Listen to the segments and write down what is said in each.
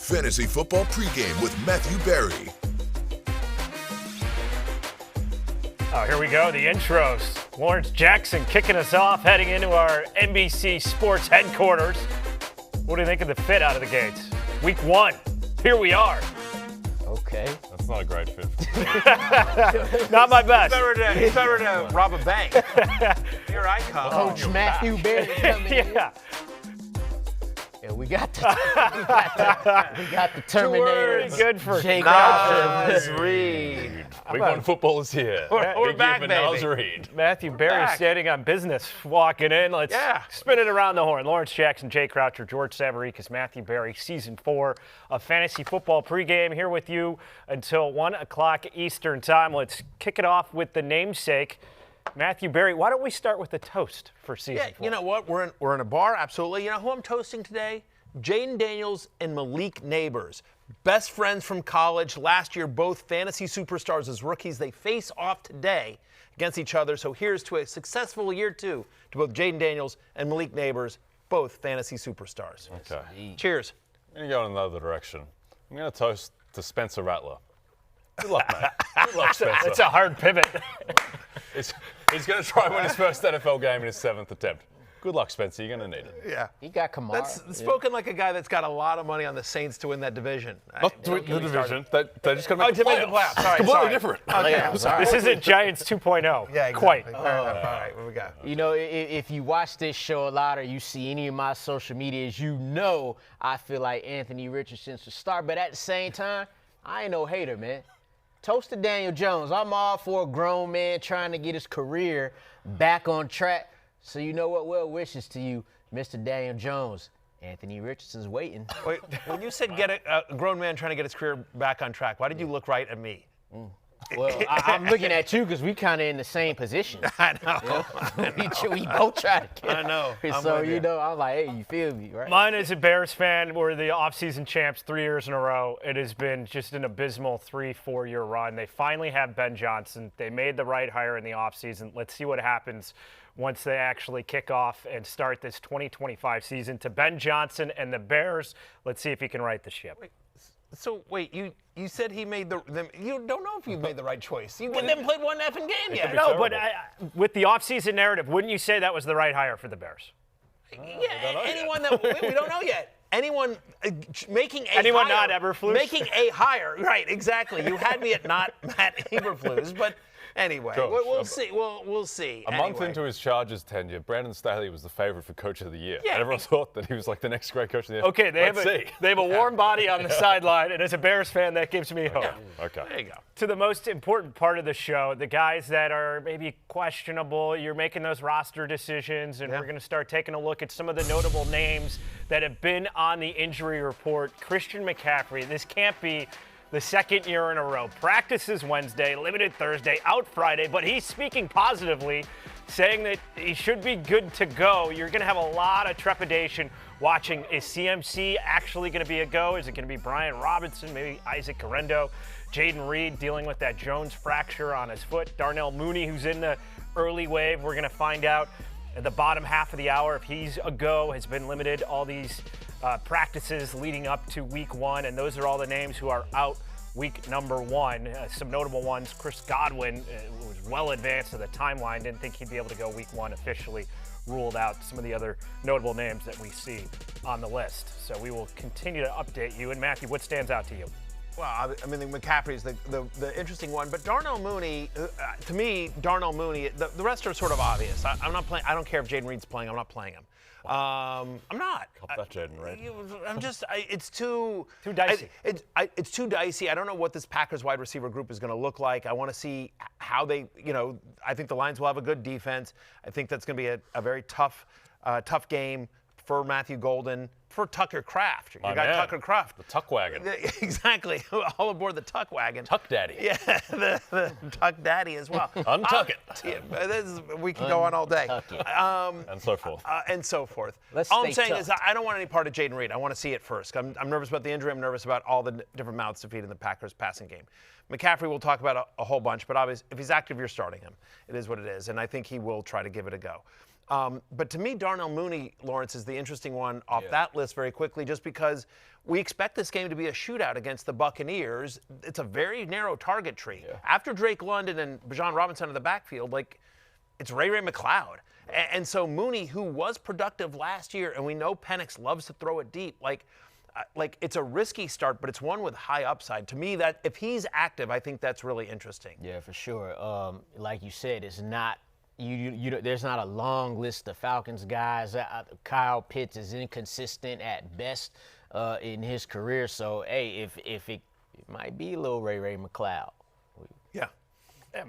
Fantasy Football Pregame with Matthew Berry. Oh, here we go, the intros. Lawrence Jackson kicking us off, heading into our NBC Sports headquarters. What do you think of the fit out of the gates? Week 1, here we are. Okay. That's not a great fit. Not my best. He's better to rob a bank. Here I come. Coach Matthew Berry coming in. Yeah. Yeah, we got the Terminator. Good for Jake Nas Reed. Week 1 football is here. We're Big back, year for Nas baby. Reed. Matthew Berry standing on business, walking in. Let's spin it around the horn. Lawrence Jackson, Jay Croucher, George Savaricas, Matthew Berry, Season 4 of Fantasy Football Pregame here with you until 1 o'clock Eastern Time. Let's kick it off with the namesake. Matthew Berry, why don't we start with a toast for Season 4? You know what? We're in a bar, absolutely. You know who I'm toasting today? Jaden Daniels and Malik Neighbors. Best friends from college. Last year, both fantasy superstars as rookies. They face off today against each other. So here's to a successful year 2 to both Jaden Daniels and Malik Neighbors, both fantasy superstars. Okay. Cheers. I'm going to go in another direction. I'm going to toast to Spencer Rattler. Good luck, mate. Good luck, Spencer. That's a hard pivot. He's going to try and win his first NFL game in his 7th attempt. Good luck, Spencer. You're going to need it. Yeah. He got Kamara. That's spoken like a guy that's got a lot of money on the Saints to win that division. Not to win the division. They just got to make to make the playoffs. Sorry, Completely different. Okay, I'm sorry. This isn't Giants 2.0. Yeah, exactly. Quite. Fair enough. All right, what we got? You know, if you watch this show a lot or you see any of my social medias, you know I feel like Anthony Richardson should start. But at the same time, I ain't no hater, man. Toast to Daniel Jones. I'm all for a grown man trying to get his career back on track. So you know what? Well wishes to you, Mr. Daniel Jones. Anthony Richardson's waiting. Wait, when you said get a grown man trying to get his career back on track, why did you look right at me? Well, I'm looking at you because we kind of in the same position. I know. We both try to get I know. I'm So, with you you. know, I'm like, hey, you feel me, right? Mine as a Bears fan, we're the offseason champs 3 years in a row. It has been just an abysmal 3-4 year run. They finally have Ben Johnson. They made the right hire in the offseason. Let's see what happens once they actually kick off and start this 2025 season. To Ben Johnson and the Bears, let's see if he can right the ship. So, wait, you said he made you don't know if you made the right choice. You haven't played one effing game yet. No, but with the offseason narrative, wouldn't you say that was the right hire for the Bears? Yeah, anyone that we don't know yet. Anyone making a Anyone hire, not Eberflus? Making a hire, right? Exactly. You had me at not Matt Eberflus, but anyway, Coach, we'll see. We'll see. A month into his Chargers tenure, Brandon Staley was the favorite for Coach of the Year. Yeah. And everyone thought that he was like the next great coach of the year. Okay, they have a warm body on the sideline, and as a Bears fan, that gives me hope. Okay. There you go. To the most important part of the show, the guys that are maybe questionable, you're making those roster decisions, and we're going to start taking a look at some of the notable names that have been on the injury report. Christian McCaffrey, this can't be the second year in a row. Practices Wednesday, limited Thursday, out Friday, but he's speaking positively, saying that he should be good to go. You're going to have a lot of trepidation watching. Is CMC actually going to be a go? Is it going to be Brian Robinson, maybe Isaac Correndo? Jaden Reed dealing with that Jones fracture on his foot. Darnell Mooney, who's in the early wave. We're going to find out at the bottom half of the hour if he's a go, has been limited all these practices leading up to week 1, and those are all the names who are out week number 1. Some notable ones, Chris Godwin was well advanced to the timeline. Didn't think he'd be able to go week 1, officially ruled out. Some of the other notable names that we see on the list. So we will continue to update you. And Matthew, what stands out to you? Well, I mean, McCaffrey's the interesting one, but Darnell Mooney, to me, the rest are sort of obvious. I'm not playing. I don't care if Jaden Reed's playing. I'm not playing him. I'm not. Cop that, Jaden Reed. I'm just. It's too dicey. It's too dicey. I don't know what this Packers wide receiver group is going to look like. I want to see how they. I think the Lions will have a good defense. I think that's going to be a very tough game for Matthew Golden, for Tucker Kraft. You got Tucker Kraft. The Tuck Wagon. Exactly. All aboard the Tuck Wagon. Tuck Daddy. Yeah, the Tuck Daddy as well. Untuck it. Yeah, we can go on all day. And so forth. And so forth. Let's all I'm stay saying is tucked. I don't want any part of Jaden Reed. I want to see it first. I'm nervous about the injury. I'm nervous about all the different mouths to feed in the Packers passing game. McCaffrey we'll talk about a whole bunch, but obviously if he's active, you're starting him. It is what it is, and I think he will try to give it a go. But to me, Darnell Mooney, Lawrence, is the interesting one off that list very quickly, just because we expect this game to be a shootout against the Buccaneers. It's a very narrow target tree. Yeah. After Drake London and Bijan Robinson in the backfield, it's Ray McCloud. And so Mooney, who was productive last year, and we know Penix loves to throw it deep, it's a risky start, but it's one with high upside. To me, that if he's active, I think that's really interesting. Yeah, for sure. Like you said, it's not there's not a long list of Falcons guys. Kyle Pitts is inconsistent at best in his career. So, hey, if it might be a little Ray McCloud. Yeah.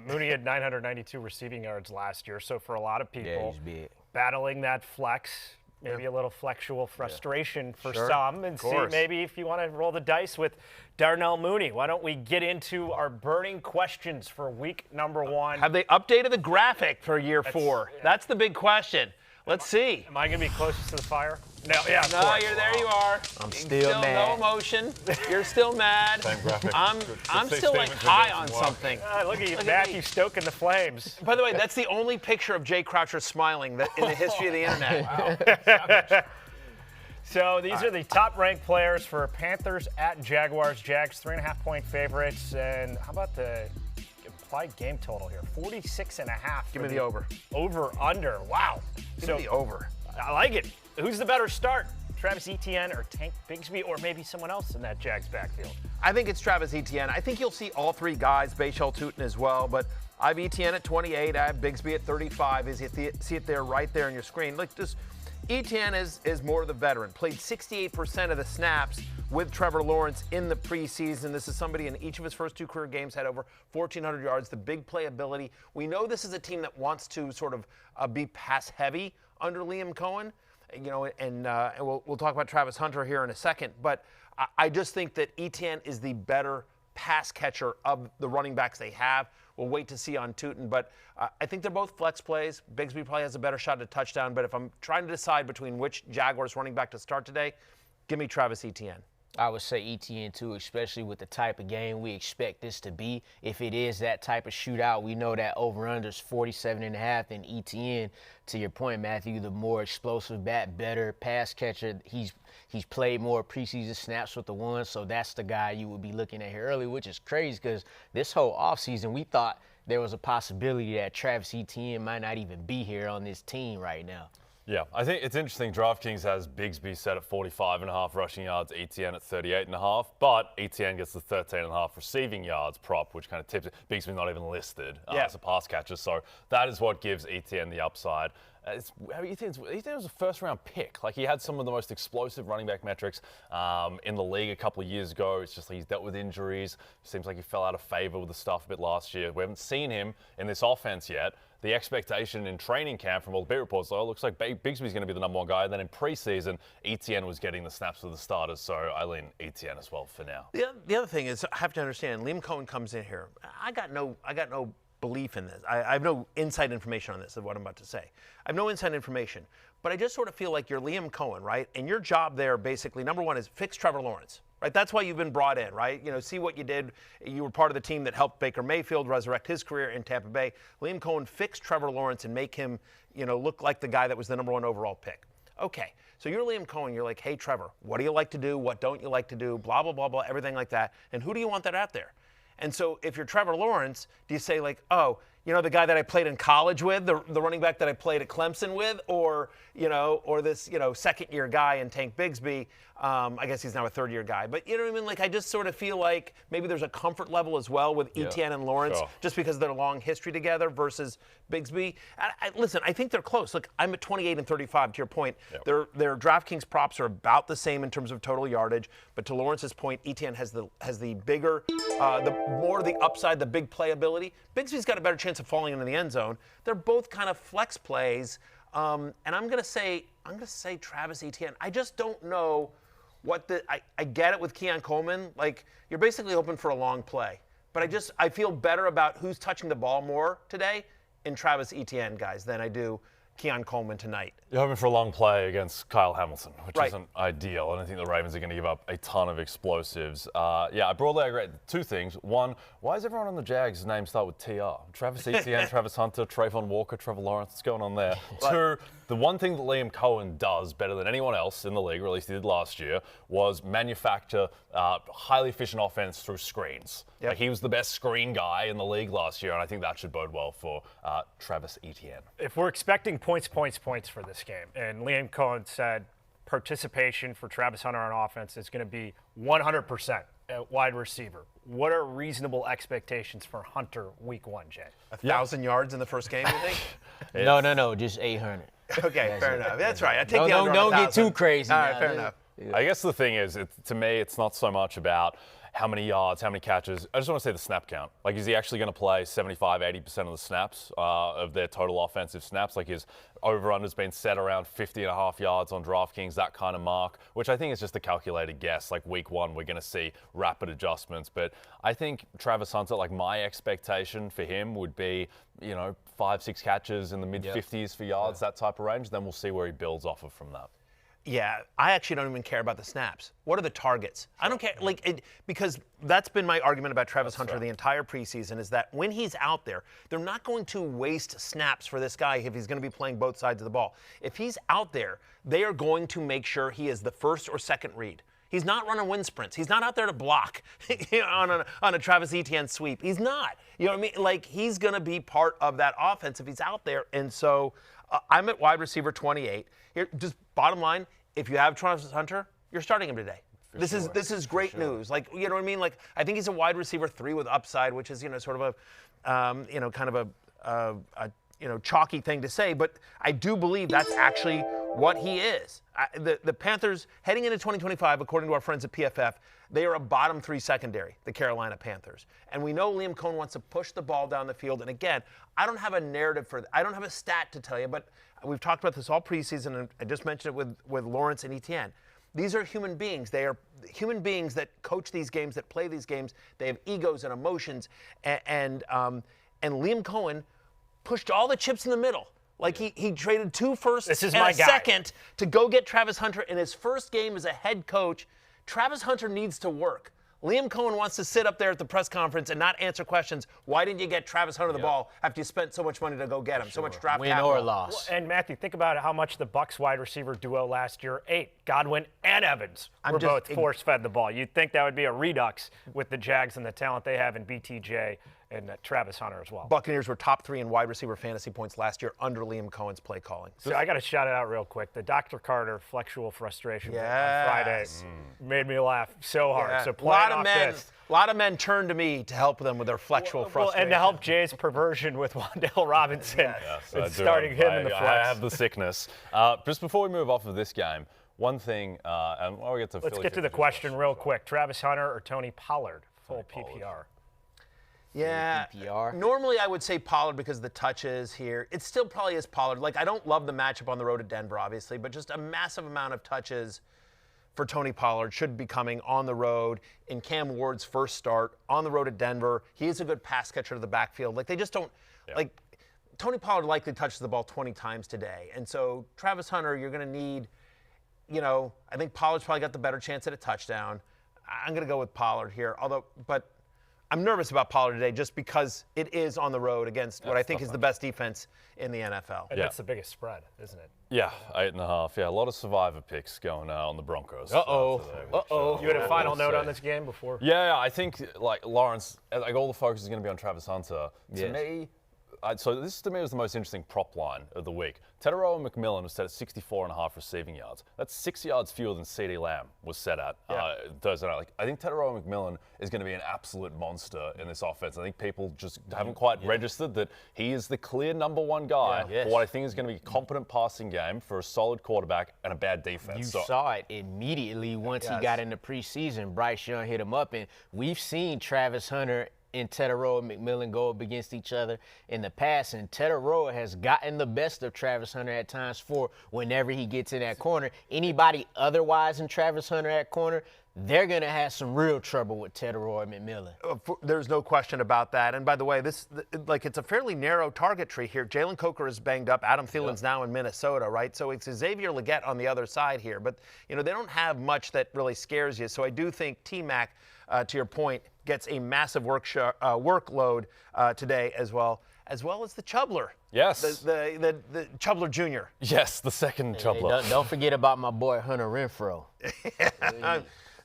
Mooney had 992 receiving yards last year. So for a lot of people, he's big. Battling that flex, maybe a little flexual frustration for some, and see maybe if you want to roll the dice with Darnell Mooney. Why don't we get into our burning questions for week number 1? Have they updated the graphic for year 4? Yeah. That's the big question. Let's see. Am I going to be closest to the fire? No, yeah. No, you're there. You are. I'm still mad. No emotion. You're still mad. Same graphic. I'm still high on something. Look at you, Matthew, stoking the flames. By the way, that's the only picture of Jay Croucher smiling in the history of the internet. Wow. So these are the top-ranked players for Panthers at Jaguars. Jags 3.5-point favorites, and how about the implied game total here? 46.5. Give me the over. Over/under. Wow. Give me the over. I like it. Who's the better start? Travis Etienne or Tank Bigsby, or maybe someone else in that Jags backfield? I think it's Travis Etienne. I think you'll see all three guys, Bashal Tutin as well, but I have Etienne at 28. I have Bigsby at 35. See it there, right there on your screen. Look, Etienne is more the veteran. Played 68% of the snaps with Trevor Lawrence in the preseason. This is somebody in each of his first 2 career games had over 1,400 yards, the big playability. We know this is a team that wants to sort of be pass heavy under Liam Cohen, and we'll talk about Travis Hunter here in a second. But I just think that Etienne is the better pass catcher of the running backs they have. We'll wait to see on Tutin, but I think they're both flex plays. Bigsby probably has a better shot at a touchdown, but if I'm trying to decide between which Jaguars running back to start today, give me Travis Etienne. I would say Etienne too, especially with the type of game we expect this to be. If it is that type of shootout, we know that over-under is 47.5, and Etienne, to your point, Matthew, the more explosive bat, better pass catcher. He's played more preseason snaps with the ones, so that's the guy you would be looking at here early, which is crazy because this whole offseason we thought there was a possibility that Travis Etienne might not even be here on this team right now. Yeah, I think it's interesting. DraftKings has Bigsby set at 45.5 rushing yards, Etienne at 38.5, but Etienne gets the 13.5 receiving yards prop, which kind of tips it. Bigsby not even listed as a pass catcher, so that is what gives Etienne the upside. Etienne was a first-round pick. He had some of the most explosive running back metrics in the league a couple of years ago. It's just he's dealt with injuries. Seems like he fell out of favor with the stuff a bit last year. We haven't seen him in this offense yet. The expectation in training camp from all the beat reports, though, looks like Bigsby's going to be the number 1 guy. And then in preseason, Etienne was getting the snaps with the starters. So I lean Etienne as well for now. The other thing is, I have to understand, Liam Cohen comes in here. I got no belief in this. I have no inside information on this, of what I'm about to say. I have no inside information. But I just sort of feel like you're Liam Cohen, right? And your job there, basically, number 1 is fix Trevor Lawrence. Right, that's why you've been brought in, right? See what you did. You were part of the team that helped Baker Mayfield resurrect his career in Tampa Bay. Liam Cohen fixed Trevor Lawrence and make him, look like the guy that was the number 1 overall pick. Okay, so you're Liam Cohen. You're like, hey, Trevor, what do you like to do? What don't you like to do? Blah, blah, blah, blah, everything like that. And who do you want that out there? And so if you're Trevor Lawrence, do you say the guy that I played in college with, the running back that I played at Clemson with, or this, second-year guy in Tank Bigsby? I guess he's now a third-year guy. But you know what I mean? I just sort of feel like maybe there's a comfort level as well with Etienne and Lawrence, just because of their long history together versus Bigsby. Listen, I think they're close. Look, I'm at 28 and 35, to your point. Yep. Their DraftKings props are about the same in terms of total yardage. But to Lawrence's point, Etienne has the bigger, the upside, the big playability. Bigsby's got a better chance of falling into the end zone. They're both kind of flex plays. And I'm gonna say Travis Etienne. I just don't know I get it with Keon Coleman. You're basically hoping for a long play. But I feel better about who's touching the ball more today in Travis Etienne, guys, than I do Keon Coleman tonight. You're hoping for a long play against Kyle Hamilton, which Right. isn't ideal. I don't think the Ravens are going to give up a ton of explosives. I broadly agree. Two things. One, why is everyone on the Jags' name start with TR? Travis Etienne, Travis Hunter, Trayvon Walker, Trevor Lawrence. What's going on there? Two, the one thing that Liam Cohen does better than anyone else in the league, or at least he did last year, was manufacture highly efficient offense through screens. Yep. Like, he was the best screen guy in the league last year, and I think that should bode well for Travis Etienne. If we're expecting points for this game, and Liam Cohen said participation for Travis Hunter on offense is going to be 100% at wide receiver, what are reasonable expectations for Hunter week 1, Jay? 1,000 yards in the first game, you think? No, just 800. Okay, fair enough. That's right. I take the under on Don't get 1,000. too crazy. All right, now, fair dude. enough. I guess the thing is, to me, it's not so much about how many yards, how many catches. I just want to say the snap count. Like, is he actually going to play 75, 80% of the snaps of their total offensive snaps? Like, his over-under's been set around 50.5 yards on DraftKings, that kind of mark, which I think is just a calculated guess. Like, week 1, we're going to see rapid adjustments. But I think Travis Hunter, like, my expectation for him would be, 5, 6 catches in the mid-50s for yards, that type of range. Then we'll see where he builds off of from that. Yeah, I actually don't even care about the snaps. What are the targets? I don't care, because that's been my argument about Travis Hunter the entire preseason, is that when he's out there, they're not going to waste snaps for this guy if he's going to be playing both sides of the ball. If he's out there, they are going to make sure he is the first or second read. He's not running wind sprints. He's not out there to block on a Travis Etienne sweep. He's not. You know what I mean? Like, he's going to be part of that offense if he's out there. And so I'm at wide receiver 28. Here, just bottom line, if you have Travis Hunter, you're starting him today. This is great news. Like, you know what I mean? Like, I think he's a wide receiver 3 with upside, which is, sort of a chalky thing to say, but I do believe that's actually what he is. The Panthers, heading into 2025, according to our friends at PFF, they are a bottom 3 secondary, the Carolina Panthers. And we know Liam Cohen wants to push the ball down the field. And again, I don't have a narrative I don't have a stat to tell you, but we've talked about this all preseason, and I just mentioned it with Lawrence and Etienne. These are human beings. They are human beings that coach these games, that play these games. They have egos and emotions. And Liam Cohen pushed all the chips in the middle. Like, he traded 2 firsts and a second to go get Travis Hunter in his first game as a head coach. Travis Hunter needs to work. Liam Cohen wants to sit up there at the press conference and not answer questions. Why didn't you get Travis Hunter the ball after you spent so much money to go get him? So much draft Win capital. or loss. And Matthew, think about how much the Bucs wide receiver duo last year ate. Godwin and Evans were both force-fed the ball. You'd think that would be a redux with the Jags and the talent they have in BTJ and Travis Hunter as well. Buccaneers were top 3 in wide receiver fantasy points last year under Liam Cohen's play calling. So I got to shout it out real quick. The Dr. Carter flexual frustration on Friday made me laugh so hard. Yeah. So playing off this. A lot of men turn to me to help them with their flexual frustration. And to help Jay's perversion with Wan'Dale Robinson and starting him in the flex. I have the sickness. Just before we move off of this game, one thing, and while we get to Let's get to the question real quick. Travis Hunter or Tony Pollard? Full PPR. Yeah. PPR. Normally I would say Pollard because of the touches here. It still probably is Pollard. Like, I don't love the matchup on the road at Denver, obviously, but just a massive amount of touches for Tony Pollard should be coming on the road in Cam Ward's first start on the road at Denver. He is a good pass catcher to the backfield. Like, they just don't like Tony Pollard likely touches the ball 20 times today. And so Travis Hunter, you're going to need, I think Pollard's probably got the better chance at a touchdown. I'm going to go with Pollard here. But I'm nervous about Pollard today just because it is on the road against what I think is the best defense in the NFL. And that's the biggest spread, isn't it? Yeah, 8.5. Yeah, a lot of survivor picks going on the Broncos. You had a final note on this game before? Yeah, I think, like, Lawrence, like, all the focus is going to be on Travis Hunter. To me, so this to me was the most interesting prop line of the week. Tirico McMillan was set at 64.5 receiving yards. That's 6 yards fewer than CeeDee Lamb was set at Thursday night. Like, I think Tirico McMillan is going to be an absolute monster in this offense. I think people just haven't quite registered that he is the clear number 1 guy for what I think is going to be a competent passing game for a solid quarterback and a bad defense. You saw it immediately once he got into preseason. Bryce Young hit him up, and we've seen Travis Hunter and Tirico and McMillan go up against each other in the past, and Tirico has gotten the best of Travis Hunter at times for whenever he gets in that corner. Anybody otherwise than Travis Hunter at corner, they're going to have some real trouble with Tirico McMillan. There's no question about that. And by the way, it's a fairly narrow target tree here. Jalen Coker is banged up. Adam Thielen's now in Minnesota, right? So it's Xavier Legette on the other side here. But, they don't have much that really scares you. So I do think T-Mac, to your point, gets a massive workload today as well as the Chubler. Yes. The Chubler Jr. Yes, the second Chubler. Don't forget about my boy Hunter Renfrow.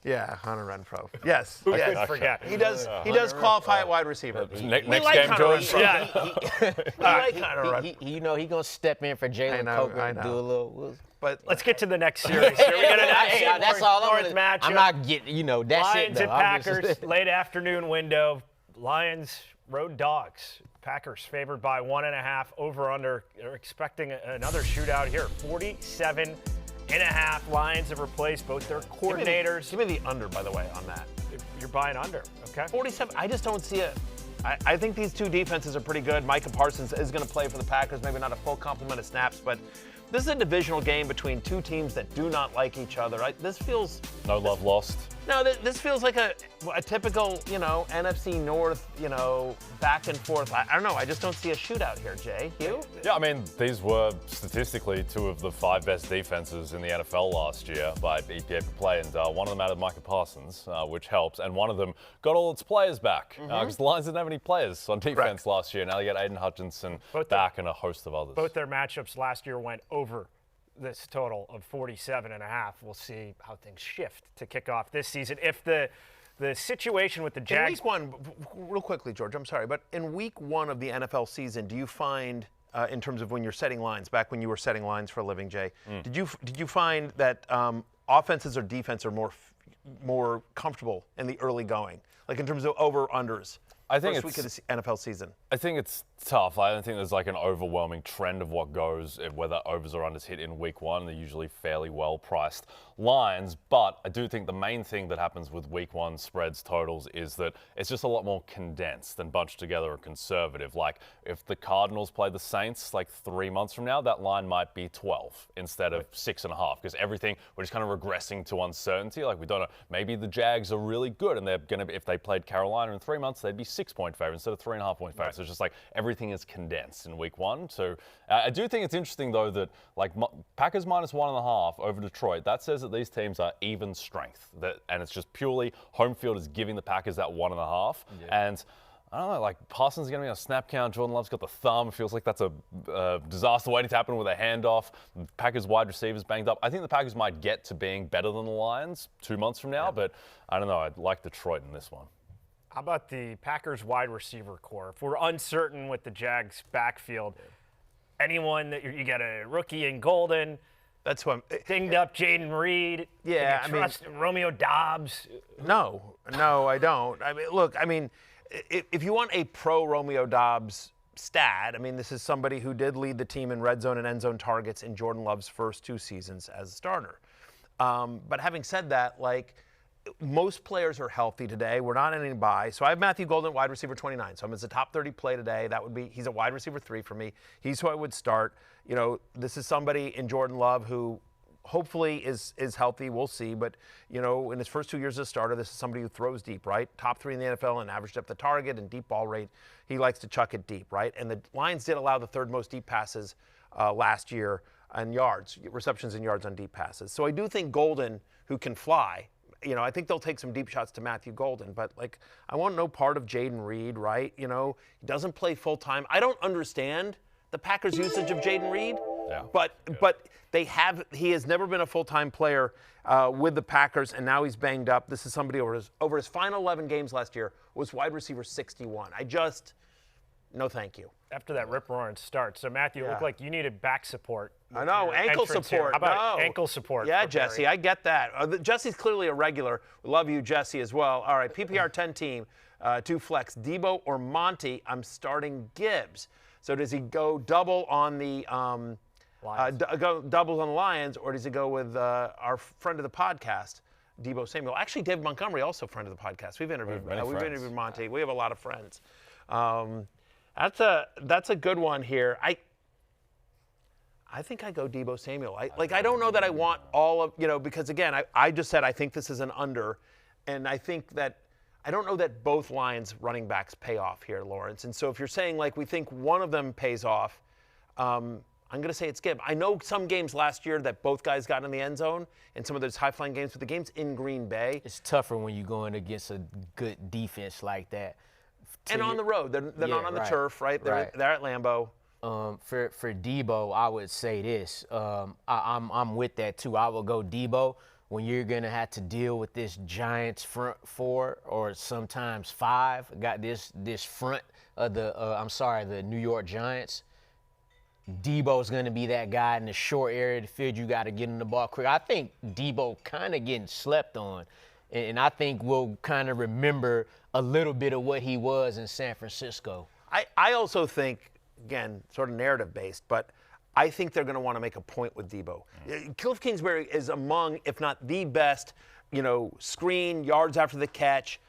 Yeah, Hunter Renfrow. Yes. Who yes. could forget? He does qualify at wide receiver. Next like game, Hunter George. Renfrow. We like Hunter Renfrow. He's going to step in for Jalen Coker and do a little. But let's get to the next series here. We got an That's all North matchup. I'm not getting, that's Lions it. and Packers, late afternoon window. Lions, road dogs. Packers favored by 1.5, over/under. They're expecting another shootout here. 47.5. Lions have replaced both their coordinators. Give me the under, by the way, on that. You're buying under, okay? 47. I just don't see it. I think these two defenses are pretty good. Micah Parsons is going to play for the Packers, maybe not a full complement of snaps, but this is a divisional game between two teams that do not like each other. This feels No love lost. No, this feels like a typical, NFC North, back and forth. I don't know. I just don't see a shootout here, Jay. You? Yeah, I mean, these were statistically two of the 5 best defenses in the NFL last year by EPA per play, and one of them added Micah Parsons, which helps, and one of them got all its players back because the Lions didn't have any players on defense last year. Now they got Aiden Hutchinson back and a host of others. Both their matchups last year went over this total of 47.5. We'll see how things shift to kick off this season. If the situation with the Jags... In week one, real quickly, George, I'm sorry, but in week one of the NFL season, do you find, in terms of when you're setting lines, back when you were setting lines for a living, Jay, did you find that offenses or defense are more comfortable in the early going, like in terms of over-unders? I think first week of the NFL season. I think it's tough. I don't think there's like an overwhelming trend of what goes, whether overs or unders hit in week one. They're usually fairly well-priced lines, but I do think the main thing that happens with week one spreads totals is that it's just a lot more condensed and bunched together and conservative. Like if the Cardinals play the Saints like 3 months from now, that line might be 12 instead of 6.5 because everything, we're just kind of regressing to uncertainty. Like we don't know, maybe the Jags are really good and they're going to, if they played Carolina in 3 months, they'd be 6-point favorite instead of 3.5-point favorite. So it's just like everything is condensed in week one. So I do think it's interesting though that like Packers minus 1.5 over Detroit, that says that these teams are even strength, and it's just purely home field is giving the Packers that 1.5. And I don't know, like Parsons is going to be on a snap count. Jordan Love's got the thumb. It feels like that's a disaster waiting to happen with a handoff. Packers wide receivers banged up. I think the Packers might get to being better than the Lions 2 months from now, but I don't know. I'd like Detroit in this one. How about the Packers wide receiver core? If we're uncertain with the Jags backfield, anyone that you got a rookie in Golden, that's what dinged up Jaden Reed. Yeah, I mean, Romeo Dobbs. No, I don't. I mean, look, if you want a pro Romeo Dobbs stat, I mean, this is somebody who did lead the team in red zone and end zone targets in Jordan Love's first 2 seasons as a starter. But having said that, like, most players are healthy today. We're not in any bye. So I have Matthew Golden, wide receiver 29. So I'm as a top 30 play today. He's a wide receiver 3 for me. He's who I would start. This is somebody in Jordan Love who hopefully is healthy. We'll see. But, in his first 2 years as a starter, this is somebody who throws deep, right? Top 3 in the NFL in average depth of target and deep ball rate. He likes to chuck it deep, right? And the Lions did allow the 3rd most deep passes last year on yards, receptions and yards on deep passes. So I do think Golden, who can fly, I think they'll take some deep shots to Matthew Golden, but I want no part of Jaden Reed, right? He doesn't play full time. I don't understand the Packers' usage of Jaden Reed, but he has never been a full-time player with the Packers, and now he's banged up. This is somebody over his final 11 games last year was wide receiver 61. No, thank you. After that rip-roaring start. So, Matthew, it looked like you needed back support. I know, ankle support. How about ankle support? Yeah, Jesse, I get that. Jesse's clearly a regular. We love you, Jesse, as well. All right, PPR 10 team, 2 flex, Debo or Monty. I'm starting Gibbs. So does he go double on the doubles on the Lions, or does he go with our friend of the podcast, Debo Samuel? Actually, David Montgomery, also friend of the podcast. We've interviewed Monty. We have a lot of friends. That's a good one here. I think I go Deebo Samuel. I don't know that I want all of, because again, I just said I think this is an under, and I think that I don't know that both Lions running backs pay off here, Lawrence. And so if you're saying like we think one of them pays off, I'm going to say it's Gibb. I know some games last year that both guys got in the end zone in some of those high-flying games, but the games in Green Bay. It's tougher when you're going against a good defense like that. And on the road. They're not on the turf, right? They're at Lambeau. For Deebo, I would say this. I'm with that too. I will go Deebo when you're gonna have to deal with this Giants front four or sometimes five. Got this front of the New York Giants. Deebo's gonna be that guy in the short area of the field. You got to get him the ball quick. I think Deebo kind of getting slept on, and I think we'll kind of remember a little bit of what he was in San Francisco. I also think, again, sort of narrative-based, but I think they're going to want to make a point with Deebo. Cliff Kingsbury is among, if not the best, screen, yards after the catch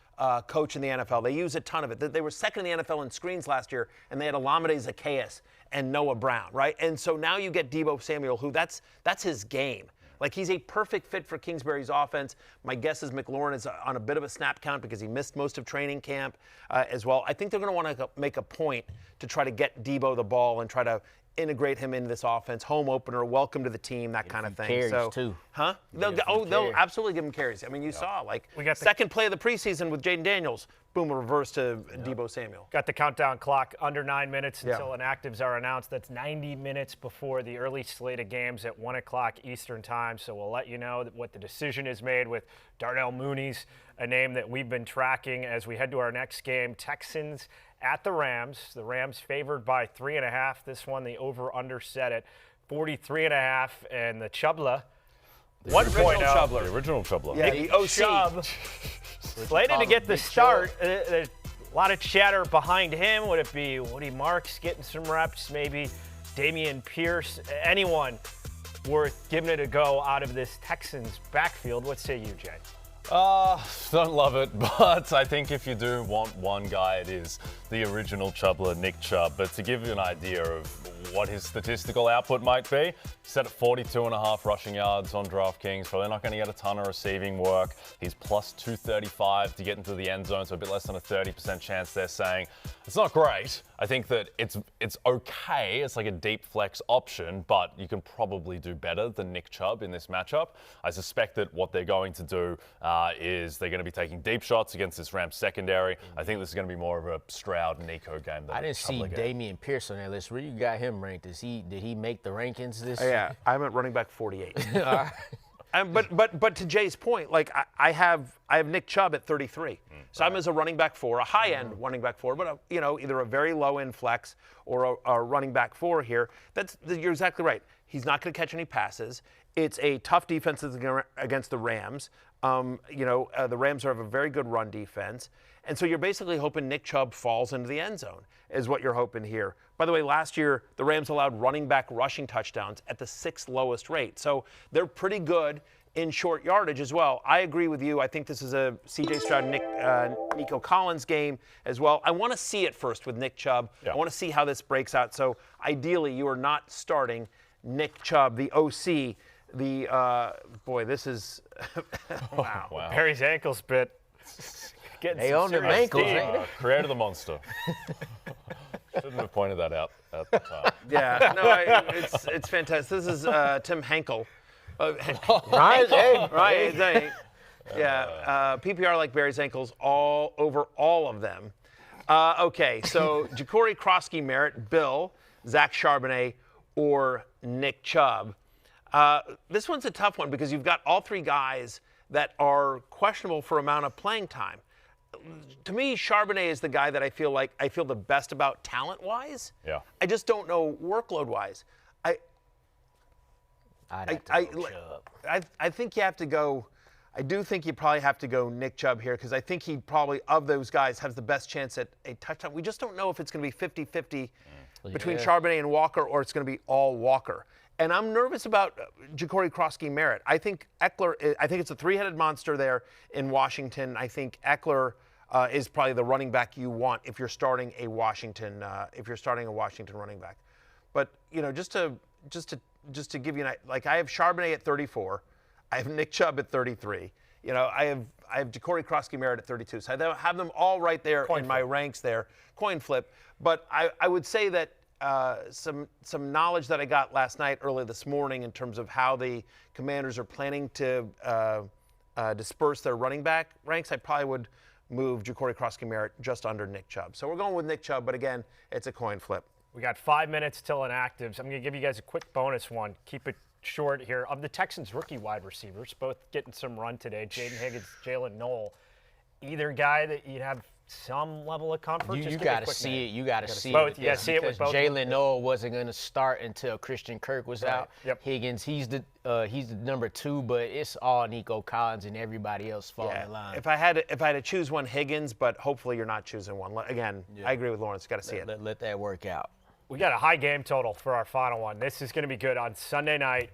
coach in the NFL. They use a ton of it. They were second in the NFL in screens last year, and they had Olamide Zaccheaus and Noah Brown, right? And so now you get Deebo Samuel, who that's his game. Like, he's a perfect fit for Kingsbury's offense. My guess is McLaurin is on a bit of a snap count because he missed most of training camp as well. I think they're going to want to make a point to try to get Deebo the ball and try to integrate him into this offense. Home opener, welcome to the team, that kind of thing. Carries too. Huh? They'll absolutely give him carries. I mean, you saw, we got second play of the preseason with Jaden Daniels. Boom, a reverse to Deebo Samuel. Got the countdown clock under 9 minutes until inactives are announced. That's 90 minutes before the early slate of games at 1 o'clock Eastern time. So we'll let you know what the decision is made with Darnell Mooney's, a name that we've been tracking as we head to our next game. Texans at the Rams. The Rams favored by 3.5. This one, the over-under set at 43.5. And the Chubla, 1.0. The original Chubla. Yeah, the OC. Slated to get the start. There's a lot of chatter behind him. Would it be Woody Marks getting some reps? Maybe Dameon Pierce? Anyone worth giving it a go out of this Texans backfield? What say you, Jay? Don't love it, but I think if you do want one guy, it is the original Chubler, Nick Chubb. But to give you an idea of what his statistical output might be, set at 42.5 rushing yards on DraftKings. Probably not going to get a ton of receiving work. He's plus 235 to get into the end zone, so a bit less than a 30% chance they're saying. It's not great. I think that it's okay. It's like a deep flex option, but you can probably do better than Nick Chubb in this matchup. I suspect that what they're going to do is they're going to be taking deep shots against this Rams secondary. I think this is going to be more of a Stroud-Nico game. I didn't see Dameon Pierce on that list. Where you got him ranked? Did he make the rankings this year? Yeah, I'm at running back 48. But to Jay's point, I have Nick Chubb at 33. So I'm as a running back 4, a high-end running back 4, but either a very low-end flex or a running back 4 here. You're exactly right. He's not going to catch any passes. It's a tough defense against the Rams. The Rams have a very good run defense. And so you're basically hoping Nick Chubb falls into the end zone is what you're hoping here. By the way, last year, the Rams allowed running back rushing touchdowns at the 6th lowest rate. So they're pretty good in short yardage as well. I agree with you. I think this is a C.J. Stroud, Nico Collins game as well. I want to see it first with Nick Chubb. Yeah. I want to see how this breaks out. So ideally, you are not starting Nick Chubb, the OC. This is wow. Wow. Barry's ankles bit. They own their ankles, ain't they? Created the monster. Shouldn't have pointed that out at the time. Yeah, no, it's fantastic. This is Tim Henkel. Right. Yeah, PPR like Barry's ankles all over all of them. Okay, so Ja'Cory Krosky-Merritt, Bill, Zach Charbonnet, or Nick Chubb. This one's a tough one because you've got all three guys that are questionable for amount of playing time. To me, Charbonnet is the guy that I feel the best about talent-wise. Yeah. I just don't know workload-wise. I think you have to go. I do think you probably have to go Nick Chubb here because I think he probably, of those guys, has the best chance at a touchdown. We just don't know if it's going to be 50-50 between Charbonnet and Walker or it's going to be all Walker. And I'm nervous about Ja'Cory Krosky-Merritt. I think it's a three-headed monster there in Washington. I think Eckler is probably the running back you want if you're starting a Washington running back. But just to just to give you I have Charbonnet at 34. I have Nick Chubb at 33. I have Ja'Cory Krosky-Merritt at 32. So I have them all right there in my ranks there. Coin flip. But I would say that some knowledge that I got last night, early this morning, in terms of how the Commanders are planning to disperse their running back ranks, I probably would move Ja'Cory Krosky-Merritt just under Nick Chubb. So we're going with Nick Chubb, but again, it's a coin flip. We got 5 minutes till inactives. I'm going to give you guys a quick bonus one. Keep it short here. Of the Texans' rookie wide receivers, both getting some run today, Jaden Higgins, Jalen Noel, either guy that you'd have some level of comfort? You got to see it. You got to see both. it. Yeah, see it with both. Jalen Noel wasn't going to start until Christian Kirk was out. Yep. Higgins, he's the number 2, but it's all Nico Collins and everybody else falling in line. If I had to choose one, Higgins, but hopefully you're not choosing one. Again, I agree with Lawrence. Got to see it. Let that work out. We got a high game total for our final one. This is going to be good on Sunday night.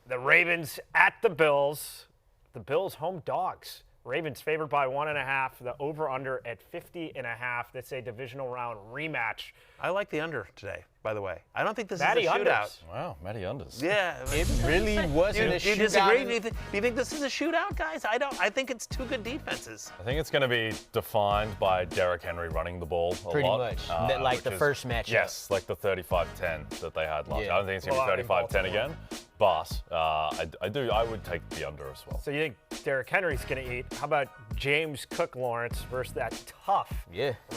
The Ravens at the Bills. The Bills home dogs. Ravens favored by 1.5. The over/under at 50.5. That's a divisional round rematch. I like the under today, by the way. I don't think this Matty is a shootout. Unders. Wow, Matty Unders. Yeah. It really wasn't a shootout. Do you disagree? Do you think this is a shootout, guys? I don't. I think it's two good defenses. I think it's going to be defined by Derrick Henry running the ball a Pretty lot. much. Like the first matchup. Yes, like the 35-10 that they had last year. I don't think it's going to be 35-10 again, but I would take the under as well. So you think Derrick Henry's going to eat? How about James Cook, Lawrence, versus that tough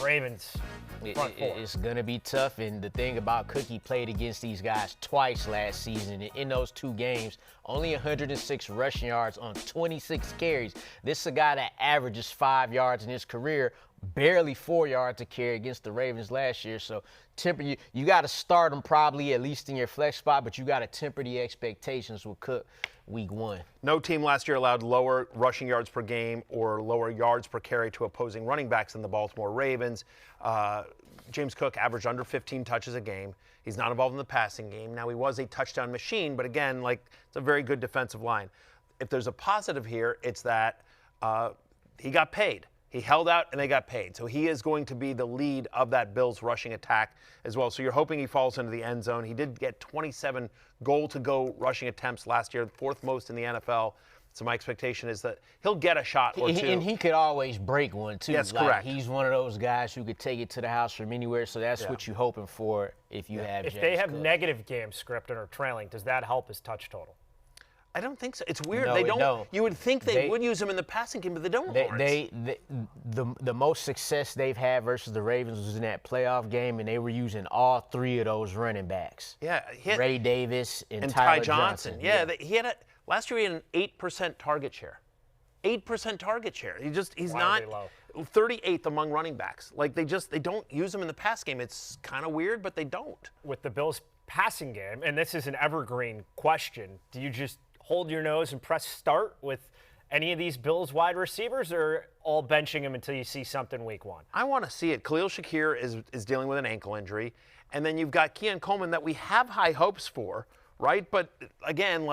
Ravens front four? It's going to be tough, and the thing about Cook, he played against these guys twice last season. And in those 2 games, only 106 rushing yards on 26 carries. This is a guy that averages 5 yards in his career, barely 4 yards a carry against the Ravens last year. So temper you got to start him probably at least in your flex spot, but you got to temper the expectations with Cook week 1. No team last year allowed lower rushing yards per game or lower yards per carry to opposing running backs than the Baltimore Ravens. James Cook averaged under 15 touches a game. He's not involved in the passing game. Now, he was a touchdown machine, but again, it's a very good defensive line. If there's a positive here, it's that he got paid. He held out and they got paid. So he is going to be the lead of that Bills rushing attack as well. So you're hoping he falls into the end zone. He did get 27 goal-to-go rushing attempts last year, 4th most in the NFL. So my expectation is that he'll get a shot or two. And he could always break one, too. That's correct. He's one of those guys who could take it to the house from anywhere, so that's what you're hoping for if you have James If they have Cook. negative game script and are trailing, does that help his touch total? I don't think so. It's weird. No, they it don't. don't. You would think they would use him in the passing game, but they don't. The most success they've had versus the Ravens was in that playoff game, and they were using all 3 of those running backs. Yeah, Ray Davis and Ty Tyler Johnson. Yeah, last year he had an 8% target share. 8% target share. He's not low. 38th among running backs. They don't use him in the pass game. It's kind of weird, but they don't. With the Bills passing game, and this is an evergreen question, do you just hold your nose and press start with any of these Bills wide receivers, or all benching him until you see something week 1? I want to see it. Khalil Shakir is dealing with an ankle injury, and then you've got Keon Coleman that we have high hopes for, right? But again,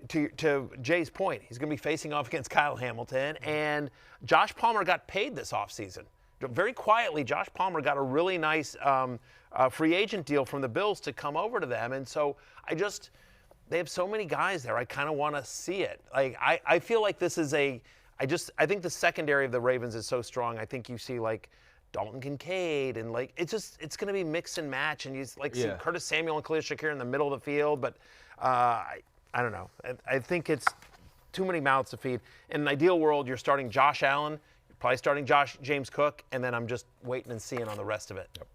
to Jay's point, he's going to be facing off against Kyle Hamilton, and Josh Palmer got paid this offseason. Very quietly, Josh Palmer got a really nice free agent deal from the Bills to come over to them, and so they have so many guys there. I kind of want to see it. I feel like this is I think the secondary of the Ravens is so strong. I think you see Dalton Kincaid and it's going to be mix and match, and you see Curtis Samuel and Khalil Shakir in the middle of the field. But I don't know. I think it's too many mouths to feed. In an ideal world, you're starting Josh Allen, you're probably starting James Cook, and then I'm just waiting and seeing on the rest of it. Yep.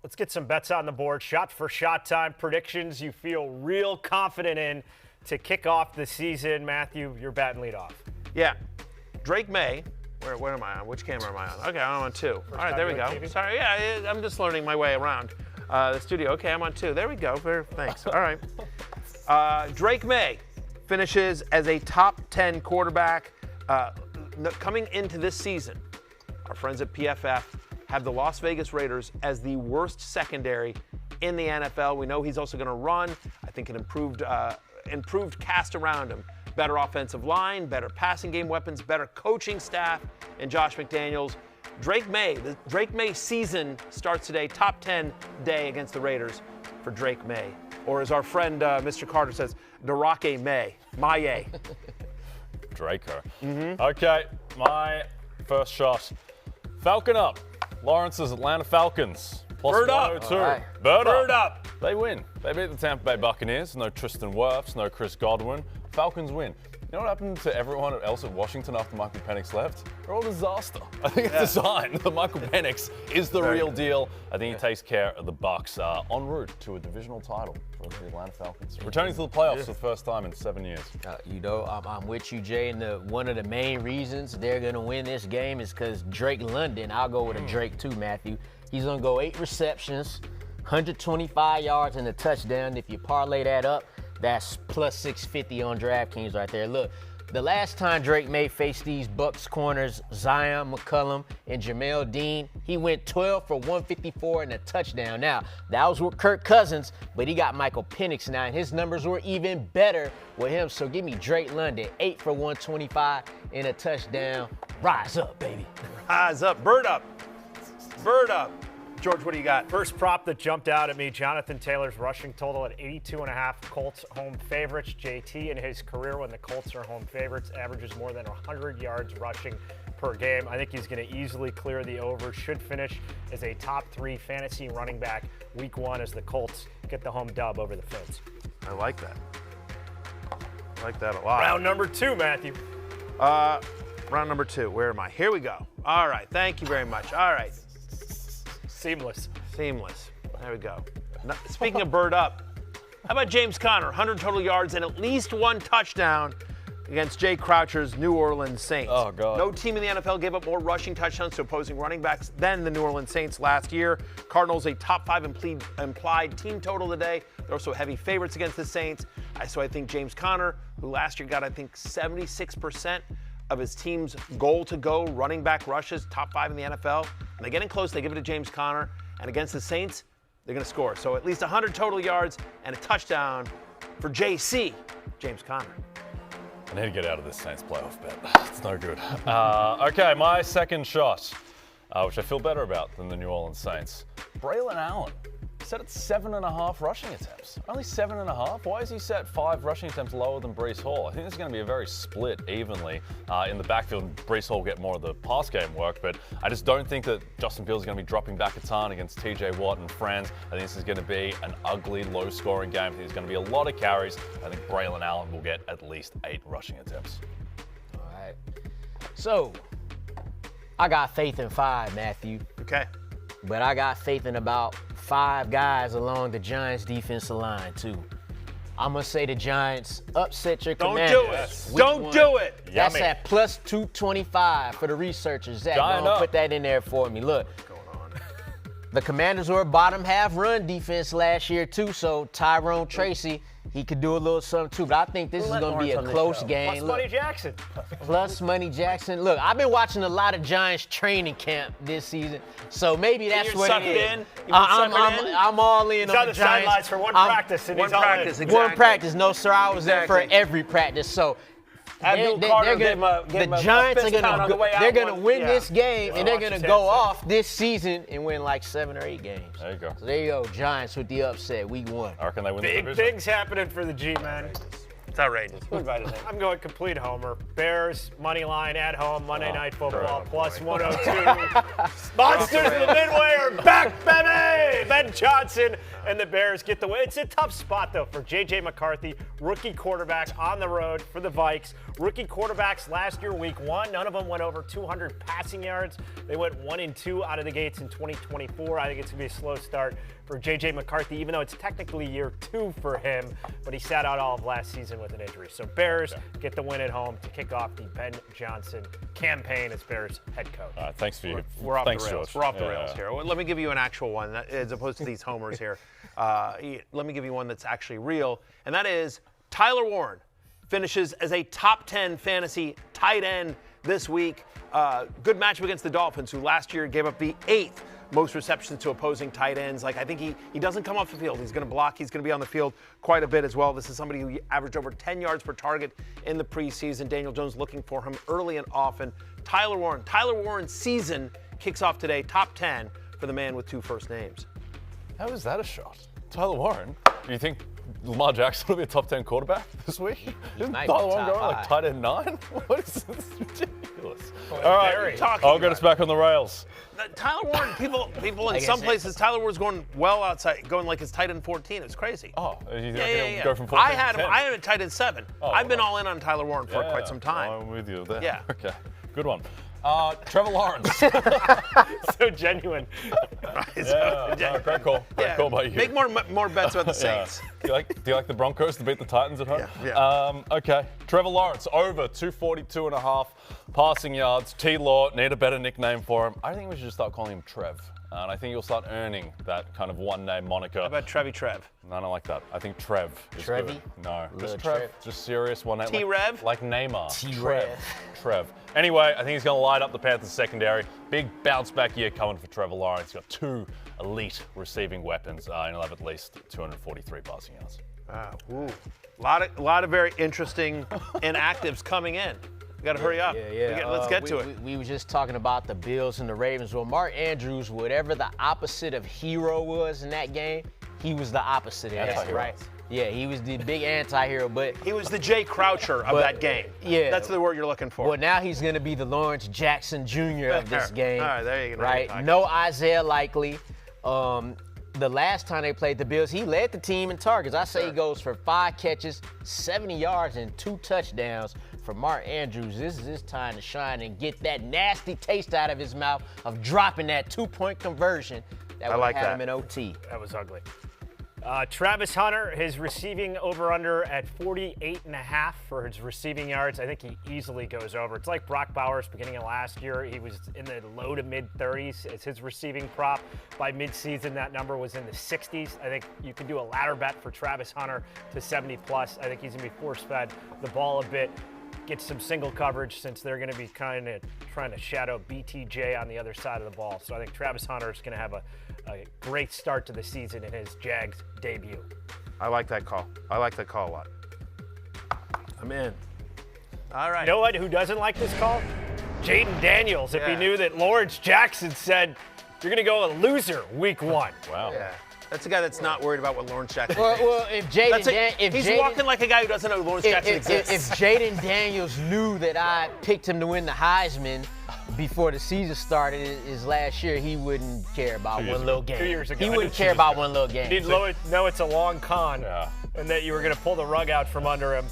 Let's get some bets on the board. Shot for shot time. Predictions you feel real confident in to kick off the season. Matthew, you're batting lead off. Yeah. Drake May. Where am I on? Which camera am I on? Okay, I'm on 2. All right, there we go. TV? Sorry, yeah, I'm just learning my way around the studio. Okay, I'm on 2. There we go. Thanks. All right. Drake May finishes as a top 10 quarterback coming into this season. Our friends at PFF have the Las Vegas Raiders as the worst secondary in the NFL. We know he's also going to run. I think an improved cast around him. Better offensive line, better passing game weapons, better coaching staff, and Josh McDaniels. The Drake May season starts today. Top 10 day against the Raiders for Drake May. or as our friend Mr. Carter says, Darake Maye. Draco. Okay, my first shot. Falcon up. Lawrence's Atlanta Falcons. Plus Bird up. 102. Right. Bird up. They win. They beat the Tampa Bay Buccaneers. No Tristan Wirfs, no Chris Godwin. Falcons win. You know what happened to everyone else at Washington after Michael Penix left? They're all a disaster. I think it's a sign that Michael Penix is the real deal. I think he takes care of the Bucs en route to a divisional title for the Atlanta Falcons. Returning to the playoffs for the first time in 7 years. I'm with you, Jay, and one of the main reasons they're going to win this game is because Drake London, I'll go with a Drake too, Matthew. He's going to go 8 receptions, 125 yards and a touchdown. If you parlay that up, that's plus 650 on DraftKings right there. Look, the last time Drake may face these Bucs corners, Zion McCollum and Jamel Dean, he went 12 for 154 and a touchdown. Now, that was with Kirk Cousins, but he got Michael Penix now, and his numbers were even better with him. So give me Drake London, 8 for 125 and a touchdown. Rise up, baby. Rise up. Bird up. Bird up. George, what do you got? First prop that jumped out at me, Jonathan Taylor's rushing total at 82.5. Colts home favorites. JT in his career when the Colts are home favorites averages more than 100 yards rushing per game. I think he's going to easily clear the over. Should finish as a top 3 fantasy running back week 1 as the Colts get the home dub over the Fins. I like that. I like that a lot. Round number 2, Matthew. Round number 2. Where am I? Here we go. All right. Thank you very much. All right. Seamless. There we go. Speaking of bird up, how about James Conner? 100 total yards and at least 1 touchdown against Jay Croucher's New Orleans Saints. Oh, God. No team in the NFL gave up more rushing touchdowns to opposing running backs than the New Orleans Saints last year. Cardinals a top 5 implied team total today. They're also heavy favorites against the Saints. So I think James Conner, who last year got, 76% of his team's goal-to-go running back rushes, top 5 in the NFL. And they're getting close. They give it to James Conner. And against the Saints, they're going to score. So at least 100 total yards and a touchdown for JC, James Conner. I need to get out of this Saints playoff bet. It's no good. Okay, my second shot, which I feel better about than the New Orleans Saints. Braylon Allen. Set at 7.5 rushing attempts. Only 7.5? Why is he set 5 rushing attempts lower than Breece Hall? I think this is going to be a very split evenly in the backfield. Breece Hall will get more of the pass game work, but I just don't think that Justin Fields is going to be dropping back a ton against TJ Watt and friends. I think this is going to be an ugly, low-scoring game. I think there's going to be a lot of carries. I think Braylon Allen will get at least 8 rushing attempts. All right. So, I got faith in 5, Matthew. Okay. But I got faith in about 5 guys along the Giants' defensive line, too. I'm going to say the Giants upset your Commanders. Don't do it. Don't do it. That's Yummy. at plus 225 for the researchers. Zach, Giant go up. put that in there for me. Look, What's going on? the Commanders were a bottom half run defense last year, too, so Tyrone Tracy, he could do a little something, too. But I think this is going to be a close game. Plus Money Jackson. Plus Money Jackson. Look, I've been watching a lot of Giants training camp this season, so maybe that's You're what suckered it is. in? You been suckered in? I'm all in He's on on the the Giants. sidelines for one practice, and he's all in. Exactly. One practice, no sir. I was there for Exactly. every practice. So Abdul Carter gave him a the Giants are fist pound on the way out. they're gonna win Yeah. this game, and they're watch gonna his go headset. off this season and win like 7 or 8 games. There you go. So there you go, Giants with the upset, week 1. I reckon they win the Big division. things happening for the G-men. It's outrageous. Who invited him? I'm going complete homer. Bears, money line at home, Monday Night Football, plus boy. 102. Monsters of the Midway are back, baby! Ben Johnson and the Bears get the win. It's a tough spot, though, for J.J. McCarthy, rookie quarterback on the road for the Vikes. Rookie quarterbacks last year, week 1, none of them went over 200 passing yards. They went 1-2 out of the gates in 2024. I think it's going to be a slow start for J.J. McCarthy, even though it's technically year 2 for him, but he sat out all of last season with an injury. So Bears get the win at home to kick off the Ben Johnson campaign as Bears head coach. Thanks for you. We're off Thanks, the rails. George. We're off the Yeah. rails here. Well, let me give you an actual one as opposed to these homers here. Let me give you one that's actually real, and that is Tyler Warren finishes as a top 10 fantasy tight end this week. Good matchup against the Dolphins, who last year gave up the 8th most receptions to opposing tight ends. I think he doesn't come off the field. He's going to block. He's going to be on the field quite a bit as well. This is somebody who averaged over 10 yards per target in the preseason. Daniel Jones looking for him early and often. Tyler Warren's season kicks off today, top 10 for the man with 2 first names. How is that a shot? Tyler Warren? Do you think Lamar Jackson will be a top 10 quarterback this week? Isn't might be Tyler Warren top going like five. tight end 9? What is this? It's ridiculous. All Barry. right, Talking I'll get about us back on the rails. Tyler Warren, people in Like I some said- places, Tyler Warren's going well outside, going like his tight end 14. It's crazy. Oh, you Yeah. go from 14 I had to 10. him. I had him at tight end 7. Oh, I've been well. all in on Tyler Warren for quite some time. I'm with you there. Yeah. Okay. Good one. Trevor Lawrence. So genuine. Great call. Great call by you. Make more bets about the Yeah. Saints. Do you like the Broncos to beat the Titans at home? Yeah. Okay. Trevor Lawrence, over 242.5 passing yards. T-Law, need a better nickname for him. I think we should just start calling him Trev. And I think you'll start earning that kind of one-name moniker. How about Trev? No, I don't like that. I think Trev is Trevy? good. No, Little just Trev. Trev. Just serious one name. T-Rev? Like Neymar. T-Rev. Trev. Anyway, I think he's going to light up the Panthers secondary. Big bounce back year coming for Trevor Lawrence. He's got 2 elite receiving weapons, and he'll have at least 243 passing yards. A lot of very interesting inactives coming in. We got to hurry up. Let's get to it. We were just talking about the Bills and the Ravens. Well, Mark Andrews, whatever the opposite of hero was in that game, he was the opposite of that, Anti-hero. right? Yeah, he was the big anti-hero, but He was the Jay Croucher of that game. yeah. That's the word you're looking for. well, now he's going to be the Lawrence Jackson Jr. of this game. All right, there you go. Right? No Isaiah Likely. The last time they played the Bills, he led the team in targets. I say he goes for 5 catches, 70 yards, and 2 touchdowns. For Mark Andrews, this is his time to shine and get that nasty taste out of his mouth of dropping that 2-point conversion that would like have that. him in OT. That was ugly. Travis Hunter, his receiving over-under at 48.5 for his receiving yards. I think he easily goes over. It's like Brock Bowers beginning of last year. He was in the low to mid-30s as his receiving prop. By midseason, that number was in the 60s. I think you can do a ladder bet for Travis Hunter to 70+. I think he's going to be force-fed the ball a bit. Get some single coverage since they're going to be kind of trying to shadow BTJ on the other side of the ball. So I think Travis Hunter is going to have a great start to the season in his Jags debut. I like that call. I like that call a lot. I'm in. All right. You know what? Who doesn't like this call? Jaden Daniels. If he Yeah. knew that Lawrence Jackson said you're going to go a loser week 1. Wow. Yeah. That's a guy that's not worried about what Lawrence Jackson Well, thinks. well, if Jaden, He's walking like a guy who doesn't know Lawrence Jackson if exists. Jaden Daniels knew that I picked him to win the Heisman before the season started his last year, he wouldn't care about 2 years one little ago. game. 2 years ago. He wouldn't care about one little game. Didn't know it's a long con Yeah. and that you were going to pull the rug out from under him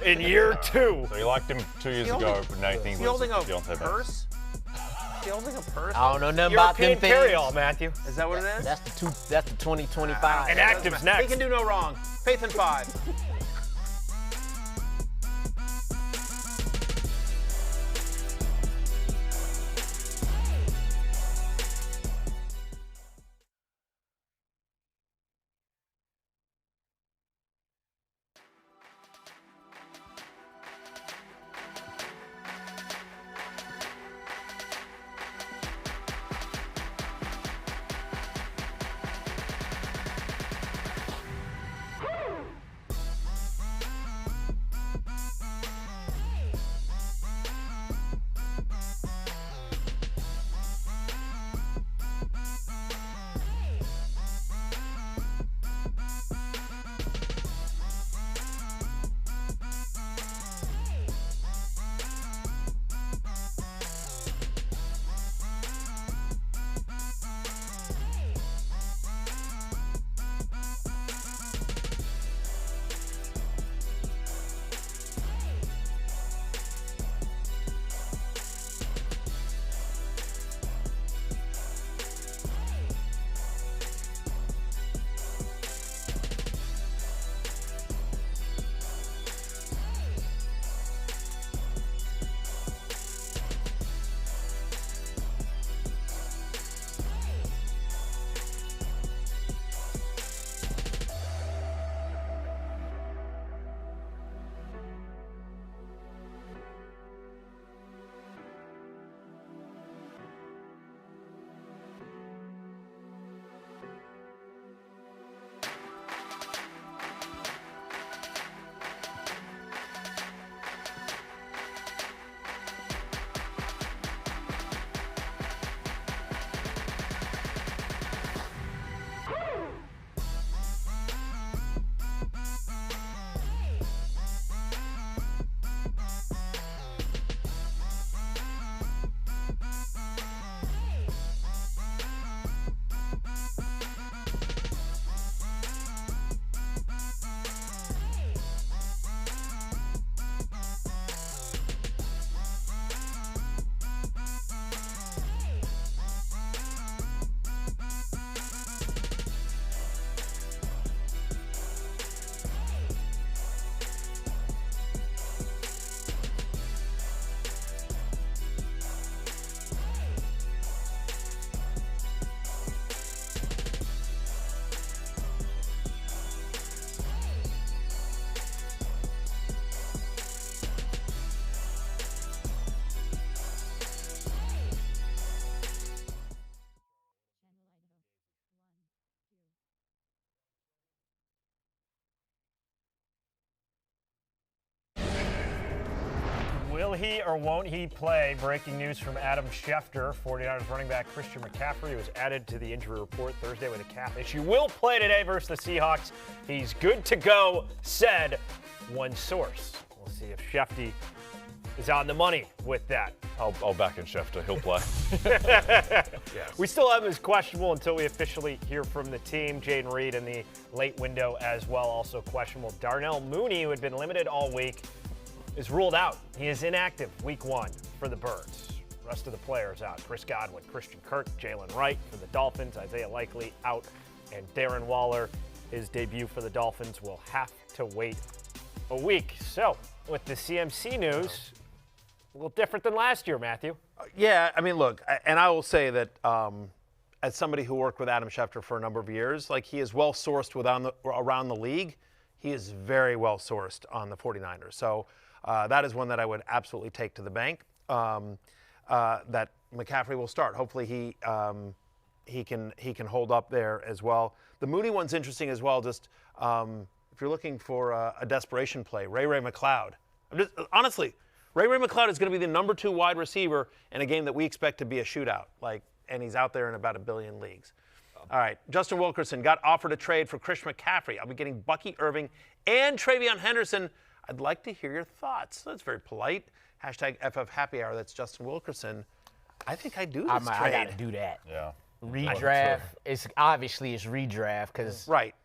in year 2. So you liked him 2 years ago, but now you think Is he holding a Deontay Banks. purse? Is he holding a purse? I don't know nothing about them European things. carry-all, Matthew. Is that what it is? That's the 2025. And actives next. He can do no wrong. Faith in 5. Will he or won't he play? Breaking news from Adam Schefter. 49ers running back Christian McCaffrey was added to the injury report Thursday with a calf issue. Will play today versus the Seahawks. He's good to go, said one source. We'll see if Schefty is on the money with that. I'll back in Schefter. He'll play. Yes. We still have him as questionable until we officially hear from the team. Jaden Reed in the late window as well, also questionable. Darnell Mooney, who had been limited all week, is ruled out. He is inactive week 1 for the Birds. Rest of the players out. Chris Godwin, Christian Kirk, Jalen Wright for the Dolphins, Isaiah Likely out, and Darren Waller, his debut for the Dolphins, will have to wait a week. So, with the CMC news, a little different than last year, Matthew. Yeah, I mean, look, and I will say that as somebody who worked with Adam Schefter for a number of years, like he is well sourced around the league. He is very well sourced on the 49ers. So that is one that I would absolutely take to the bank. That McCaffrey will start. Hopefully he can hold up there as well. The Mooney one's interesting as well. Just if you're looking for a desperation play, Ray McCloud. Honestly. Ray McCloud is going to be the number 2 wide receiver in a game that we expect to be a shootout, and he's out there in about 1 billion leagues. All right, Justin Wilkerson got offered a trade for Chris McCaffrey. I'll be getting Bucky Irving and Travion Henderson. I'd like to hear your thoughts. That's very polite. Hashtag FF Happy Hour. That's Justin Wilkerson. I think I do this trade. I got to do that. Yeah. Redraft. It's redraft because. Right.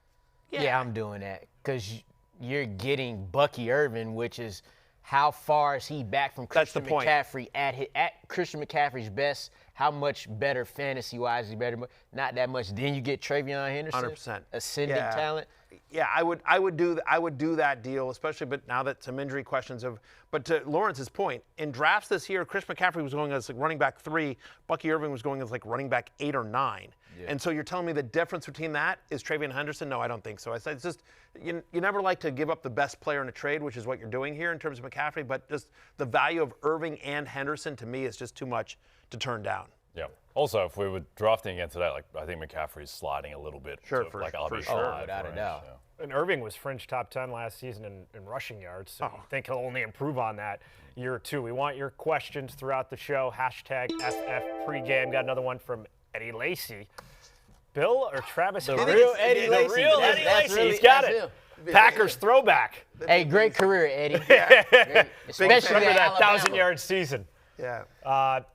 Yeah, I'm doing that because you're getting Bucky Irving, which is. How far is he back from Christian McCaffrey at Christian McCaffrey's best? How much better fantasy-wise is he better? Not that much. Then you get Travion Henderson, 100%. Ascending talent. Yeah, I would do that deal, especially. But now that some injury questions have. But to Lawrence's point, in drafts this year, Chris McCaffrey was going as running back 3. Bucky Irving was going as running back 8 or 9. Yeah. And so you're telling me the difference between that is Travion Henderson? No, I don't think so. I said it's just you never like to give up the best player in a trade, which is what you're doing here in terms of McCaffrey. But just the value of Irving and Henderson to me is just too much to turn down. Yeah. Also, if we were drafting again today, I think McCaffrey's sliding a little bit. Sure, to, for RB5 sure. Without a doubt. Yeah. And Irving was fringe top 10 last season in rushing yards, so I think he'll only improve on that year 2. We want your questions throughout the show. Hashtag FF Pregame. Got another one from Eddie Lacy. Bill or Travis Hunter? The real Eddie Lacy. The real Eddie Lacy. He's got it. Packers throwback. Hey, great career, Eddie. Especially Remember that Alabama. 1,000-yard season. Yeah.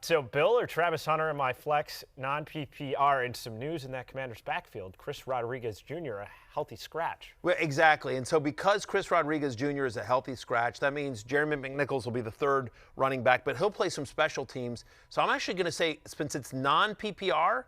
So Bill or Travis Hunter in my flex non-PPR, and some news in that Commander's backfield. Chris Rodriguez Jr., a healthy scratch. Well, exactly. And so because Chris Rodriguez Jr. is a healthy scratch, that means Jeremy McNichols will be the 3rd running back, but he'll play some special teams. So I'm actually going to say, since it's non-PPR,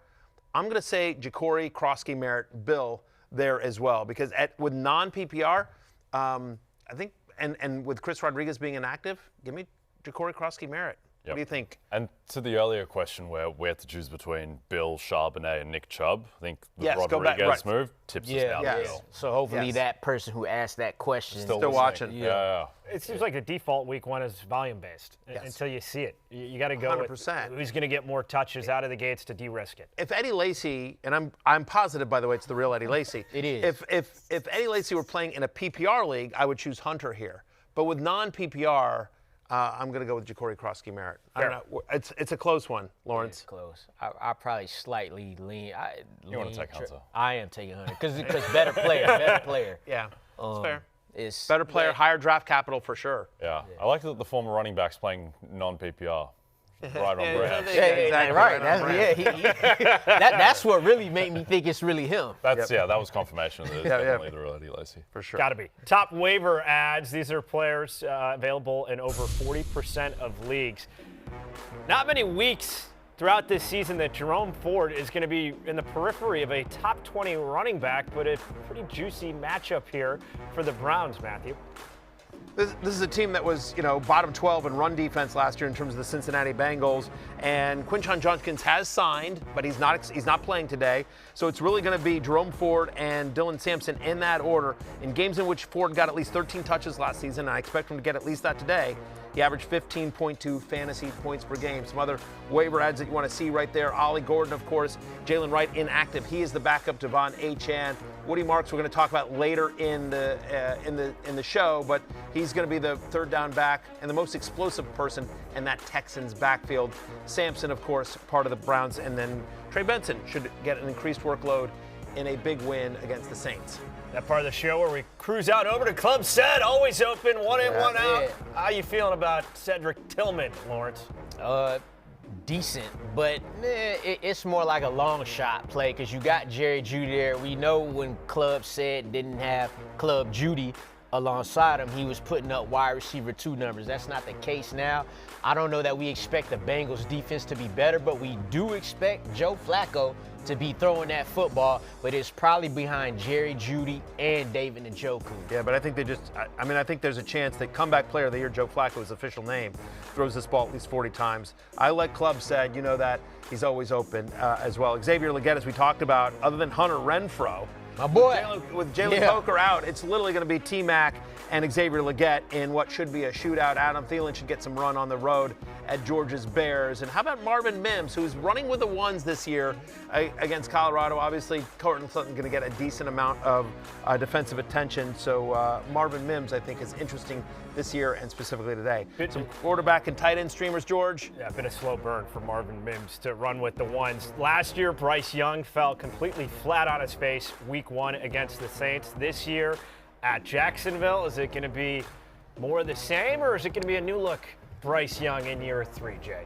I'm going to say Ja'Cory, Krosky, Merritt, Bill there as well. Because with non-PPR, I think, and with Chris Rodriguez being inactive, give me Ja'Cory, Krosky, Merritt. What do you think? And to the earlier question where we had to choose between Bill Charbonnet and Nick Chubb, I think the Rodriguez move tips us down to Bill. So hopefully that person who asked that question still watching. Yeah. It seems like the default week 1 is volume-based until you see it. You got to go 100%. with who's going to get more touches out of the gates to de-risk it. If Eddie Lacy, and I'm positive, by the way, it's the real Eddie Lacy. It is. If Eddie Lacy were playing in a PPR league, I would choose Hunter here. But with non-PPR, I'm going to go with Ja'Cory Krosky Merritt. I don't know. It's a close one, Lawrence. It's close. I probably slightly lean. You want to take Hunter? I am taking Hunter because better player. Yeah, that's fair. It's better player, higher draft capital for sure. Yeah. I like that the former running back's playing non-PPR. Right on brand. Exactly. Right. That's what really made me think it's really him. That was confirmation that it's definitely the real Eddie Lacy. For sure. Got to be. Top waiver ads. These are players available in over 40% of leagues. Not many weeks throughout this season that Jerome Ford is going to be in the periphery of a top 20 running back, but a pretty juicy matchup here for the Browns, Matthew. This is a team that was, bottom 12 in run defense last year in terms of the Cincinnati Bengals. And Quinshon Judkins has signed, but he's not playing today. So it's really going to be Jerome Ford and Dylan Sampson in that order. In games in which Ford got at least 13 touches last season, and I expect him to get at least that today, he averaged 15.2 fantasy points per game. Some other waiver ads that you want to see right there. Ollie Gordon, of course. Jalen Wright inactive. He is the backup to Devon Achane. Woody Marks we're going to talk about later in the show, but he's going to be the third down back and the most explosive person in that Texans backfield. Sampson, of course, part of the Browns, and then Trey Benson should get an increased workload in a big win against the Saints. That part of the show where we cruise out over to Club Set, always open, one in, one out. How you feeling about Cedric Tillman, Lawrence? Decent, but it's more like a long shot play because you got Jerry Jeudy there. We know when Club Set didn't have Club Jeudy alongside him, he was putting up wide receiver 2 numbers. That's not the case now. I don't know that we expect the Bengals defense to be better, but we do expect Joe Flacco to be throwing that football, but it's probably behind Jerry Jeudy and David Njoku. Yeah, but I think I think there's a chance that comeback player of the year, Joe Flacco's official name, throws this ball at least 40 times. I like Club said, you know that he's always open as well. Xavier Legette, as we talked about, other than Hunter Renfrow, my boy, with Jalen Coker out, it's literally going to be T-Mac and Xavier Legette in what should be a shootout. Adam Thielen should get some run on the road at Georgia's Bears. And how about Marvin Mims, who's running with the ones this year against Colorado? Obviously, Courtland Sutton's going to get a decent amount of defensive attention. So Marvin Mims, I think, is interesting this year and specifically today. Some quarterback and tight end streamers, George. Yeah, been a slow burn for Marvin Mims to run with the ones. Last year, Bryce Young fell completely flat on his face week 1 against the Saints. This year at Jacksonville, is it going to be more of the same, or is it going to be a new look Bryce Young in year 3, Jay?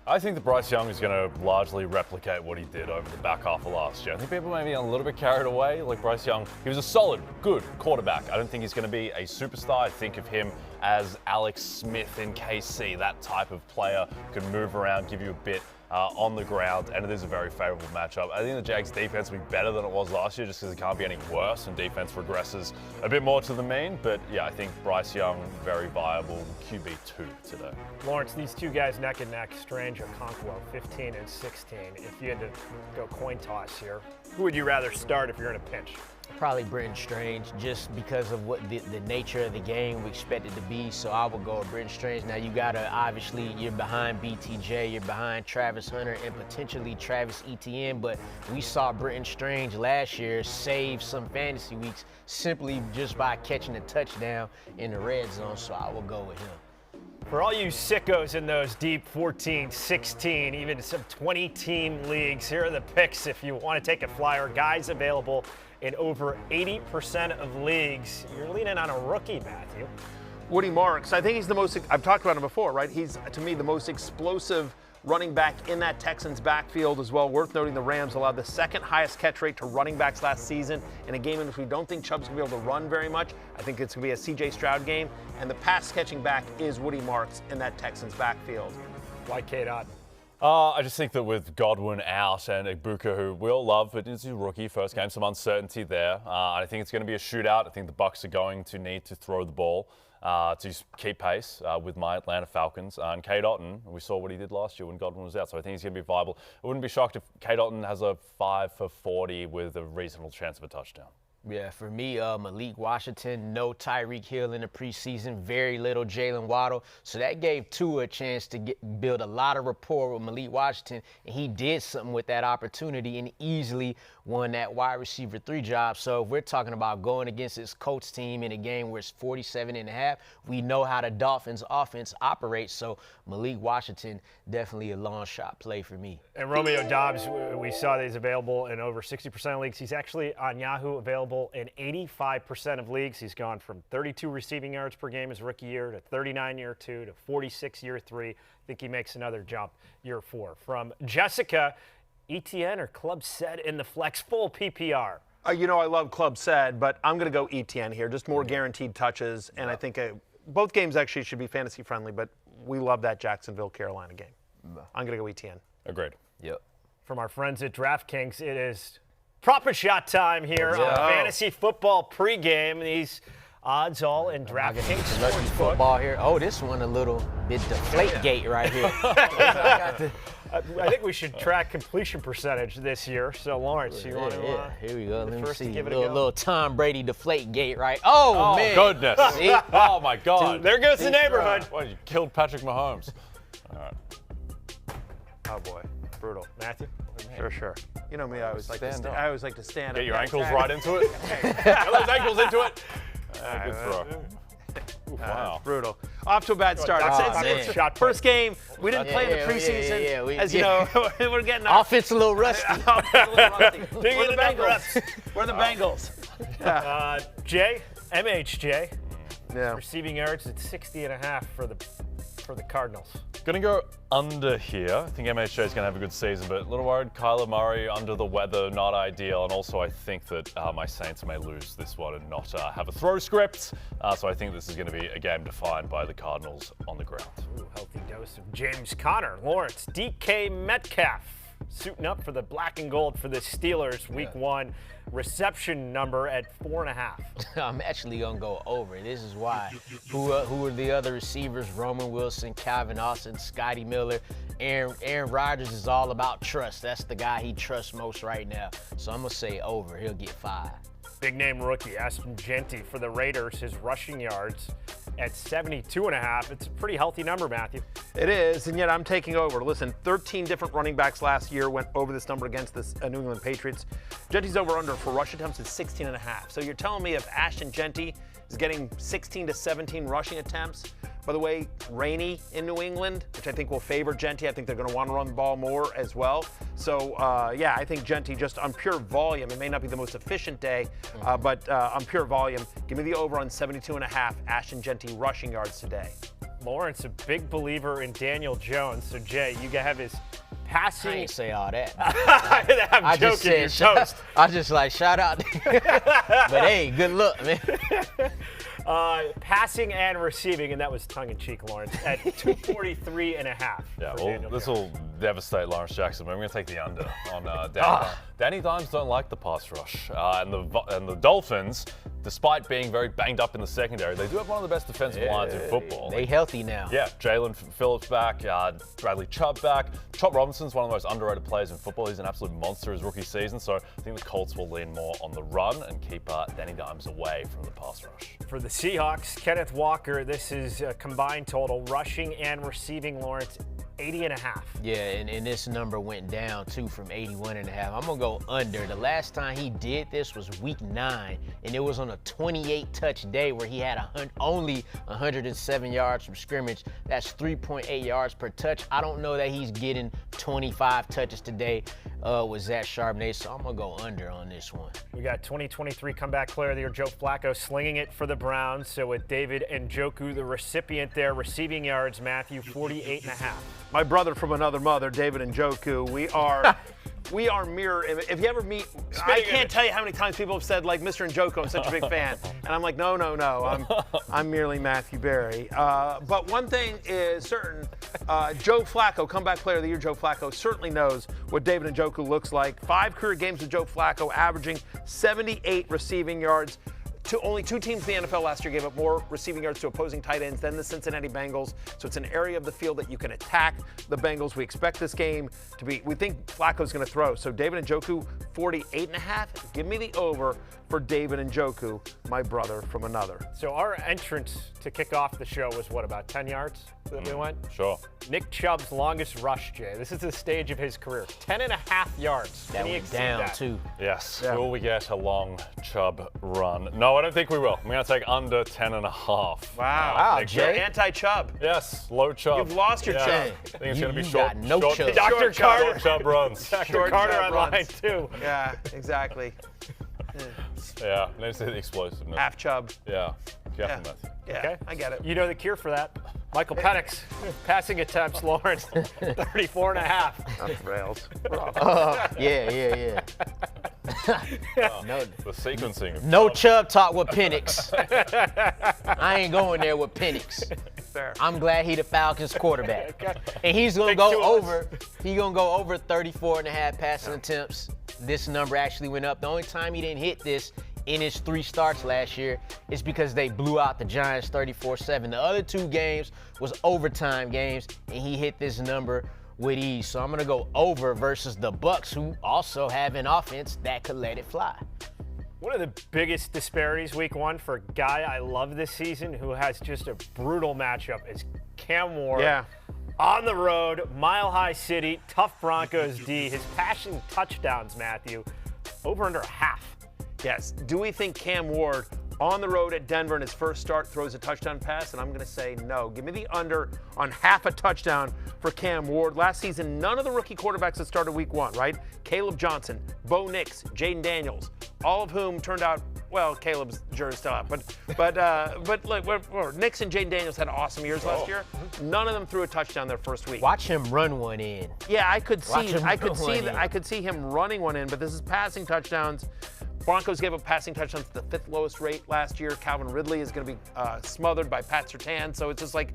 I think that Bryce Young is going to largely replicate what he did over the back half of last year. I think people may be a little bit carried away. Like Bryce Young, he was a solid, good quarterback. I don't think he's going to be a superstar. I think of him as Alex Smith in KC, that type of player, could move around, give you a bit on the ground, and it is a very favorable matchup. I think the Jags defense will be better than it was last year just because it can't be any worse, and defense regresses a bit more to the mean. But yeah, I think Bryce Young, very viable QB2 today. Lawrence, these two guys neck and neck, Strange and Okonkwo, 15 and 16. If you had to go coin toss here, who would you rather start if you're in a pinch? Probably Britton Strange, just because of what the nature of the game we expect it to be. So I would go with Britton Strange. Now you gotta, obviously, you're behind BTJ, you're behind Travis Hunter, and potentially Travis Etienne. But we saw Britton Strange last year save some fantasy weeks simply just by catching a touchdown in the red zone. So I will go with him. For all you sickos in those deep 14, 16, even some 20-team leagues, here are the picks if you want to take a flyer. Guys available in over 80% of leagues. You're leaning on a rookie, Matthew. Woody Marks, I think he's the most, I've talked about him before, right? He's, to me, the most explosive running back in that Texans backfield as well. Worth noting the Rams allowed the second highest catch rate to running backs last season in a game in which we don't think Chubb's going to be able to run very much. I think it's going to be a C.J. Stroud game. And the pass catching back is Woody Marks in that Texans backfield. Why Kate Otten? I just think that with Godwin out and Ibuka, who we all love, but is a rookie, first game, some uncertainty there. I think it's going to be a shootout. I think the Bucs are going to need to throw the ball to keep pace with my Atlanta Falcons. And Kate Otten, we saw what he did last year when Godwin was out, so I think he's going to be viable. I wouldn't be shocked if Kate Otten has a 5 for 40 with a reasonable chance of a touchdown. Yeah, for me, Malik Washington, no Tyreek Hill in the preseason, very little Jalen Waddle. So that gave Tua a chance to build a lot of rapport with Malik Washington, and he did something with that opportunity and easily won that wide receiver 3 job. So if we're talking about going against this Colts team in a game where it's 47.5, we know how the Dolphins offense operates. So Malik Washington, definitely a long shot play for me. And Romeo Doubs, we saw that he's available in over 60% of leagues. He's actually on Yahoo available in 85% of leagues. He's gone from 32 receiving yards per game his rookie year to 39 year 2 to 46 year 3. I think he makes another jump year 4. From Jessica, ETN or Club Set in the flex full PPR? You know, I love Club Said, but I'm going to go ETN here. Just more guaranteed touches, and I think both games actually should be fantasy friendly, but we love that Jacksonville-Carolina game. I'm going to go ETN. Agreed. Yep. From our friends at DraftKings, it is Proper Shot time here on Fantasy Football Pregame. These odds all in DraftKings Sportsbook. Football here. Oh, this one a little bit deflate gate right here. I think we should track completion percentage this year. So, Lawrence, you want to? Here we go. Let me see. Give it a a go. little Tom Brady deflate gate, right? Oh man. Goodness. Oh, my God. Dude, there goes the neighborhood. Well, you killed Patrick Mahomes. All right. Oh, boy. Brutal. Matthew? Sure. You know me, I always like to Stand up. I always like to stand Get up. your ankles right into it. Get those ankles into it. Good throw. Wow. Brutal. Off to a bad start. It's Shot first game. We didn't play in the preseason. As you know, we're getting our Offense a little rusty. We're the Bengals. We're the Bengals. Jay, MHJ. Yeah. Receiving yards at 60.5 for the Cardinals. Gonna go under here. I think MHJ is gonna have a good season, but a little worried. Kyler Murray under the weather, not ideal. And also I think that my Saints may lose this one and not have a throw script. So I think this is gonna be a game defined by the Cardinals on the ground. Ooh, healthy dose of James Conner. Lawrence, DK Metcalf suiting up for the black and gold for the Steelers week 1. Reception number at 4.5. I'm actually going to go over. This is why. Who are the other receivers? Roman Wilson, Calvin Austin, Scotty Miller. Aaron Rodgers is all about trust. That's the guy he trusts most right now. So I'm going to say over. He'll get 5. Big name rookie, Ashton Genty for the Raiders. His rushing yards at 72.5. It's a pretty healthy number, Matthew. It is, and yet I'm taking over. Listen, 13 different running backs last year went over this number against the New England Patriots. Genty's over-under for rush attempts is 16.5. So you're telling me if Ashton Genty is getting 16 to 17 rushing attempts, by the way, rainy in New England, which I think will favor Genty. I think they're going to want to run the ball more as well. So, yeah, I think Genty just on pure volume, it may not be the most efficient day, but on pure volume, give me the over on 72.5 Ashton Genty rushing yards today. Lawrence, a big believer in Daniel Jones. So, Jay, you have his passing. I ain't say all that. I'm joking. You're toast. I just like shout out. But hey, good luck, man. Passing and receiving, and that was tongue-in-cheek, Lawrence, at 243.5. Yeah, well, this will devastate Lawrence Jackson, but I'm going to take the under on Danny. Danny Dimes don't like the pass rush. And the Dolphins, despite being very banged up in the secondary, they do have one of the best defensive lines in football. They healthy now. Yeah, Jalen Phillips back, Bradley Chubb back. Chubb Robinson's one of the most underrated players in football. He's an absolute monster his rookie season, so I think the Colts will lean more on the run and keep Danny Dimes away from the pass rush. For the Seahawks, Kenneth Walker, this is a combined total, rushing and receiving, Lawrence, 80.5. Yeah, and this number went down too from 81.5. I'm gonna go under. The last time he did this was week 9, and it was on a 28-touch day where he had only 107 yards from scrimmage. That's 3.8 yards per touch. I don't know that he's getting 25 touches today with Zach Charbonnet, so I'm gonna go under on this one. We got 2023 comeback player of the year, Joe Flacco, slinging it for the Browns. So with David Njoku, the recipient there, receiving yards, Matthew, 48.5. My brother from another mother, David Njoku, we are mirror image. If you ever meet, I can't tell you how many times people have said, like, Mr. Njoku, I'm such a big fan. And I'm like, no, I'm merely Matthew Berry. But one thing is certain, Joe Flacco, comeback player of the year, Joe Flacco, certainly knows what David Njoku looks like. 5 career games with Joe Flacco, averaging 78 receiving yards. Only 2 teams in the NFL last year gave up more receiving yards to opposing tight ends than the Cincinnati Bengals. So it's an area of the field that you can attack the Bengals. We expect this game to be, we think Flacco's going to throw. So David Njoku, 48.5. Give me the over for David Njoku, my brother from another. So our entrance to kick off the show was what, about 10 yards that we went? Sure. Nick Chubb's longest rush, Jay. This is the stage of his career. 10.5 yards. That went down too. Yes. Yeah. Will we get a long Chubb run? No, I don't think we will. I'm going to take under 10.5. Wow, Nick Jay. Chubb. Anti-Chubb. Yes, low Chubb. You've lost your Chubb. I think it's going to be You short. got no short, Chubb. Dr. Carter. Short Chubb runs. Dr. Short Carter Chubb on runs. line 2. Yeah, exactly. Yeah, let's see the explosiveness. Half Chubb. Yeah. Careful, Yeah. Matthew. Yeah, Okay. I get it. You know the cure for that. Michael Penix, passing attempts, Lawrence, 34.5. That's rails. Yeah. No, The sequencing. Of no Chubb. Chubb talk with Penix. I ain't going there with Penix. Fair. I'm glad he the Falcons quarterback. Okay. And he's gonna Big 2 go of us. over. He gonna go over 34.5 passing attempts. This number actually went up. The only time he didn't hit this in his 3 starts last year is because they blew out the Giants 34-7. The other 2 games was overtime games, and he hit this number with ease. So I'm gonna go over versus the Bucs, who also have an offense that could let it fly. One of the biggest disparities week 1 for a guy I love this season who has just a brutal matchup is Cam Ward. Yeah. On the road, Mile High City, tough Broncos D. His passing touchdowns, Matthew, over under half. Yes. Do we think Cam Ward on the road at Denver in his first start throws a touchdown pass? And I'm going to say no. Give me the under on half a touchdown for Cam Ward. Last season, none of the rookie quarterbacks that started week 1, right? Caleb Johnson, Bo Nix, Jaden Daniels, all of whom turned out, well, Caleb's jury's still out. But look, Nix and Jaden Daniels had awesome years last year. None of them threw a touchdown their first week. Watch him run one in. Yeah, I could Watch see him running one in, but this is passing touchdowns. Broncos gave up passing touchdowns at the 5th lowest rate last year. Calvin Ridley is going to be smothered by Pat Surtain. So it's just like,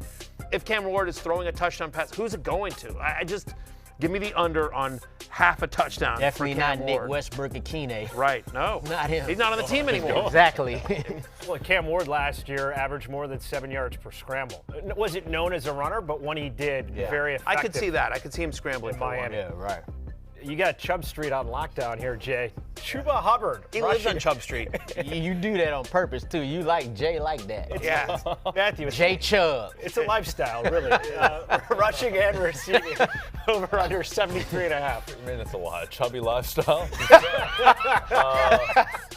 if Cam Ward is throwing a touchdown pass, who's it going to? I just give me the under on half a touchdown. Definitely for Cam not Ward. Nick Westbrook-Akine. Right, no. Not him. He's not on the team anymore. Exactly. Well, Cam Ward last year averaged more than 7 yards per scramble. Wasn't known as a runner, but when he did, very effective. I could see that. I could see him scrambling in for Miami. one. Yeah, right. You got Chubb Street on lockdown here, Jay. Chuba Hubbard. He lives on Chubb Street. You do that on purpose, too. You like Jay like that. Yeah. Matthew, Jay Chubb. it's a lifestyle, really. Rushing and receiving over under 73.5. I mean, it's a lot. Chubby lifestyle.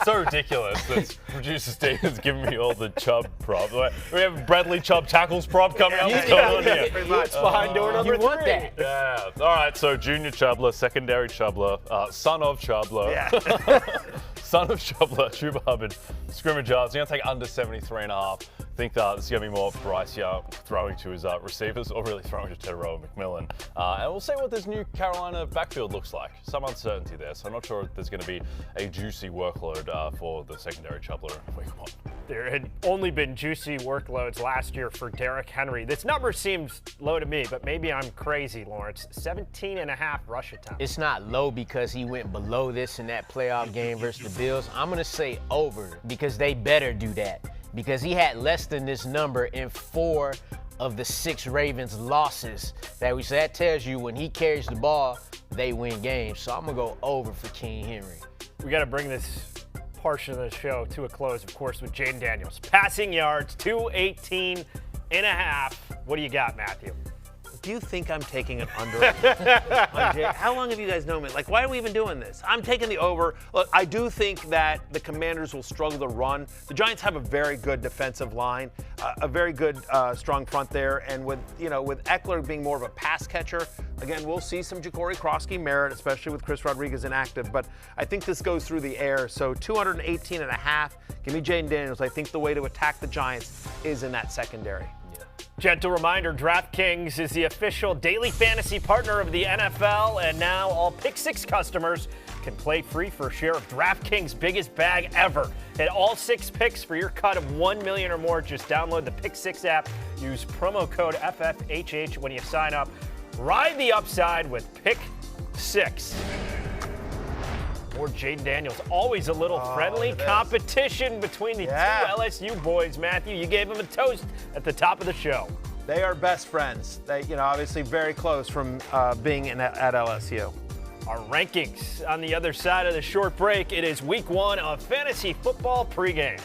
So ridiculous that producer Steven's giving me all the Chubb props. We have Bradley Chubb tackles prop coming up. What's going on here? Pretty much. It's behind door number You want 3. that. Yeah. All right. So junior Chubbler, secondary Chubbler, son of Chubbler. Yeah. Son of Chubbler, Chuba Hubbard, scrimmage yards. He's going to take under 73.5. I think this is going to be more Bryce Young throwing to his receivers or really throwing to Tirico and McMillan. And we'll see what this new Carolina backfield looks like. Some uncertainty there, so I'm not sure if there's going to be a juicy workload for the secondary Chubbler in week 1. There had only been juicy workloads last year for Derrick Henry. This number seems low to me, but maybe I'm crazy, Lawrence. 17.5 rush attempts. It's not low because he went below this in that playoff game versus the Bills. I'm going to say over because they better do that. Because he had less than this number in 4 of the 6 Ravens losses that we said. That tells you when he carries the ball, they win games. So I'm going to go over for King Henry. We got to bring this portion of the show to a close, of course, with Jaden Daniels. Passing yards, 218.5. What do you got, Matthew? Do you think I'm taking an under on Jay? How long have you guys known me? Like, why are we even doing this? I'm taking the over. Look, I do think that the Commanders will struggle to run. The Giants have a very good defensive line, a very good, strong front there, and with Eckler being more of a pass catcher, again, we'll see some Ja'Cory Krosky merit, especially with Chris Rodriguez inactive. But I think this goes through the air. So 218.5. Give me Jaden Daniels. I think the way to attack the Giants is in that secondary. Gentle reminder, DraftKings is the official daily fantasy partner of the NFL, and now all Pick 6 customers can play free for a share of DraftKings' biggest bag ever. Hit all 6 picks for your cut of $1 million or more. Just download the Pick 6 app. Use promo code FFHH when you sign up. Ride the upside with Pick 6. Or Jaden Daniels. Always a little friendly competition between the two LSU boys. Matthew, you gave him a toast at the top of the show. They are best friends. They, obviously very close from being at LSU. Our rankings on the other side of the short break. It is week 1 of Fantasy Football Pregame.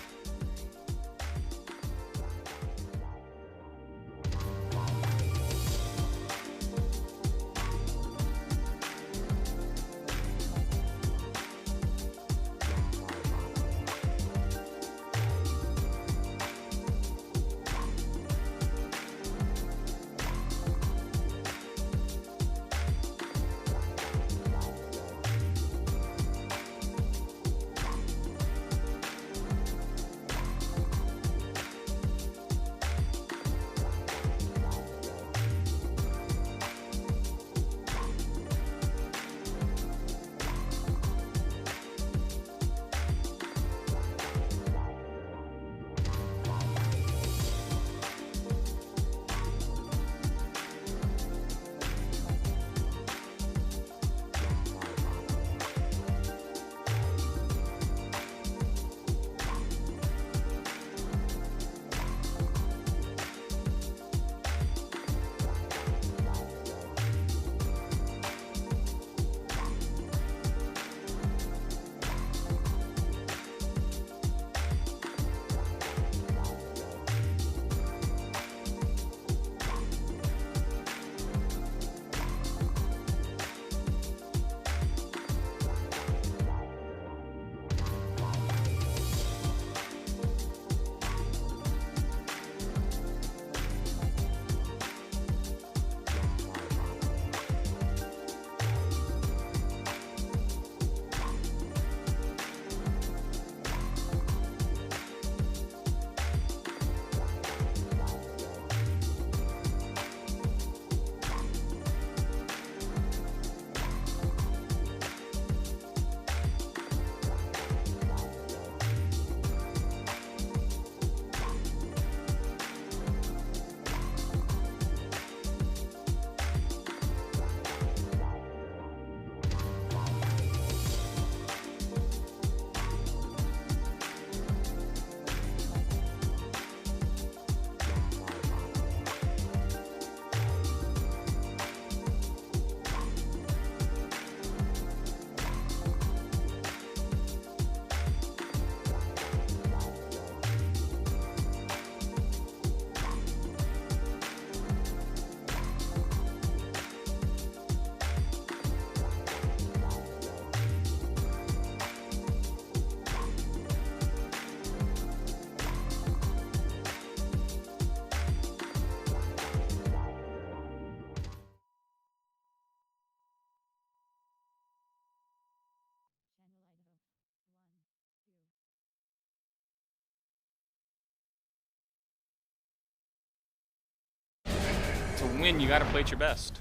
win, you got to play at your best.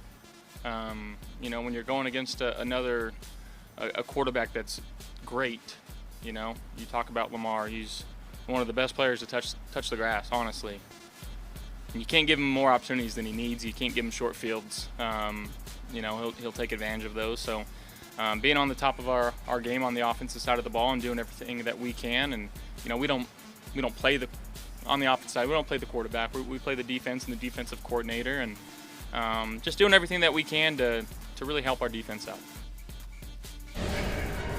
When you're going against a quarterback that's great, you talk about Lamar. He's one of the best players to touch the grass, honestly. And you can't give him more opportunities than he needs. You can't give him short fields. He'll take advantage of those. So being on the top of our game on the offensive side of the ball and doing everything that we can, and we don't play on the offensive side. We don't play the quarterback. We play the defense and the defensive coordinator, and just doing everything that we can to really help our defense out.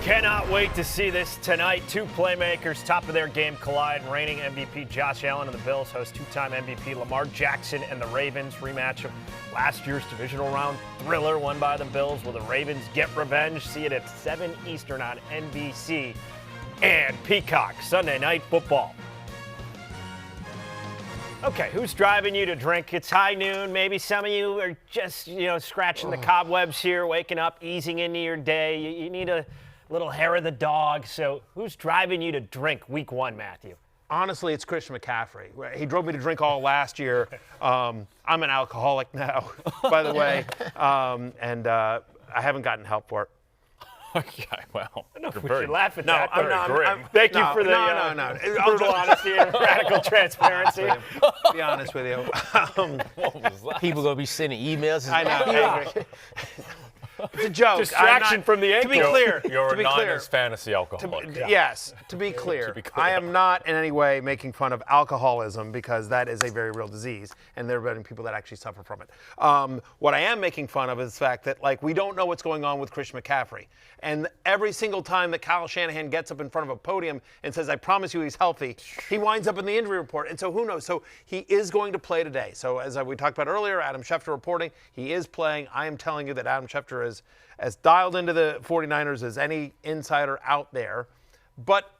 Cannot wait to see this tonight. Two playmakers, top of their game, collide. Reigning MVP Josh Allen and the Bills host two-time MVP Lamar Jackson and the Ravens. Rematch of last year's divisional round thriller won by the Bills. Will the Ravens get revenge? See it at 7 Eastern on NBC and Peacock. Sunday Night Football. Okay, who's driving you to drink? It's high noon. Maybe some of you are just, scratching the cobwebs here, waking up, easing into your day. You need a little hair of the dog. So who's driving you to drink week 1, Matthew? Honestly, it's Christian McCaffrey. He drove me to drink all last year. I'm an alcoholic now, by the way, and I haven't gotten help for it. Okay, well. I don't know if we should laugh at that. I'm Thank you for the brutal honesty and radical transparency. Be honest with you. What was that? People going to be sending emails. I know. It's a joke. Distraction from the anchor. To be clear. You're to be a clear, Niners fantasy alcoholic. Yes, to be clear, I am not in any way making fun of alcoholism because that is a very real disease, and there are many people that actually suffer from it. What I am making fun of is the fact that, we don't know what's going on with Christian McCaffrey. And every single time that Kyle Shanahan gets up in front of a podium and says, I promise you he's healthy, he winds up in the injury report. And so who knows? So he is going to play today. So as we talked about earlier, Adam Schefter reporting, he is playing. I am telling you that Adam Schefter is as dialed into the 49ers as any insider out there. But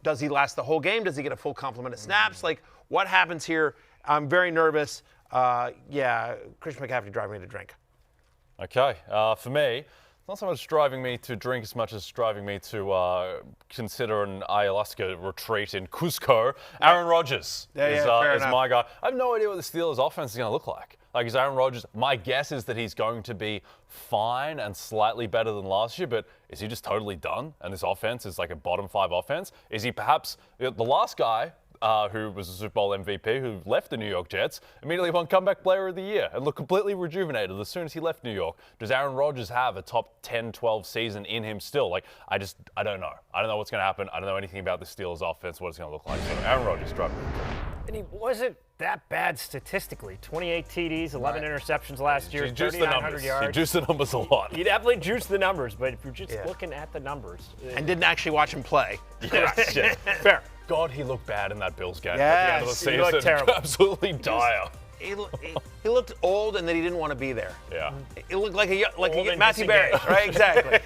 does he last the whole game? Does he get a full complement of snaps? What happens here? I'm very nervous. Christian McCaffrey driving me to drink. Okay, for me, not so much driving me to drink as much as driving me to consider an ayahuasca retreat in Cusco. Aaron Rodgers is my guy. I have no idea what the Steelers' offense is going to look like. Is Aaron Rodgers, my guess is that he's going to be fine and slightly better than last year, but is he just totally done? And this offense is like a bottom 5 offense? Is he perhaps the last guy who was a Super Bowl MVP, who left the New York Jets, immediately won Comeback Player of the Year and looked completely rejuvenated as soon as he left New York? Does Aaron Rodgers have a top 10, 12 season in him still? I don't know. I don't know what's going to happen. I don't know anything about the Steelers offense, what it's going to look like. So Aaron Rodgers, drop me. And he wasn't that bad statistically. 28 TDs, 11 interceptions last year, 3,900 yards. He juiced the numbers a lot. He definitely juiced the numbers, but if you're just looking at the numbers. And didn't actually watch him play. Yes, yeah. Fair. God, he looked bad in that Bills game. Yes, at the end of the season. He looked terrible. Absolutely dire. He looked old and that he didn't want to be there. Yeah. He looked like a Matthew Berry, right? Exactly.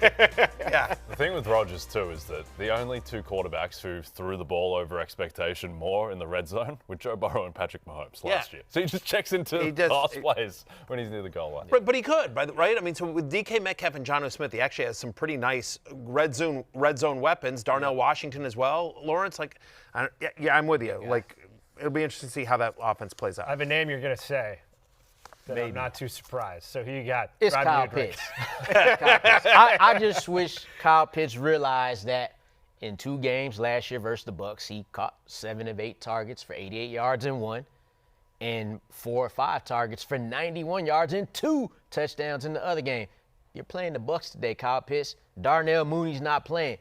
Yeah. The thing with Rodgers, too, is that the only 2 quarterbacks who threw the ball over expectation more in the red zone were Joe Burrow and Patrick Mahomes last year. So he just checks into pass plays when he's near the goal line. But he could, right? I mean, so with DK Metcalf and Jonnu Smith, he actually has some pretty nice red zone weapons. Darnell Washington as well. Lawrence, I'm with you. Yeah. It'll be interesting to see how that offense plays out. I have a name you're going to say that I'm not too surprised. So who you got? It's Kyle Pitts. I just wish Kyle Pitts realized that in 2 games last year versus the Bucs, he caught 7 of 8 targets for 88 yards in 1 and 4 or 5 targets for 91 yards and 2 touchdowns in the other game. You're playing the Bucs today, Kyle Pitts. Darnell Mooney's not playing.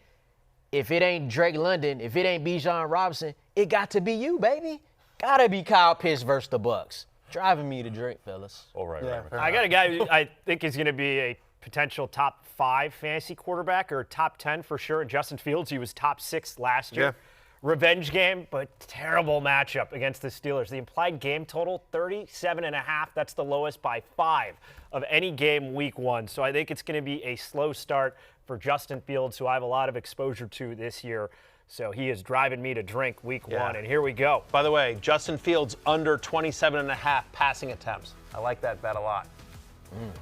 If it ain't Drake London, if it ain't Bijan Robinson, it got to be you, baby. Gotta be Kyle Pitts versus the Bucs. Driving me to drink, fellas. All right. I got a guy who I think is going to be a potential top 5 fantasy quarterback or top 10 for sure. Justin Fields, he was top 6 last year. Revenge game, but terrible matchup against the Steelers. The implied game total, 37.5. That's the lowest by 5 of any game week 1. So I think it's going to be a slow start for Justin Fields, who I have a lot of exposure to this year. So he is driving me to drink week 1, and here we go. By the way, Justin Fields under 27.5 passing attempts. I like that bet a lot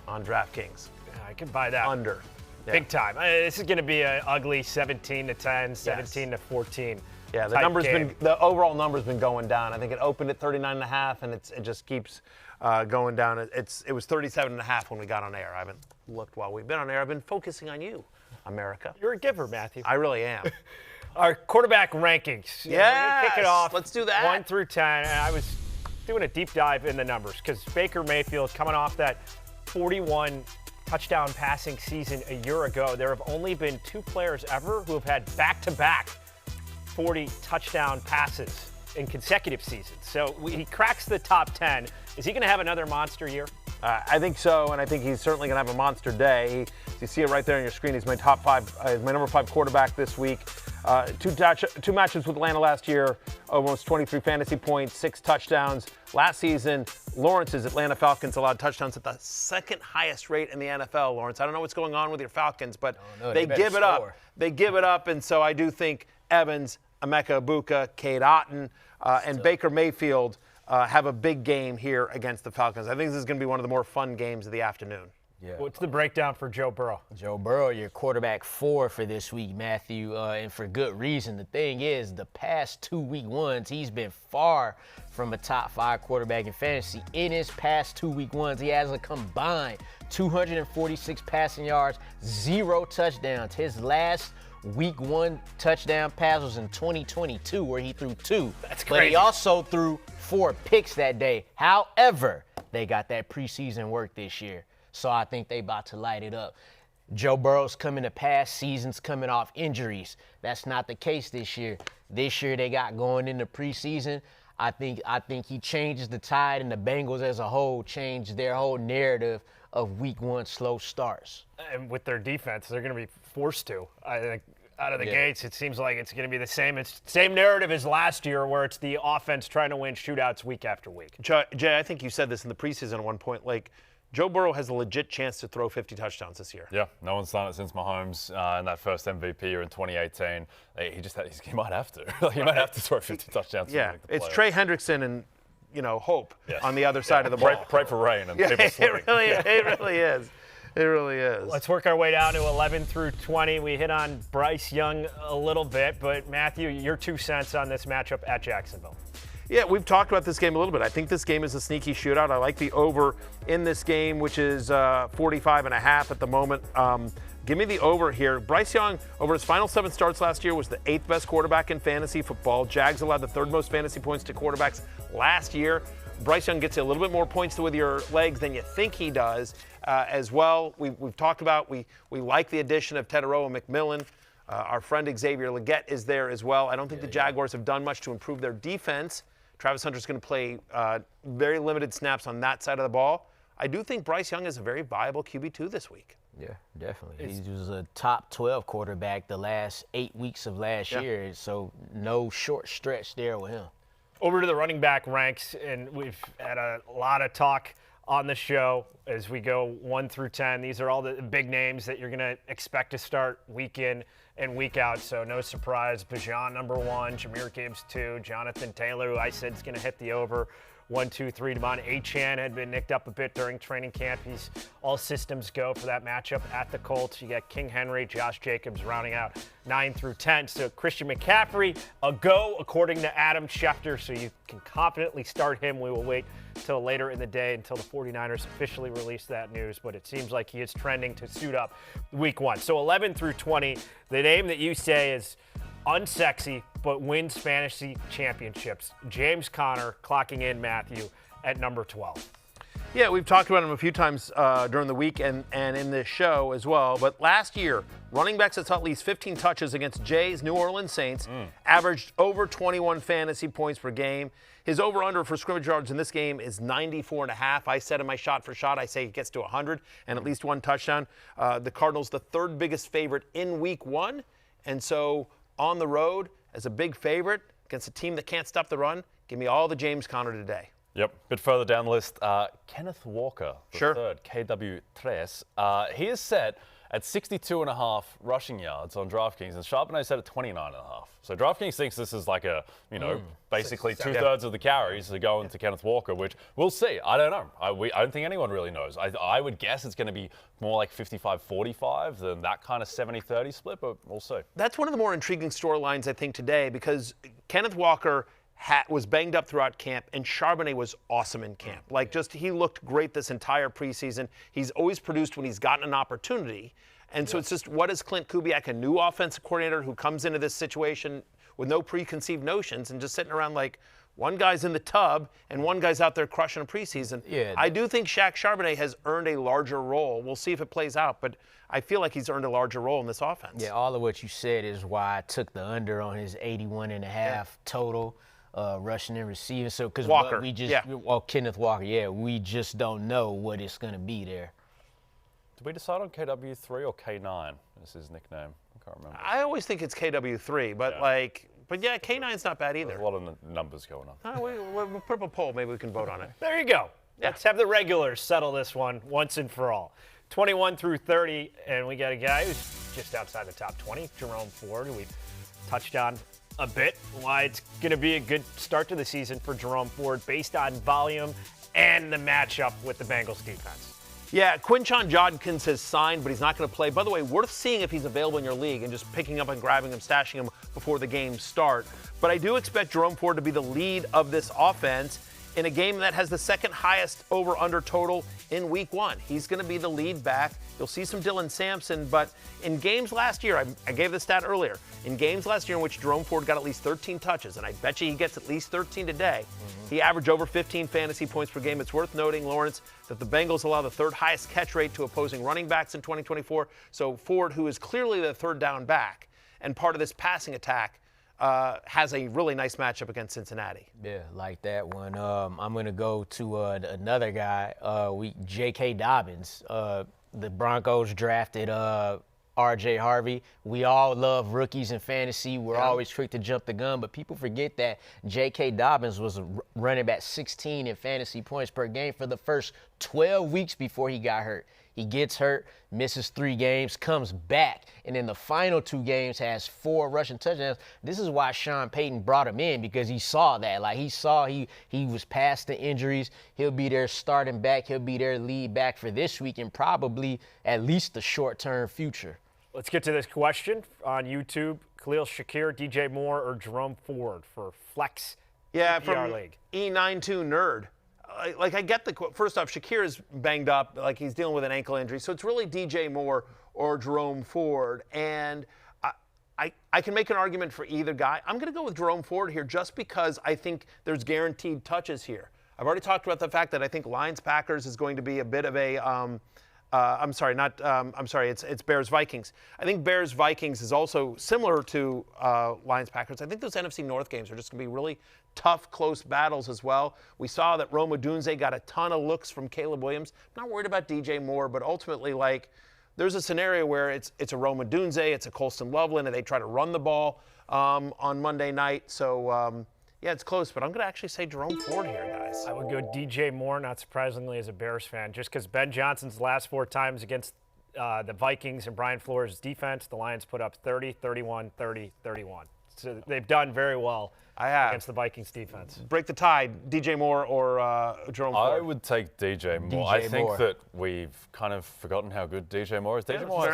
on DraftKings. Yeah, I can buy that. Under. Big time. This is going to be an ugly 17-10, 17-14. Yeah, game. the overall number's been going down. I think it opened at 39.5, and it just keeps going down. It was 37.5 when we got on air. I haven't looked while we've been on air. I've been focusing on you, America. You're a giver, Matthew. I really am. Our quarterback rankings. Yes, Kick it off. let's do that. 1 through 10. And I was doing a deep dive in the numbers because Baker Mayfield coming off that 41 touchdown passing season a year ago. There have only been 2 players ever who have had back-to-back 40 touchdown passes in consecutive seasons. So he cracks the top 10. Is he going to have another monster year? I think so, and I think he's certainly going to have a monster day. You see it right there on your screen. He's my top 5, my number 5 quarterback this week. 2 matches with Atlanta last year, almost 23 fantasy points, 6 touchdowns. Last season, Lawrence's Atlanta Falcons allowed touchdowns at the 2nd highest rate in the NFL, Lawrence. I don't know what's going on with your Falcons, but they give it up. They give it up, and so I do think Evans, Emeka Egbuka, Cade Otton, and Baker Mayfield have a big game here against the Falcons. I think this is going to be one of the more fun games of the afternoon. Yeah. What's the breakdown for Joe Burrow? Joe Burrow, your quarterback 4 for this week, Matthew, and for good reason. The thing is, the past 2 week ones, he's been far from a top 5 quarterback in fantasy. In his past 2 week ones, he has a combined 246 passing yards, 0 touchdowns. His last week 1 touchdown pass was in 2022 where he threw 2. That's But crazy. he also threw 4 picks that day. However, they got that preseason work this year. So I think they about to light it up. Joe Burrow's coming to past seasons coming off injuries. That's not the case this year. This year they got going into preseason. I think he changes the tide, and the Bengals as a whole change their whole narrative of week 1 slow starts. And with their defense, they're going to be forced to. I think out of the gates, it seems like it's going to be the same narrative as last year, where it's the offense trying to win shootouts week after week. Jay, I think you said this in the preseason at one point. Like, Joe Burrow has a legit chance to throw 50 touchdowns this year. Yeah, no one's done it since Mahomes in that first MVP year in 2018. He might have to. He might have to throw 50 touchdowns. Yeah, it's Trey Hendrickson and Hope on the other side of the ball. Pray for rain and people it slipping. really is. It really is. Let's work our way down to 11 through 20. We hit on Bryce Young a little bit, but Matthew, your 2 cents on this matchup at Jacksonville. Yeah, we've talked about this game a little bit. I think this game is a sneaky shootout. I like the over in this game, which is 45.5 at the moment. Give me the over here. Bryce Young, over his final 7 starts last year, was the 8th best quarterback in fantasy football. Jags allowed the 3rd most fantasy points to quarterbacks last year. Bryce Young gets you a little bit more points with your legs than you think he does as well. We've talked about, we like the addition of Tirico and McMillan. Our friend Xavier Legette is there as well. I don't think the Jaguars have done much to improve their defense. Travis Hunter's going to play very limited snaps on that side of the ball. I do think Bryce Young is a very viable QB2 this week. Yeah, definitely. He was a top 12 quarterback the last 8 weeks of last year, so no short stretch there with him. Over to the running back ranks, and we've had a lot of talk on the show as we go 1 through 10. These are all the big names that you're going to expect to start week in and week out, so no surprise. Bijan, number 1, Jahmyr Gibbs, 2, Jonathan Taylor, who I said is going to hit the over, 1, 2, 3. Devon Achane had been nicked up a bit during training camp. He's all systems go for that matchup at the Colts. You got King Henry, Josh Jacobs rounding out 9 through 10. So Christian McCaffrey, a go according to Adam Schefter, so you can confidently start him. We will wait till later in the day until the 49ers officially release that news, but it seems like he is trending to suit up week 1. So 11 through 20, the name that you say is unsexy but wins fantasy championships. James Conner clocking in, Matthew, at number 12. Yeah, we've talked about him a few times during the week and in this show as well. But last year, running backs that saw at least 15 touches against Jay's New Orleans Saints averaged over 21 fantasy points per game. His over-under for scrimmage yards in this game is 94.5. I said in my shot for shot, I say he gets to 100 and at least 1 touchdown. The Cardinals, the 3rd biggest favorite in week 1. And so on the road, as a big favorite against a team that can't stop the run, give me all the James Conner today. Yep, a bit further down the list, Kenneth Walker, the Sure. 3rd, KW3. He is set at 62.5 rushing yards on DraftKings, and Charbonnet set at 29.5. So DraftKings thinks this is like a, basically 2/3 of the carries are going to Kenneth Walker, which we'll see. I don't know. I don't think anyone really knows. I would guess it's going to be more like 55-45 than that kind of 70-30 split, but we'll see. That's one of the more intriguing storylines, I think, today, because Kenneth Walker was banged up throughout camp, and Charbonnet was awesome in camp. He looked great this entire preseason. He's always produced when he's gotten an opportunity. And so it's just, what is Clint Kubiak, a new offensive coordinator who comes into this situation with no preconceived notions and just sitting around like, one guy's in the tub and one guy's out there crushing a preseason. Yeah. I do think Shaq Charbonnet has earned a larger role. We'll see if it plays out, but I feel like he's earned a larger role in this offense. Yeah, all of what you said is why I took the under on his 81.5 total. Rushing and receiving. So because Kenneth Walker, we just don't know what it's going to be there. Did we decide on KW3 or K9? This is his nickname. I can't remember. I always think it's KW3, but K9's not bad either. There's a lot of numbers going on. We'll put up a poll. Maybe we can vote on it. There you go. Yeah. Let's have the regulars settle this one once and for all. 21 through 30, and we got a guy who's just outside the top 20, Jerome Ford, who we touched on a bit, why it's going to be a good start to the season for Jerome Ford based on volume and the matchup with the Bengals defense. Yeah, Quinshon Judkins has signed, but he's not going to play. By the way, worth seeing if he's available in your league and just picking up and grabbing him, stashing him before the games start. But I do expect Jerome Ford to be the lead of this offense in a game that has the second highest over-under total in week one. He's going to be the lead back. You'll see some Dylan Sampson, but in games last year, I gave the stat earlier, in games last year in which Jerome Ford got at least 13 touches, and I bet you he gets at least 13 today, he averaged over 15 fantasy points per game. It's worth noting, Lawrence, that the Bengals allow the third highest catch rate to opposing running backs in 2024. So Ford, who is clearly the third down back and part of this passing attack, has a really nice matchup against Cincinnati. Yeah, like that one. I'm going to go to another guy, J.K. Dobbins. The Broncos drafted R.J. Harvey. We all love rookies in fantasy. We're always quick to jump the gun, but people forget that J.K. Dobbins was running back 16 in fantasy points per game for the first 12 weeks before he got hurt. He gets hurt, misses 3 games, comes back, and in the final 2 games has 4 rushing touchdowns. This is why Sean Payton brought him in, because he saw that. Like, he saw he was past the injuries. He'll be their starting back. He'll be their lead back for this week and probably at least the short-term future. Let's get to this question on YouTube. Khalil Shakir, DJ Moore, or Jerome Ford for Flex PPR League? E92 Nerd. I get first off, Shakir is banged up, like he's dealing with an ankle injury. So it's really DJ Moore or Jerome Ford. And I can make an argument for either guy. I'm going to go with Jerome Ford here just because I think there's guaranteed touches here. I've already talked about the fact that I think Lions-Packers is going to be a bit of a it's Bears-Vikings. I think Bears-Vikings is also similar to Lions-Packers. I think those NFC North games are just going to be really tough, close battles as well. We saw that Rome Odunze got a ton of looks from Caleb Williams. I'm not worried about DJ Moore, but ultimately, there's a scenario where it's a Rome Odunze, it's a Colston Loveland, and they try to run the ball on Monday night. So, it's close, but I'm going to actually say Jerome Ford here, guys. I would go DJ Moore, not surprisingly, as a Bears fan, just because Ben Johnson's last 4 times against the Vikings and Brian Flores' defense, the Lions put up 30, 31, 30, 31. So they've done very well against the Vikings defense. Break the tie, DJ Moore or Jerome Ford? I would take DJ Moore. I think that we've kind of forgotten how good DJ Moore is. DJ Moore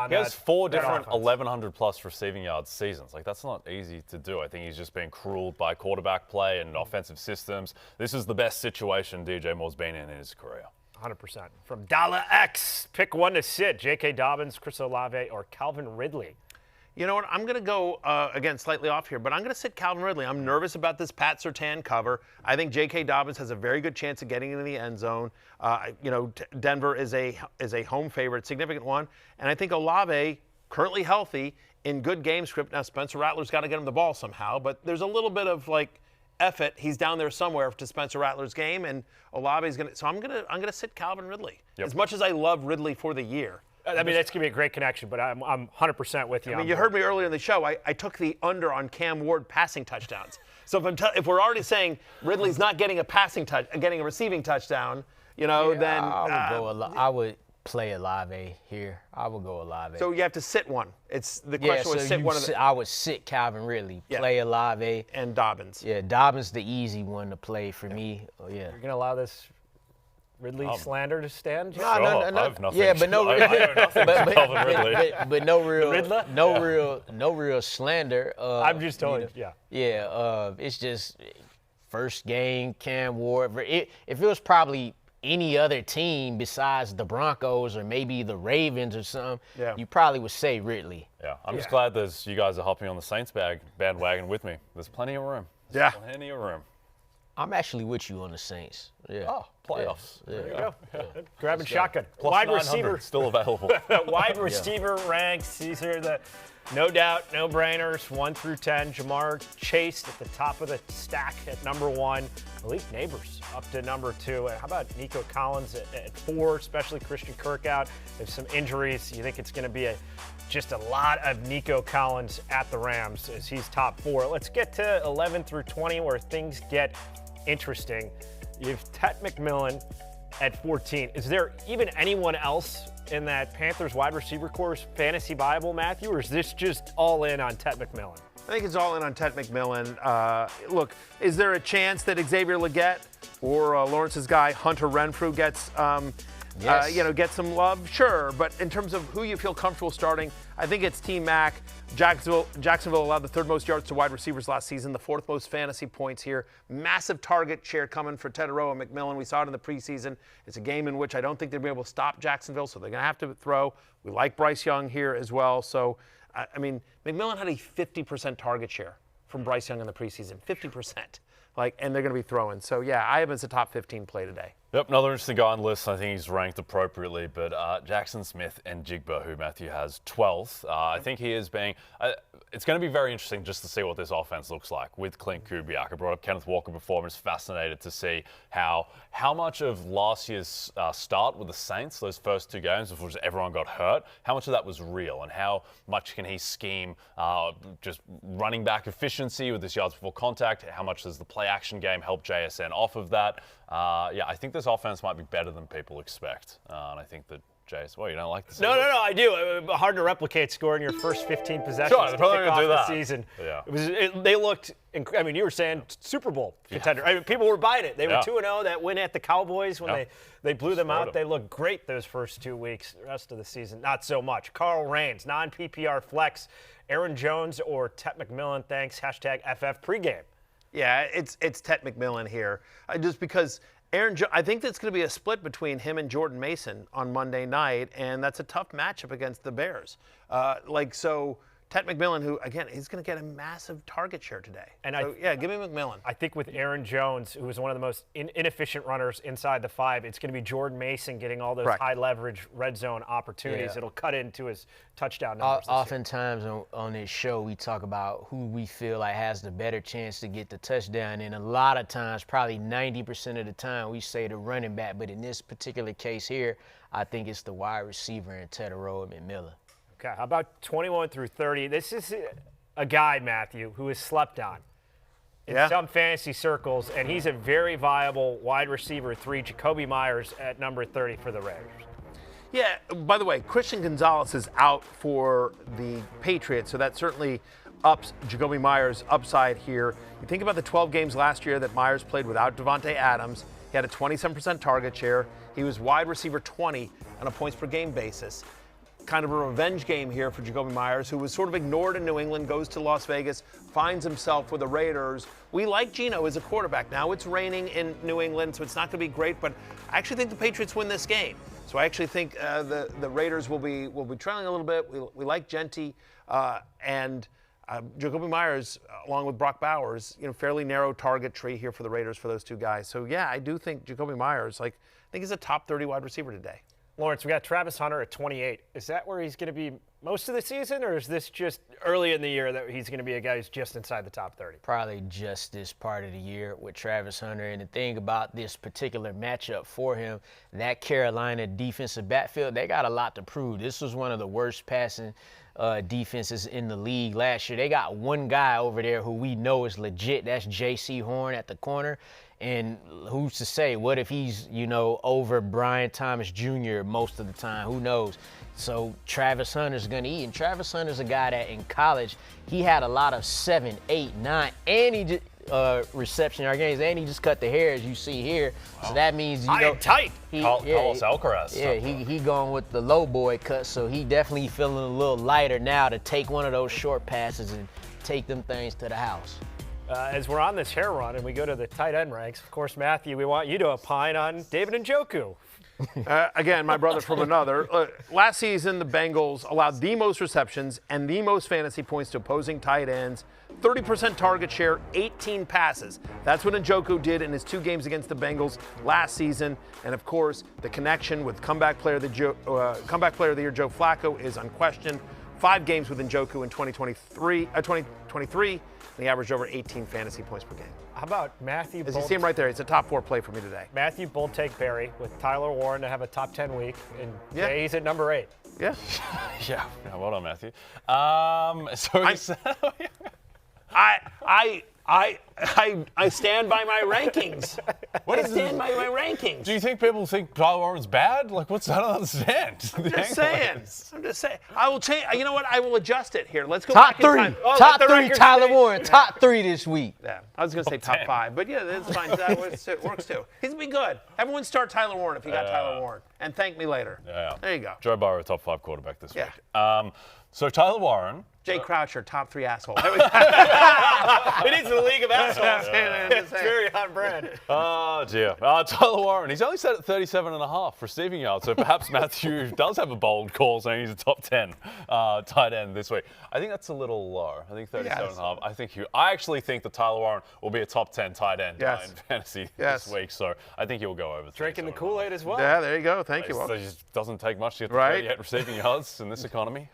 has 4 different 1,100-plus receiving yards seasons. That's not easy to do. I think he's just been crueled by quarterback play and offensive systems. This is the best situation DJ Moore's been in his career. 100%. From Dollar X, pick one to sit. J.K. Dobbins, Chris Olave, or Calvin Ridley. You know what? I'm going to go, again, slightly off here, but I'm going to sit Calvin Ridley. I'm nervous about this Pat Surtain cover. I think J.K. Dobbins has a very good chance of getting into the end zone. Denver is a home favorite, significant one. And I think Olave, currently healthy, in good game script. Now, Spencer Rattler's got to get him the ball somehow, but there's a little bit of, effort. He's down there somewhere to Spencer Rattler's game, and Olave's going to – so I'm going to sit Calvin Ridley. Yep. As much as I love Ridley for the year. I mean, that's going to be a great connection, but I'm 100% with you. I mean, you heard me earlier in the show. I took the under on Cam Ward passing touchdowns. So if we're already saying Ridley's not getting a receiving touchdown, then I would play Olave here. I would go Olave. So you have to sit one. It's the question was sit one of the. I would sit Calvin Ridley, play Olave. And Dobbins. Yeah, Dobbins the easy one to play for me. Oh, yeah. You're going to allow this Ridley slander to stand? No. I have nothing. Yeah, but no, I have nothing to Calvin Ridley. but no real slander. I'm just telling you. Yeah. Yeah, it's just first game, Cam Ward. If it was probably any other team besides the Broncos or maybe the Ravens or something, you probably would say Ridley. Yeah, I'm just glad you guys are hopping on the Saints bandwagon with me. There's plenty of room. Plenty of room. I'm actually with you on the Saints. Yeah. Oh, playoffs. Yeah. There you go. Grabbing shotgun. Plus Wide 900, receiver. still available. Wide receiver ranks. These are the no doubt, no-brainers, 1 through 10. Jamar Chase at the top of the stack at number 1. Malik Neighbors up to number 2. How about Nico Collins at 4, especially Christian Kirk out? There's some injuries. You think it's going to be just a lot of Nico Collins at the Rams as he's top 4. Let's get to 11 through 20 where things get interesting. You have Tet McMillan at 14. Is there even anyone else in that Panthers wide receiver course fantasy viable, Matthew, or is this just all in on Tet McMillan? I think it's all in on Tet McMillan. Look, is there a chance that Xavier Legette or Lawrence's guy Hunter Renfrew gets get some love? Sure, but in terms of who you feel comfortable starting, I think it's Team Mac. Jacksonville allowed the 3rd most yards to wide receivers last season, the 4th most fantasy points here. Massive target share coming for Tedero and McMillan. We saw it in the preseason. It's a game in which I don't think they'll be able to stop Jacksonville, so they're going to have to throw. We like Bryce Young here as well. So, I mean, McMillan had a 50% target share from Bryce Young in the preseason, 50%. And they're going to be throwing. So, yeah, I have him as a top 15 play today. Yep, another interesting guy on the list. I think he's ranked appropriately, but Jackson Smith and Jigba, who Matthew has 12th. I think he is being it's going to be very interesting just to see what this offense looks like with Clint Kubiak. I brought up Kenneth Walker before. I'm just fascinated to see how much of last year's start with the Saints, those first 2 games before everyone got hurt, how much of that was real and how much can he scheme just running back efficiency with his yards before contact? How much does the play action game help JSN off of that? I think this offense might be better than people expect. And I think that you don't like this? No, I do. Hard to replicate scoring your first 15 possessions to kick off do the that. season. Yeah. They looked, you were saying Super Bowl contender. I mean, people were buying it. They were 2-0. That win at the Cowboys when they blew them out. They looked great those first 2 weeks. The rest of the season, not so much. Carl Raines, non-PPR flex. Aaron Jones or Tet McMillan, thanks. #FF pregame. Yeah, it's Tet McMillan here. Just because I think that's going to be a split between him and Jordan Mason on Monday night, and that's a tough matchup against the Bears. Tet McMillan, who, again, he's going to get a massive target share today. And give me McMillan. I think with Aaron Jones, who is one of the most inefficient runners inside the 5, it's going to be Jordan Mason getting all those high-leverage red zone opportunities. Yeah. It'll cut into his touchdown numbers. Oftentimes on this show, we talk about who we feel like has the better chance to get the touchdown, and a lot of times, probably 90% of the time, we say the running back. But in this particular case here, I think it's the wide receiver in Tedero and McMillan. Okay, how about 21 through 30? This is a guy, Matthew, who is slept on in some fantasy circles, and he's a very viable wide receiver 3, Jacoby Myers at number 30 for the Raiders. Yeah, by the way, Christian Gonzalez is out for the Patriots, so that certainly ups Jacoby Myers' upside here. You think about the 12 games last year that Myers played without Devontae Adams. He had a 27% target share. He was wide receiver 20 on a points per game basis. Kind of a revenge game here for Jacoby Myers, who was sort of ignored in New England, goes to Las Vegas, finds himself with the Raiders. We like Geno as a quarterback. Now it's raining in New England, so it's not going to be great, but I actually think the Patriots win this game. So I actually think the Raiders will be trailing a little bit. We like Genty and Jacoby Myers, along with Brock Bowers, fairly narrow target tree here for the Raiders for those 2 guys. So yeah, I do think Jacoby Myers, I think he's a top 30 wide receiver today. Lawrence, we got Travis Hunter at 28. Is that where he's going to be most of the season, or is this just early in the year that he's going to be a guy who's just inside the top 30? Probably just this part of the year with Travis Hunter. And the thing about this particular matchup for him, that Carolina defensive backfield, they got a lot to prove. This was one of the worst passing defenses in the league last year. They got one guy over there who we know is legit. That's J.C. Horn at the corner. And who's to say? What if he's, over Brian Thomas Jr. most of the time? Who knows? So Travis Hunter's going to eat. And Travis Hunter's a guy that in college, he had a lot of 7, 8, 9, and he reception yard games, and he just cut the hair as you see here. Wow. So that means tight. Carlos Alcaraz. Yeah, he going with the low boy cut, so he definitely feeling a little lighter now to take one of those short passes and take them things to the house. As we're on this hair run and we go to the tight end ranks, of course, Matthew, we want you to opine on David Njoku. Again, my brother from another. Last season, the Bengals allowed the most receptions and the most fantasy points to opposing tight ends. 30% target share, 18 passes. That's what Njoku did in his 2 games against the Bengals last season. And of course, the connection with comeback player of the year Joe Flacco is unquestioned. 5 games with Njoku in 2023, and he averaged over 18 fantasy points per game. How about Matthew? As you see him right there, he's a top 4 play for me today. Matthew Bold Take Berry with Tyler Warren to have a top 10 week, and Jay, he's at number 8. Yeah. Yeah. Well done, Matthew. I stand by my rankings. I stand by my rankings. Do you think people think Tyler Warren's bad? Like, what's I don't understand. I'm just saying. I will change. You know what? I will adjust it here. Let's go top back in 3. time. Top 3, Tyler Warren. Top 3 this week. Yeah, I was going to say top 5, but yeah, that's fine. It works too. He's been good. Everyone start Tyler Warren if you got Tyler Warren, and thank me later. Yeah. There you go. Joe Burrow, top 5 quarterback this week. So Tyler Warren. Jay Croucher, top 3 asshole. It is the league of assholes. It's very on brand. Oh, dear. Tyler Warren, he's only set at 37.5 receiving yards, so perhaps Matthew does have a bold call saying he's a top 10 tight end this week. I think that's a little low. I think 37.5. I actually think that Tyler Warren will be a top 10 tight end in fantasy this week, so I think he'll go over. Drinking the Kool-Aid as well. Yeah, there you go. Thank you. It just doesn't take much to get to 38 receiving yards in this economy.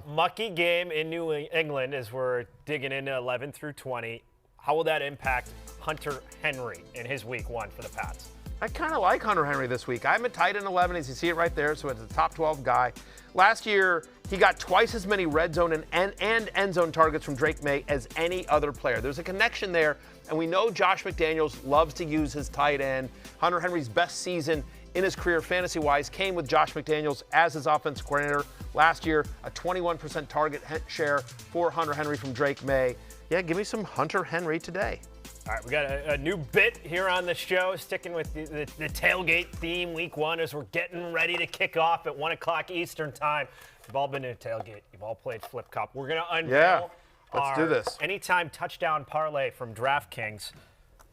Mucky game in New England as we're digging into 11 through 20. How will that impact Hunter Henry in his week 1 for the Pats? I kind of like Hunter Henry this week. I'm a tight end 11, as you see it right there, so it's a top 12 guy. Last year, he got twice as many red zone and end zone targets from Drake May as any other player. There's a connection there, and we know Josh McDaniels loves to use his tight end. Hunter Henry's best season in his career fantasy-wise came with Josh McDaniels as his offensive coordinator. Last year, a 21% target share for Hunter Henry from Drake May. Yeah, give me some Hunter Henry today. All right, we got a new bit here on the show, sticking with the tailgate theme week 1 as we're getting ready to kick off at 1 o'clock Eastern time. You've all been to a tailgate. You've all played Flip Cup. We're going to unveil let's do this. Anytime touchdown parlay from DraftKings.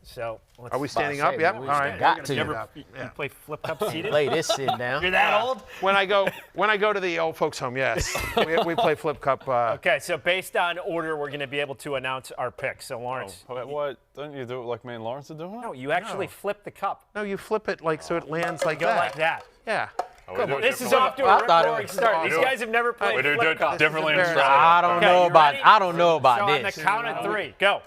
So are we standing up? Yep. All right. Got to. You play Flip Cup seated? Play this sitting down. You're that old? When I go to the old folks' home, yes. we play Flip Cup. Okay, so based on order, we're going to be able to announce our picks. So, Lawrence. What? Don't you do it like me and Lawrence are doing? No, you actually flip the cup. No, you flip it so it lands like go that. like that. Yeah. This is off to a rip-roaring start. These guys have never played Flip Cup. Differently in Australia. I don't know about so this. On the count of 3, go.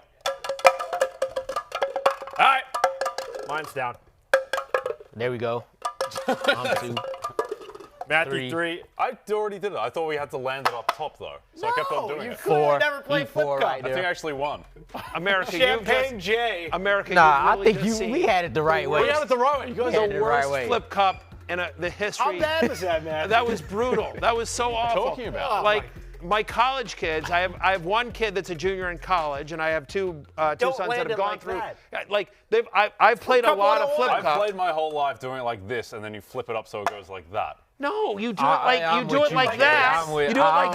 All right. Mine's down. There we go. I'm 2. Matthew 3. I already did it. I thought we had to land it up top, though. So I kept on doing it. 4. Never played Flip Cup. Right I think I actually won. America, Champagne J. America, Nah, really I think we had it the right way. We had it the right way. You guys had the it the worst right way. Flip Cup in the history. How bad was that, man? That was brutal. That was so awful. Talking about? My college kids, I have one kid that's a junior in college, and I have two sons that have gone through. I've played a lot of Flip Cup. I've played my whole life doing it like this, and then you flip it up so it goes like that. No, you do it like that. You do it like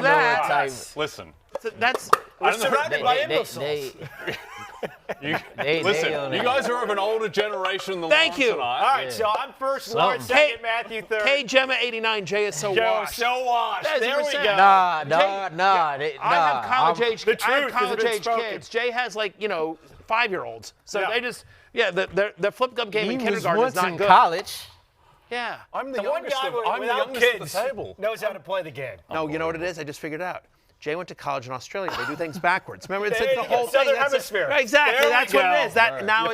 that. Listen. That's. We're surrounded by imbeciles. Listen, you guys are of an older generation than Thank you. Tonight. All right, so I'm first, Lawrence second, Matthew third. Hey, Gemma 89, Jay is so washed. So washed. There we go. Nah. I have college-age kids. Jay has 5-year-olds. So they just, the Flip Cup game in kindergarten is not good. College. Yeah. I'm the youngest of the table. Knows how to play the game. No, you know what it is? I just figured it out. Jay went to college in Australia. They do things backwards. Remember, it's like the whole thing. Southern Hemisphere. Right, exactly. That's what it is. Now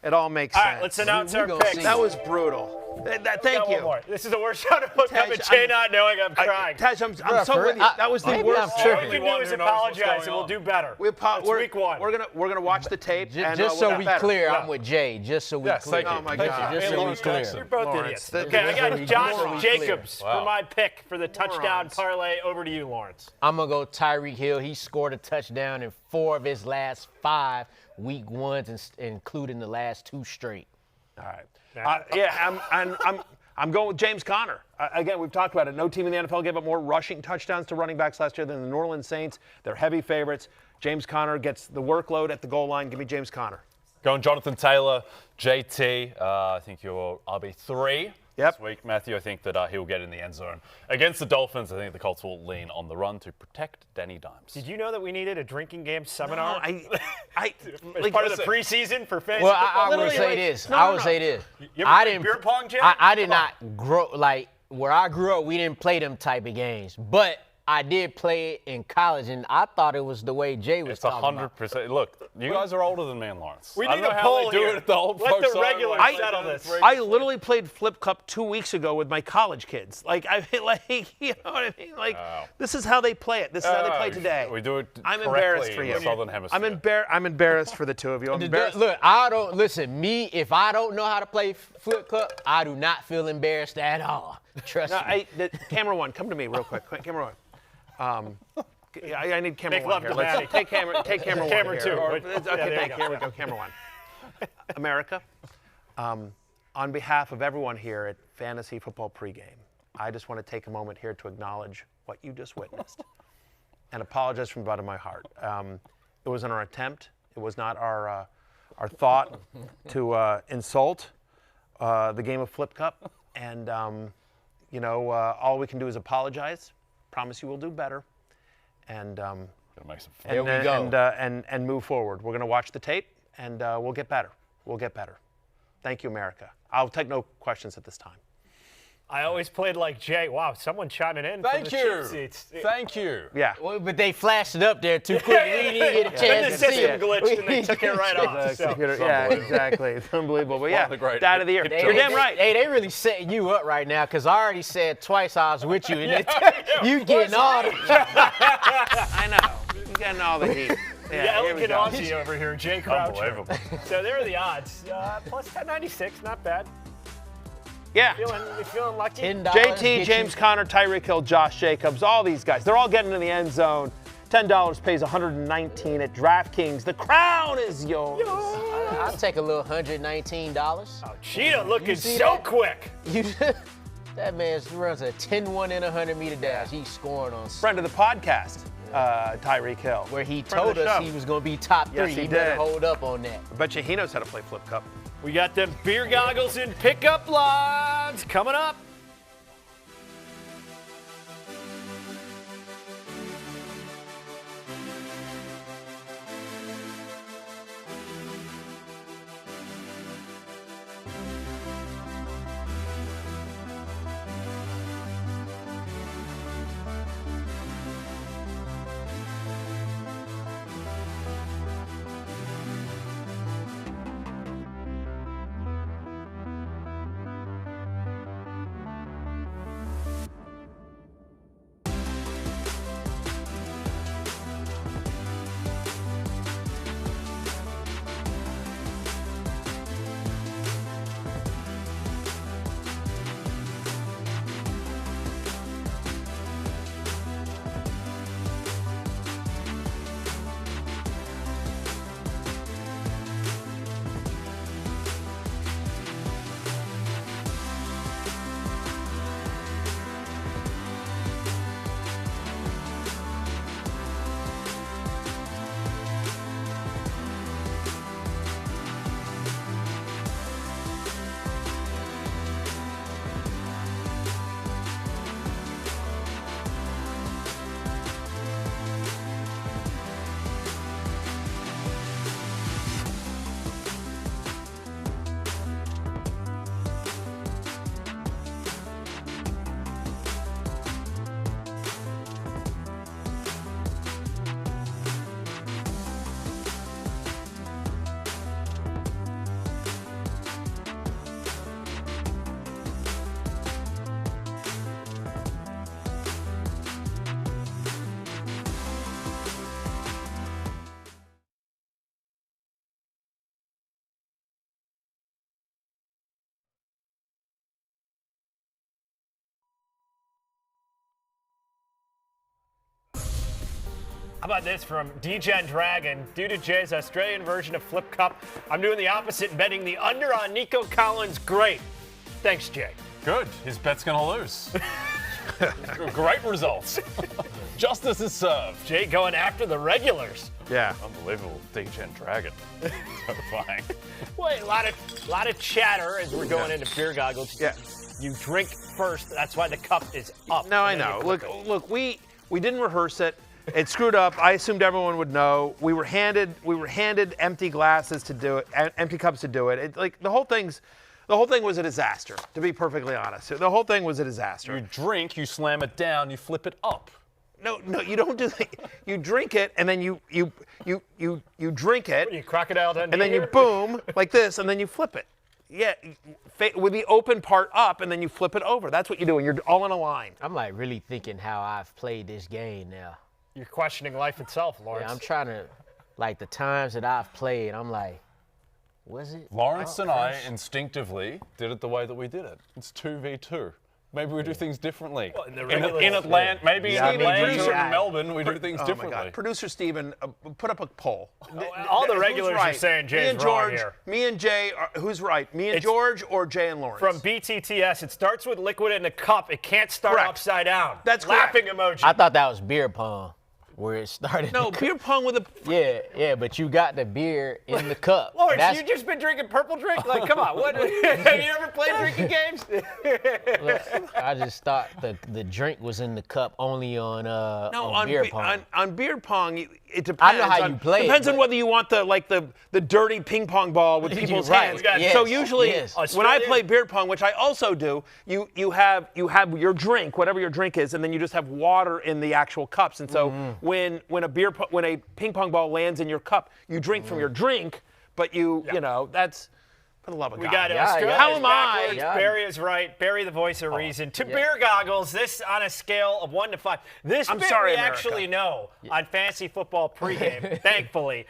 it all makes sense. All right, let's announce our picks. That was brutal. Thank Got you. one more. This is the worst shot of flip cup, and Jay not knowing I'm crying. Taj, I'm so with you. That was the maybe worst. I'm All tripping. we can do is apologize, and we'll do better. It's week one. We're gonna watch the tape. Just so we clear, I'm with Jay. Just so we clear. thank you. Oh my Thank God. you. Just so we clear. You're both Lawrence, idiots. Okay, I got Josh Jacobs Wow. for my pick for the touchdown Morons. parlay. Over to you, Lawrence. I'm going to go Tyreek Hill. He scored a touchdown in 4 of his last 5 week ones, including the last 2 straight. All right. I'm going with James Conner. Again, we've talked about it. No team in the NFL gave up more rushing touchdowns to running backs last year than the New Orleans Saints. They're heavy favorites. James Conner gets the workload at the goal line. Give me James Conner. Going Jonathan Taylor, JT. I think you're RB3 this week, Matthew. I think that he'll get in the end zone. Against the Dolphins, I think the Colts will lean on the run to protect Danny Dimes. Did you know that we needed a drinking game seminar? I as part of the preseason for fantasy Well, football? I would Literally, say like- this. no, I no, would no. say this. You ever I play didn't. beer pong, Jay? I did Come on. not grow like where I grew up. We didn't play them type of games, but I did play it in college, and I thought it was the way Jay was It's talking about. 100%. Look, you guys are older than me and Lawrence. We I need don't a know poll how they do here. it at the old Let folks the home, regulars like, settle this. I literally played Flip Cup 2 weeks ago with my college kids. Like, you know what I mean? Like, this is how they play it. This is how they play today. We do it I'm correctly embarrassed for in you. the Southern Hemisphere. I'm embarrassed for the two of you. I'm embarrassed. Look, I don't listen. Me, if I don't know how to play flip cup, I do not feel embarrassed at all. Trust me. Camera one, come to me real quick. Camera one. I need camera Make one love here. to Let's Maddie. take camera one Camera here. two. Okay, there you go. here we go. Camera one. America, on behalf of everyone here at Fantasy Football Pregame, I just want to take a moment here to acknowledge what you just witnessed and apologize from the bottom of my heart. It wasn't our attempt. It was not our thought to insult the game of Flip Cup. And, all we can do is apologize. Promise you we'll do better. And There we go. and move forward. We're going to watch the tape, and we'll get better. We'll get better. Thank you, America. I'll take no questions at this time. I always played like Jay. Wow, someone chiming in. Thank from the you. cheap seats. Thank you. Yeah. Well, but they flashed it up there too quick. We didn't get a Then chance the to see system it. glitched, and they took it right off. So. Yeah, exactly. It's unbelievable. But yeah, the great- dad of the year. Hey, You're damn right. Hey, they really setting you up right now because I already said twice I was with you, and you getting all the. I know. You're getting all the heat. Yeah, here we elegant go. Aussie over here, Jay Croucher. Unbelievable. So there are the odds. Plus 1096, not bad. Yeah. Feeling lucky. $10 JT, get James you- Conner, Tirico Hill, Josh Jacobs, all these guys. They're all getting in the end zone. $10 pays $119 at DraftKings. The crown is yours. I'll take a little $119. Oh, Cheetah looking see so that? quick. That man runs a 10-1 in a 100-meter dash. He's scoring on Friend of the podcast, Tirico Hill. where he Friend of told the us show. he was going to be top 3. Yes, he better did. hold up on that. I bet you he knows how to play Flip Cup. We got them beer goggles and pickup lines coming up. How about this from DGen Dragon? Due to Jay's Australian version of Flip Cup, I'm doing the opposite, betting the under on Nico Collins. Great. Thanks, Jay. Good. His bet's going to lose. Great results. Justice is served. Jay going after the regulars. Yeah. Unbelievable. DGen Dragon. Terrifying. Wait, a lot of chatter as we're going into beer goggles. Yeah. You drink first. That's why the cup is up. No, I know. Look, we didn't rehearse it. It screwed up. I assumed everyone would know. We were handed empty glasses to do it, empty cups to do it. The whole thing was a disaster, to be perfectly honest. The whole thing was a disaster. You drink, you slam it down, you flip it up. No, you don't do that. You drink it and then you drink it. You crocodile Dundee and then you boom like this and then you flip it. Yeah, with the open part up and then you flip it over. That's what you do, and you're all in a line. I'm like really thinking how I've played this game now. You're questioning life itself, Lawrence. Yeah, I'm trying to, like the times that I've played, I'm like, was it? Lawrence and I instinctively did it the way that we did it. It's 2v2. Maybe we do things differently. Well, in Atlanta, maybe in Atlanta or in Melbourne, we do things Oh differently. my God. Producer Steven, put up a poll. All the regulars are saying Jay's wrong here. Me and Jay, who's right? Me and George or Jay and Lawrence? From BTTS, it starts with liquid in the cup. It can't start Correct. upside down. That's laughing correct. emoji. I thought that was beer pong, where it started. No, beer pong with a. Yeah, but you got the beer in the cup. Lawrence, you just been drinking purple drink? Like, come on. What? Have you ever played drinking games? Look, I just thought the drink was in the cup only on beer pong. On beer pong, it depends. I know how you play it, Depends on but- whether you want the dirty ping pong ball with people's Right. hands. Yes, So usually, yes. when I play beer pong, which I also do, you have your drink, whatever your drink is, and then you just have water in the actual cups. And so when a ping pong ball lands in your cup, you drink from your drink, but you know that's. For the love of God. We got Yeah, Australia. yeah. How am I? Backwards. Yeah. Barry is right. Barry, the voice of reason. To beer goggles, this on a scale of 1 to 5. This I'm bit sorry, we America. actually know on fantasy football pregame, thankfully.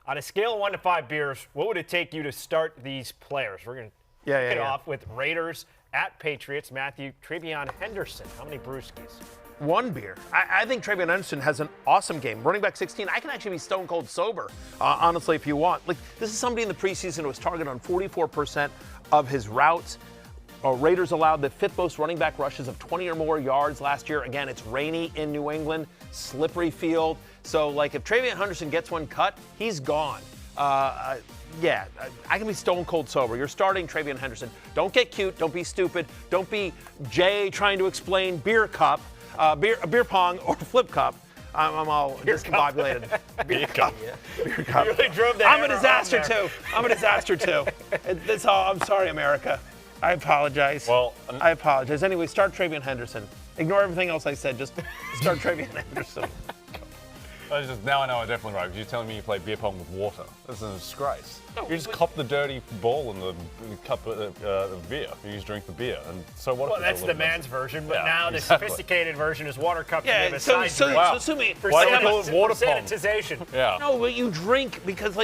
On a scale of 1 to 5 beers, what would it take you to start these players? We're going to kick it off with Raiders at Patriots. Matthew, Trevion Henderson. How many brewskis? One beer. I think Trevion Henderson has an awesome game. Running back 16, I can actually be stone cold sober, honestly, if you want. Like, this is somebody in the preseason who was targeted on 44% of his routes. Raiders allowed the 5th most running back rushes of 20 or more yards last year. Again, it's rainy in New England, slippery field. So, like, if Trevion Henderson gets one cut, he's gone. Yeah, I can be stone cold sober. You're starting Trevion Henderson. Don't get cute. Don't be stupid. Don't be Jay trying to explain beer cup. Beer pong or flip cup. I'm all discombobulated. Beer cup. Beer cup. You really drove that. I'm a disaster too. I'm a disaster too. That's all. I'm sorry, America. I apologize. Well, I apologize. Anyway, start Trevion Henderson. Ignore everything else I said. Just start Trevion Henderson. Now I know I'm definitely right, because you're telling me you play beer pong with water. This is a disgrace. You just cop the dirty ball in the cup of beer. You just drink the beer. And so what? Well, that's the man's version, but now the exactly. sophisticated version is water cup. Yeah. So sue me. Why don't we call it water pong? Sanitization. Yeah. No, but you drink because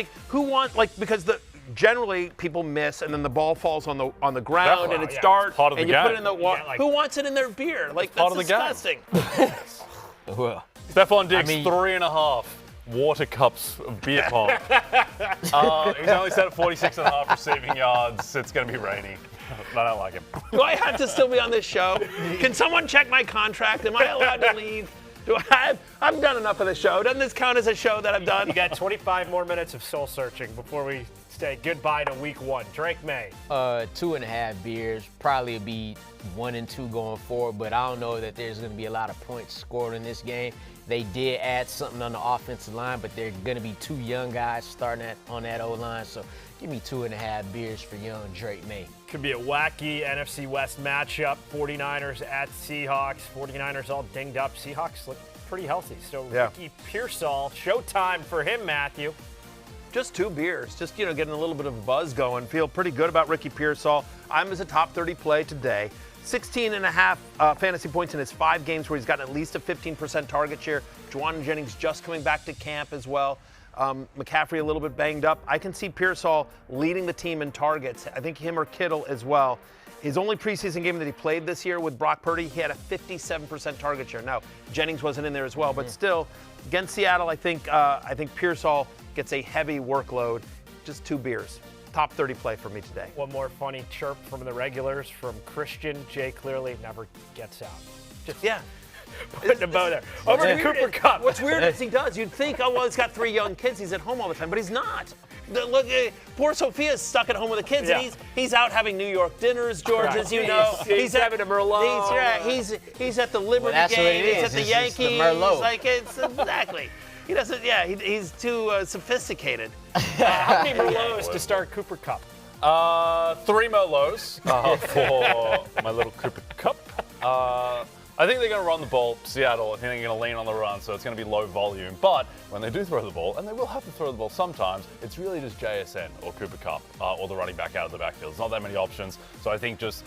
generally people miss and then the ball falls on the ground Definitely. and it's Yeah, dark it's part of and the you put it game. in the water. Yeah, like- Who wants it in their beer? Like that's part of the game. disgusting. Well, Stefan Diggs, I mean- 3.5 water cups of beer pong. He's only set at 46.5 receiving yards. It's going to be rainy. I don't like him. Do I have to still be on this show? Can someone check my contract? Am I allowed to leave? I've done enough of the show. Doesn't this count as a show that I've done? You got 25 more minutes of soul searching before we say goodbye to week 1. Drake May. 2.5 beers. Probably be 1 and 2 going forward, but I don't know that there's going to be a lot of points scored in this game. They did add something on the offensive line, but they're going to be 2 young guys starting on that O-line. So give me 2.5 beers for young Drake May. Could be a wacky NFC West matchup. 49ers at Seahawks. 49ers all dinged up. Seahawks look pretty healthy. So Yeah. Ricky Pearsall, showtime for him, Matthew. Just 2 beers. Just, getting a little bit of a buzz going. Feel pretty good about Ricky Pearsall. I'm as a top 30 play today. 16.5 fantasy points in his 5 games where he's gotten at least a 15% target share. Juwan Jennings just coming back to camp as well. McCaffrey a little bit banged up. I can see Pearsall leading the team in targets. I think him or Kittle as well. His only preseason game that he played this year with Brock Purdy, he had a 57% target share. Now, Jennings wasn't in there as well, but still, against Seattle, I think Pearsall gets a heavy workload. Just 2 beers. Top 30 play for me today. One more funny chirp from the regulars from Christian. Jay clearly never gets out. Just putting a bow there. Over to Cooper Kupp. What's weird is he does. You'd think, oh, well, he's got 3 young kids. He's at home all the time, but he's not. Look, poor Sophia's stuck at home with the kids, and he's out having New York dinners, George, as you know. He's having a Merlot. He's at the Liberty game. He's at the Yankees. The Merlot. Exactly. He doesn't. Yeah, he's too sophisticated. How many Merlots to start Cooper Kupp? 3 Merlots for my little Cooper Kupp. I think they're going to run the ball, Seattle. I think they're going to lean on the run, so it's going to be low volume. But when they do throw the ball, and they will have to throw the ball sometimes, it's really just JSN or Cooper Kupp or the running back out of the backfield. There's not that many options. So I think just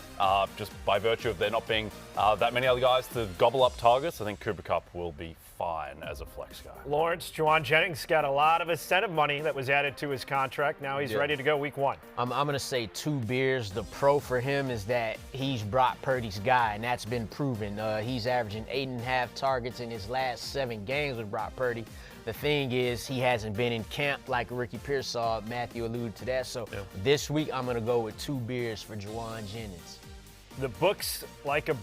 by virtue of there not being that many other guys to gobble up targets, I think Cooper Kupp will be fine as a flex guy. Lawrence, Juwan Jennings got a lot of incentive money that was added to his contract. Now he's ready to go week 1. I'm going to say 2 beers. The pro for him is that he's Brock Purdy's guy, and that's been proven. He's averaging 8.5 targets in his last 7 games with Brock Purdy. The thing is, he hasn't been in camp like Ricky Pearsall. Matthew alluded to that. So this week, I'm going to go with 2 beers for Juwan Jennings. The books like a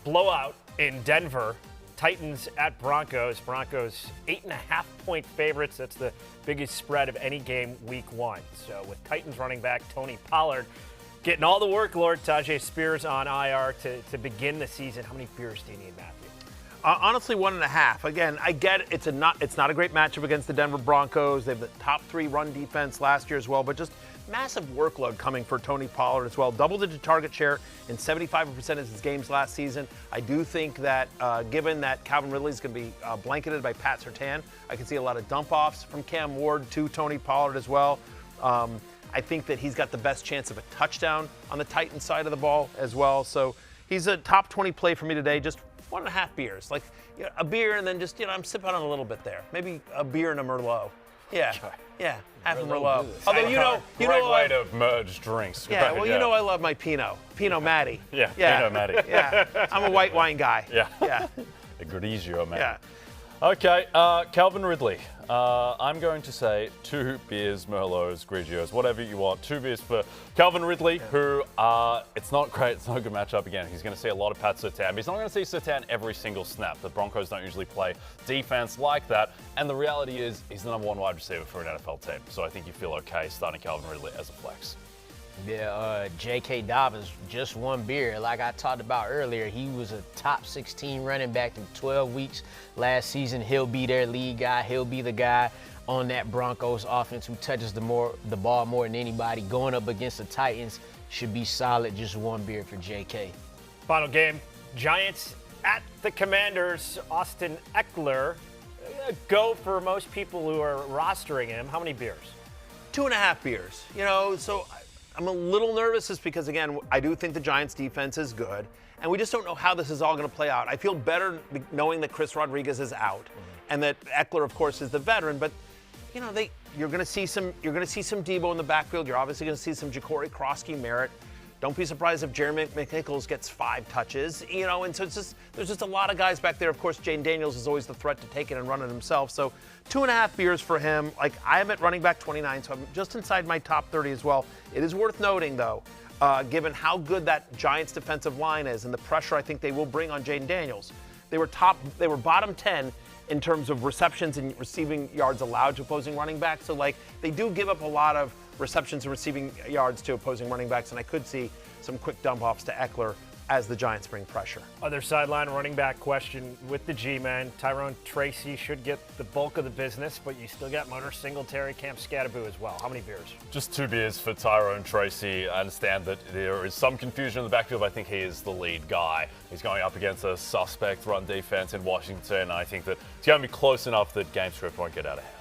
blowout in Denver. Titans at Broncos. Broncos 8.5-point favorites. That's the biggest spread of any game week 1. So with Titans running back Tony Pollard getting all the workload, Tajay Spears on IR to begin the season. How many beers do you need, Matthew? Honestly, 1.5. Again, I get it. It's not a great matchup against the Denver Broncos. They have the top 3 run defense last year as well, but just massive workload coming for Tony Pollard as well. Double-digit target share in 75% of his games last season. I do think that given that Calvin Ridley is going to be blanketed by Pat Surtain, I can see a lot of dump-offs from Cam Ward to Tony Pollard as well. I think that he's got the best chance of a touchdown on the Titans side of the ball as well. So he's a top 20 play for me today. Just 1.5 beers. Like a beer and then just, I'm sipping on a little bit there. Maybe a beer and a Merlot. Yeah. Half a Merlot. Although Great way to merge drinks. Yeah, well, I love my Pinot Matty. Pinot Matty. Yeah, I'm a white wine guy. Yeah. A Grigio, man. Yeah. Okay, Calvin Ridley. I'm going to say 2 beers, Merlots, Grigios, whatever you want. 2 beers for Calvin Ridley, who it's not great. It's not a good matchup again. He's going to see a lot of Pat Surtain. But he's not going to see Surtain every single snap. The Broncos don't usually play defense like that. And the reality is he's the number 1 wide receiver for an NFL team. So I think you feel okay starting Calvin Ridley as a flex. Yeah, J.K. Dobbins, just 1 beer. Like I talked about earlier, he was a top 16 running back in 12 weeks last season. He'll be their lead guy. He'll be the guy on that Broncos offense who touches the ball more than anybody. Going up against the Titans should be solid. Just 1 beer for J.K. Final game, Giants at the Commanders. Austin Eckler, go for most people who are rostering him. How many beers? 2.5 beers. So I'm a little nervous just because, again, I do think the Giants' defense is good, and we just don't know how this is all going to play out. I feel better knowing that Chris Rodriguez is out, and that Eckler, of course, is the veteran. But you're going to see some Debo in the backfield. You're obviously going to see some Ja'Cory Krosky-Merritt. Don't be surprised if Jeremy McNichols gets 5 touches. And so there's just a lot of guys back there. Of course, Jane Daniels is always the threat to take it and run it himself. So 2.5 beers for him. Like, I am at running back 29, so I'm just inside my top 30 as well. It is worth noting, though, given how good that Giants defensive line is and the pressure I think they will bring on Jaden Daniels. They were bottom 10 in terms of receptions and receiving yards allowed to opposing running backs. So, they do give up a lot of receptions and receiving yards to opposing running backs, and I could see some quick dump-offs to Eckler as the Giants bring pressure. Other sideline running back question with the G-men. Tyrone Tracy should get the bulk of the business, but you still got Motor Singletary, Cam Scatterboo as well. How many beers? Just 2 beers for Tyrone Tracy. I understand that there is some confusion in the backfield. I think he is the lead guy. He's going up against a suspect run defense in Washington. I think that it's going to be close enough that game script won't get out of hand.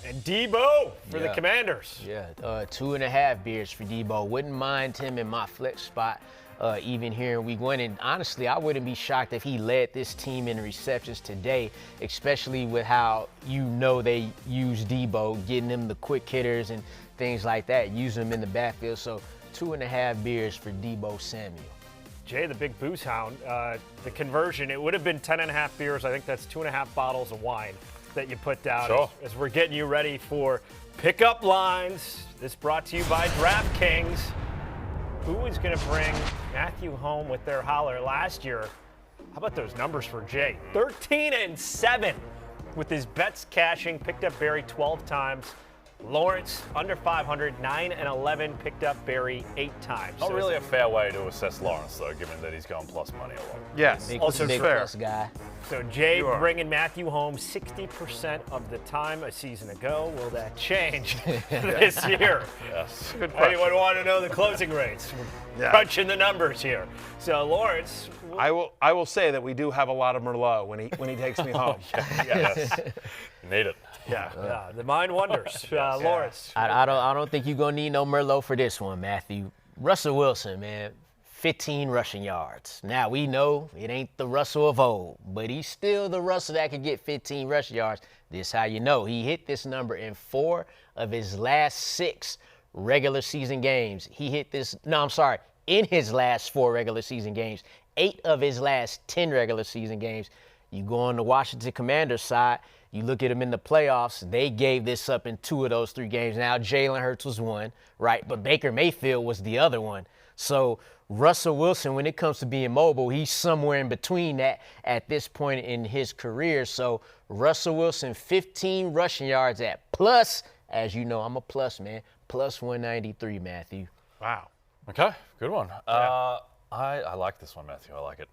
And Debo for the Commanders. 2.5 beers for Debo. Wouldn't mind him in my flex spot even here in week 1. And honestly, I wouldn't be shocked if he led this team in receptions today, especially with how they use Debo, getting him the quick hitters and things like that, using him in the backfield. So 2.5 beers for Debo Samuel. Jay, the big booze hound, the conversion, it would have been 10.5 beers. I think that's 2.5 bottles of wine that you put down. Sure. As we're getting you ready for pickup lines. This brought to you by DraftKings. Who is going to bring Matthew home with their holler last year? How about those numbers for Jay? 13-7 with his bets cashing. Picked up Barry 12 times. Lawrence, under 500, 9-11, picked up Barry 8 times. Not really a fair way to assess Lawrence, though, given that he's gone plus money a lot. Yes. Also Big fair. plus guy. So Jay You are. bringing Matthew home 60% of the time a season ago. Will that change this year? Yes. Good question. Anyone want to know the closing rates? We're Yeah. crunching the numbers here. So Lawrence, I will say that we do have a lot of Merlot when he takes me home. Yes. Need it. Yeah. the mind wonders. Lawrence. I don't think you're going to need no Merlot for this one, Matthew. Russell Wilson, man, 15 rushing yards. Now, we know it ain't the Russell of old, but he's still the Russell that could get 15 rushing yards. This is how you know. He hit this number in 4 of his last 6 regular season games. In his last 4 regular season games, 8 of his last 10 regular season games. You go on the Washington Commanders side, you look at them in the playoffs, they gave this up in 2 of those 3 games. Now, Jalen Hurts was one, right? But Baker Mayfield was the other one. So Russell Wilson, when it comes to being mobile, he's somewhere in between that at this point in his career. So Russell Wilson, 15 rushing yards at plus, as you know, I'm a plus, man, plus 193, Matthew. Wow. Okay, good one. I like this one, Matthew. I like it.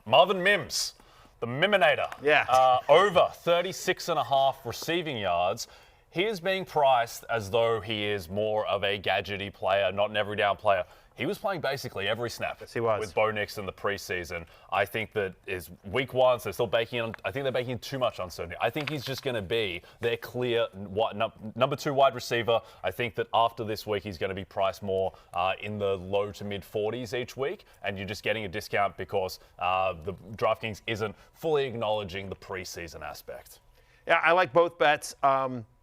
Marvin Mims, the Miminator. Yeah. Over 36.5 receiving yards. He is being priced as though he is more of a gadgety player, not an every down player. He was playing basically every snap. Yes, he was. With Bo Nix in the preseason. I think that is week 1, so they're still baking in. I think they're baking in too much uncertainty. I think he's just going to be their clear number 2 wide receiver. I think that after this week, he's going to be priced more in the low to mid 40s each week, and you're just getting a discount because the DraftKings isn't fully acknowledging the preseason aspect. Yeah, I like both bets.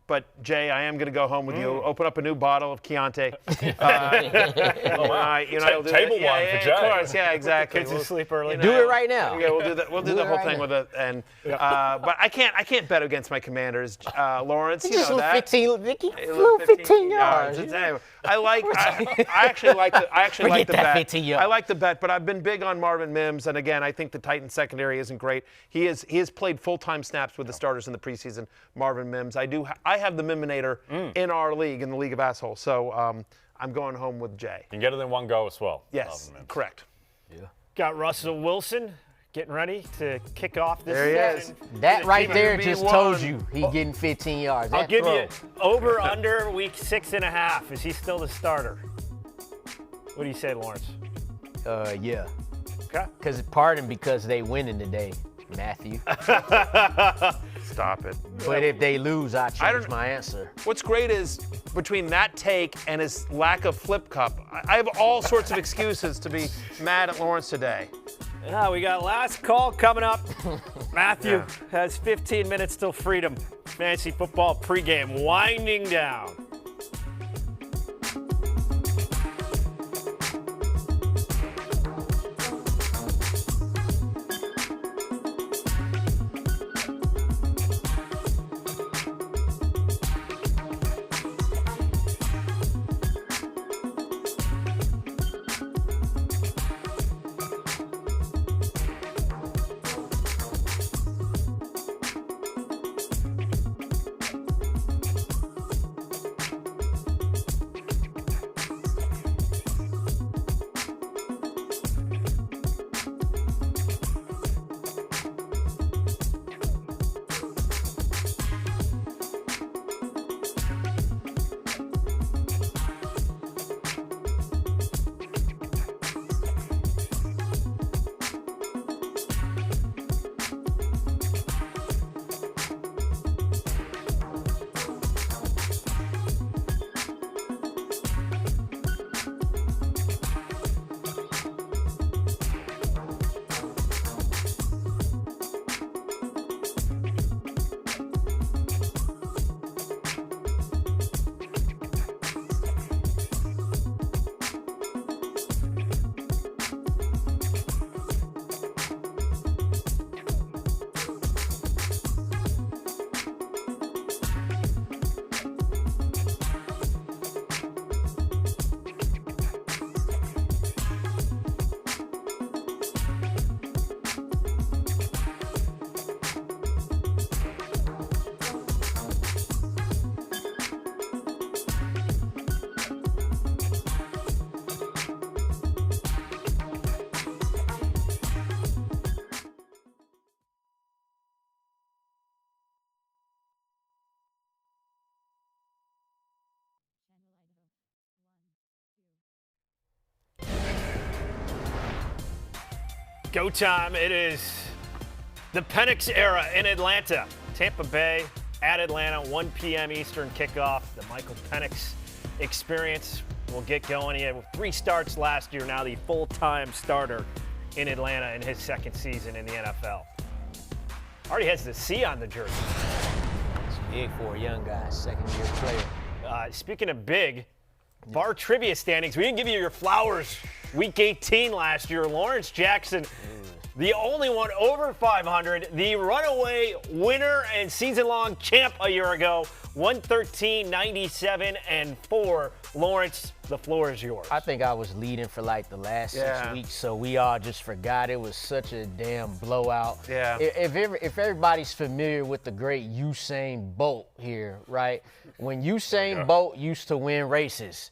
But, Jay, I am going to go home with you. Open up a new bottle of Chianti. Table wine for Jay. Of course, yeah, exactly. Kids sleep early. Do it right now. Yeah, we'll do that. We'll do the it whole right thing now. with it. And but I can't bet against my Commanders, Lawrence. You Just know a that. 15, Vicky, flew 15 yards. I actually like the that bet. 15 yards. I like the bet, but I've been big on Marvin Mims, and again, I think the Titans secondary isn't great. He has played full-time snaps with the starters in the preseason. Marvin Mims. I have the Miminator in our league, in the League of Assholes. So I'm going home with Jay. You can get it in one go as well. Yes, Marvin Mims. correct. Got Russell Wilson getting ready to kick off this There he season. is. That right there QB1. just told you he getting 15 yards. I'll That give throw. you over under week 6.5. Is he still the starter? What do you say, Lawrence? Yeah. Okay. Because they winning today, Matthew. Stop it. But if they lose, I change don't- my answer. What's great is between that take and his lack of flip cup, I have all sorts of excuses to be mad at Lawrence today. Yeah, we got last call coming up. Matthew has 15 minutes till freedom. Fantasy football pregame winding down. Go time. It is the Penix era in Atlanta. Tampa Bay at Atlanta, 1 p.m. Eastern kickoff. The Michael Penix experience will get going. He had 3 starts last year, now the full-time starter in Atlanta in his second season in the NFL. Already has the C on the jersey. It's big for a young guy, second-year player. Speaking of big, bar trivia standings. We didn't give you your flowers week 18 last year. Lawrence Jackson, the only one over 500, the runaway winner and season-long champ a year ago, 113, 97, and 4. Lawrence, the floor is yours. I think I was leading for like the last 6 weeks, so we all just forgot. It was such a damn blowout. Yeah. If everybody's familiar with the great Usain Bolt here, right? When Usain Bolt used to win races,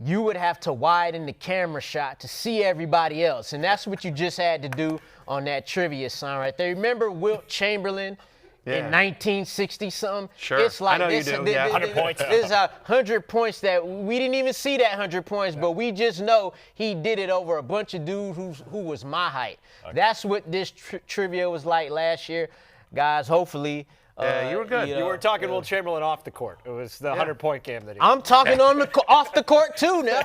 you would have to widen the camera shot to see everybody else, and that's what you just had to do on that trivia sign right there. Remember Wilt Chamberlain? In 1960-something? Sure. It's like I know this, you do. 100 points. There's 100 points that we didn't even see that 100 points, but we just know he did it over a bunch of dudes who was my height. Okay. That's what this trivia was like last year. Guys, hopefully. You were good. You were talking Will Chamberlain off the court. It was the 100-point game that he I'm talking off the court, too, now.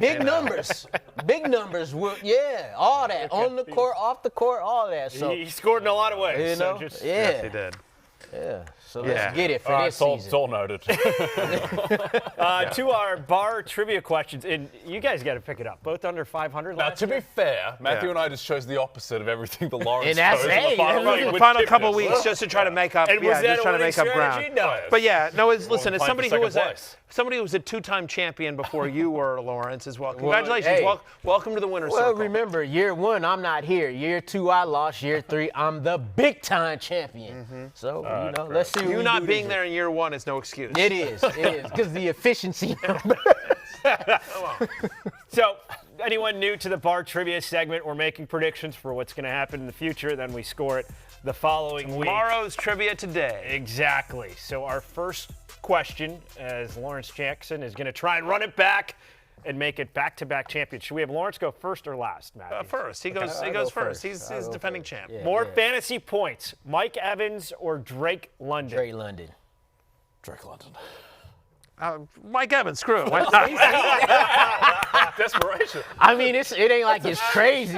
Big numbers. Big numbers. All that. On the court, off the court, all that. So he scored in a lot of ways. You know? Yes, he did. Yeah. So let's get it for this it's season. all noted. To our bar trivia questions, and you guys got to pick it up. Both under 500 Now, last to year? be fair, Matthew and I just chose the opposite of everything the Lawrence And that's- chose hey, in the final that's week The with final couple Kipnis. weeks just to try to make up. And was that just a trying to winning make up strategy? ground. No. But yeah, no. Listen, as playing somebody for who was second a place. somebody who was a 2-time champion before you were, Lawrence, as well. Congratulations. hey. Welcome to the winner's Well, circle. remember, year 1, I'm not here. Year 2, I lost. Year 3, I'm the big-time champion. So, let's see what You we not do being this there in year 1 is no excuse. year. It is, because the efficiency number. So, anyone new to the bar trivia segment, we're making predictions for what's going to happen in the future. Then we score it the following week. Tomorrow's trivia today. Exactly. So our first question, as Lawrence Jackson is going to try and run it back and make it back-to-back champion. Should we have Lawrence go first or last, Matt? First. He goes go first. first. He's defending champ. Yeah. More fantasy points, Mike Evans or Drake London? Drake London. Drake London. Mike Evans, screw it. Why not? Desperation. I mean, it ain't like it's crazy,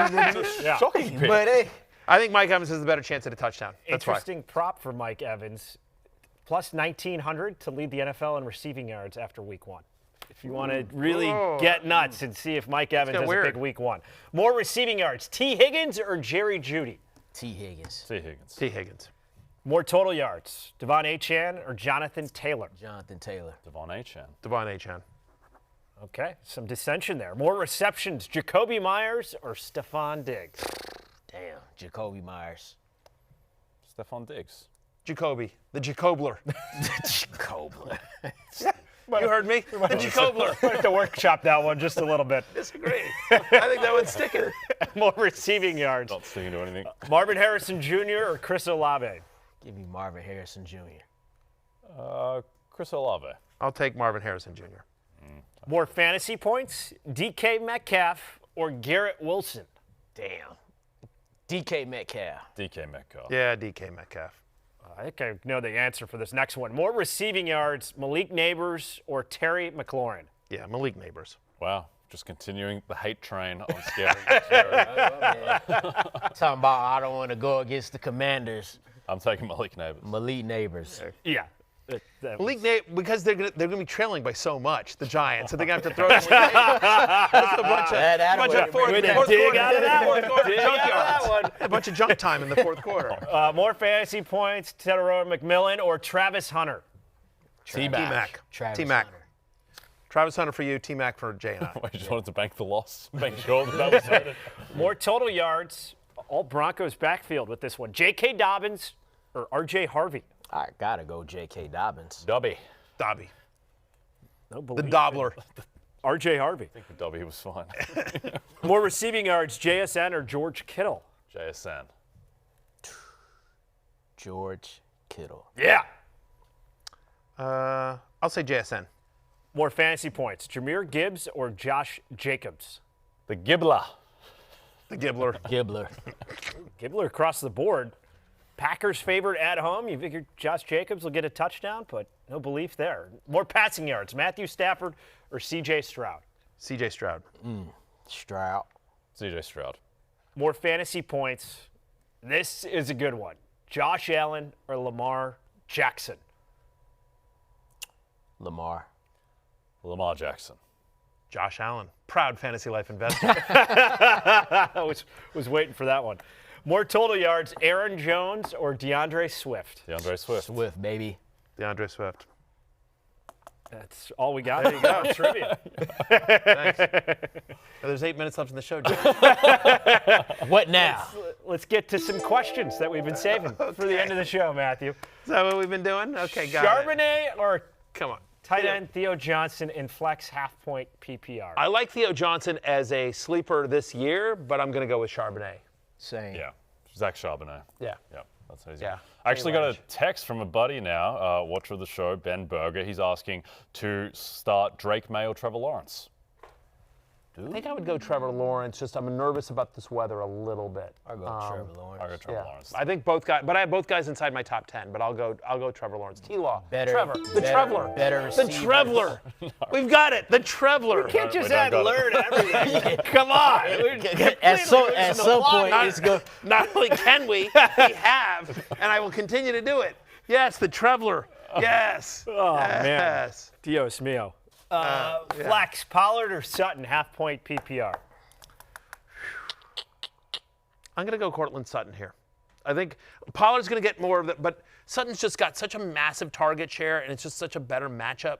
Shocking pick. but hey. I think Mike Evans has a better chance at a touchdown. That's why. Interesting prop for Mike Evans. Plus 1,900 to lead the NFL in receiving yards after week 1. If you want to really get nuts and see if Mike Evans has a big week 1. More receiving yards, T. Higgins or Jerry Jeudy? T. Higgins. T. Higgins. More total yards, Devon Achane or Jonathan Taylor? Jonathan Taylor. Devon Achane. Devon Achane. Okay, some dissension there. More receptions, Jacoby Myers or Stephon Diggs? Damn, Jacoby Myers. Stephon Diggs. Jacoby. The Jacobler. Cobler. You heard me? The Jacobler. I have to workshop that one just a little bit. Disagree. I think that would stick it. More receiving yards, Not sticking to anything. Marvin Harrison Jr. or Chris Olave? Give me Marvin Harrison Jr. Chris Olave. I'll take Marvin Harrison Jr. More fantasy points, DK Metcalf or Garrett Wilson? Damn. DK Metcalf. DK Metcalf. Yeah, DK Metcalf. I think I know the answer for this next one. More receiving yards, Malik Neighbors or Terry McLaurin? Yeah, Malik Neighbors. Wow. Just continuing the hate train on Scary. Talking about I don't want to go against the Commanders. I'm taking Malik Neighbors. Malik Neighbors. Yeah. Malik Neighbors, because they're gonna be trailing by so much, the Giants, so they're gonna have to throw Malik Neighbors. That's a bunch of fourth Way to quarter dig out of that one. Dig junk out of that yards. one. A bunch of junk time in the fourth quarter. More fantasy points, Tedero McMillan or Travis Hunter? T-Mac. Travis T-Mac. Hunter. Travis Hunter for you, T-Mac for Jay and I. I just wanted to bank the loss. Make sure that was noted. More total yards, all Broncos backfield with this one. J.K. Dobbins or R.J. Harvey? I gotta go J.K. Dobbins. Dobby. Dobby. No The belief. Dobbler. R.J. Harvey. I think the Dobby was fine. More receiving yards, JSN or George Kittle? JSN. George Kittle. Yeah. I'll say JSN. More fantasy points, Jahmyr Gibbs or Josh Jacobs? The Gibbler. The Gibbler. Gibbler across the board. Packers favored at home. You figured Josh Jacobs will get a touchdown, but no belief there. More passing yards. Matthew Stafford or C.J. Stroud? C.J. Stroud. Stroud. CJ Stroud. More fantasy points. This is a good one. Josh Allen or Lamar Jackson? Lamar Jackson. Josh Allen. Proud Fantasy Life investor. I was waiting for that one. More total yards, Aaron Jones or DeAndre Swift? DeAndre Swift. Swift, baby. DeAndre Swift. That's all we got. There you go. Trivia. Thanks. There's 8 minutes left in the show, Jim. What now? Let's get to some questions that we've been saving for the end of the show, Matthew. Is that what we've been doing? Okay, got it. Charbonnet or Come on. tight end Theo Johnson in flex half-point PPR? I like Theo Johnson as a sleeper this year, but I'm going to go with Charbonnet. Same. Yeah. Zach Charbonnet. Yeah. Yeah, that's easy. Yeah. I actually got a range. text from a buddy now, watcher of the show, Ben Berger. He's asking to start Drake May or Trevor Lawrence. I think I would go Trevor Lawrence. Just I'm nervous about this weather a little bit. I'll go Trevor Lawrence. I got Trevor Yeah. Lawrence. I think both guys, but I have both guys inside my top 10. But I'll go Trevor Lawrence. T-Law. Better- Trevor. The better- Traveler. better The receivers. Traveler. We've got it. The Traveler. Can't just we don't add got it. learn everything. Come on. At some point, it's go. Not only can we have, and I will continue to do it. Yes, the Traveler. Yes. Oh, man. Yes. Dios mio. Flex, Pollard or Sutton, half-point PPR? I'm going to go Cortland Sutton here. I think Pollard's going to get more of it, but Sutton's just got such a massive target share, and it's just such a better matchup.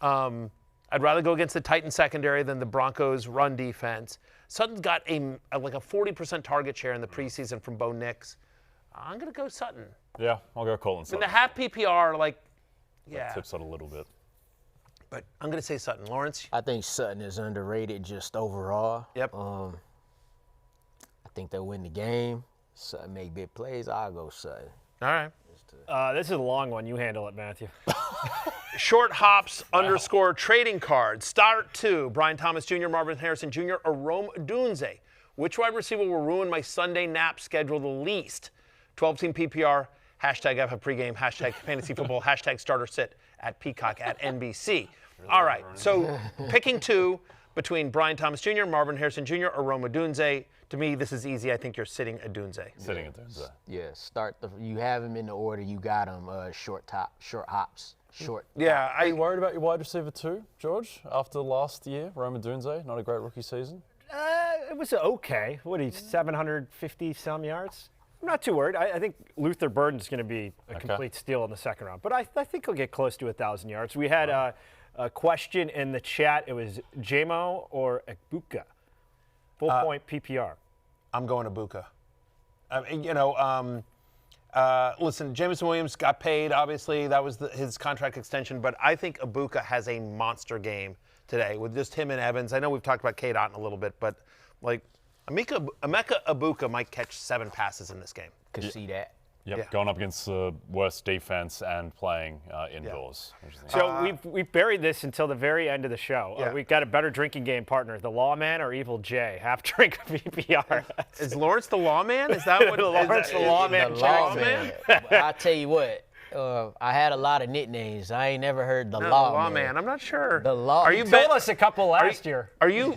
I'd rather go against the Titans secondary than the Broncos run defense. Sutton's got like a 40% target share in the preseason from Bo Nix. I'm going to go Sutton. Yeah, I'll go Colin In Sutton. the half PPR, yeah. Tips out a little bit. But I'm going to say Sutton. Lawrence? I think Sutton is underrated just overall. Yep. I think they'll win the game. Sutton make big plays. I'll go Sutton. All right. This is a long one. You handle it, Matthew. Short hops _ trading cards. Start 2. Brian Thomas Jr., Marvin Harrison Jr., or Rome Odunze. Which wide receiver will ruin my Sunday nap schedule the least? 12-team PPR, hashtag FF pregame, hashtag fantasy football, hashtag starter sit at Peacock at NBC. All right, so picking 2 between Brian Thomas Jr., Marvin Harrison Jr., or Rome Odunze. To me, this is easy. I think you're sitting Odunze. Sitting at Dunze. Yeah, you have him in the order you got him. Short hops. Yeah, Are you worried about your wide receiver too, George? After last year, Rome Odunze, not a great rookie season. It was okay. What, he's 750-some yards? I'm not too worried. I think Luther Burden's going to be a complete steal in the second round. But I think he'll get close to 1,000 yards. We had a question in the chat. It was Jamo or Ekbuka. Full-point PPR. I'm going to Buka. Listen, Jameson Williams got paid, obviously. That was his contract extension. But I think Ibuka has a monster game today with just him and Evans. I know we've talked about Cade Otton a little bit, but, Emeka Ibuka might catch 7 passes in this game. Could see that. Yep, Yeah. going up against the worst defense and playing indoors. So we've buried this until the very end of the show. Yeah. We've got a better drinking game partner, the Lawman or Evil J. Half drink PPR. Is Lawrence the lawman? Is that what? Lawrence the lawman. The Lawman? lawman. I tell you what, I had a lot of nicknames. I ain't never heard the lawman. I'm not sure. The law. Are you Told Ben? us a couple last year. Are you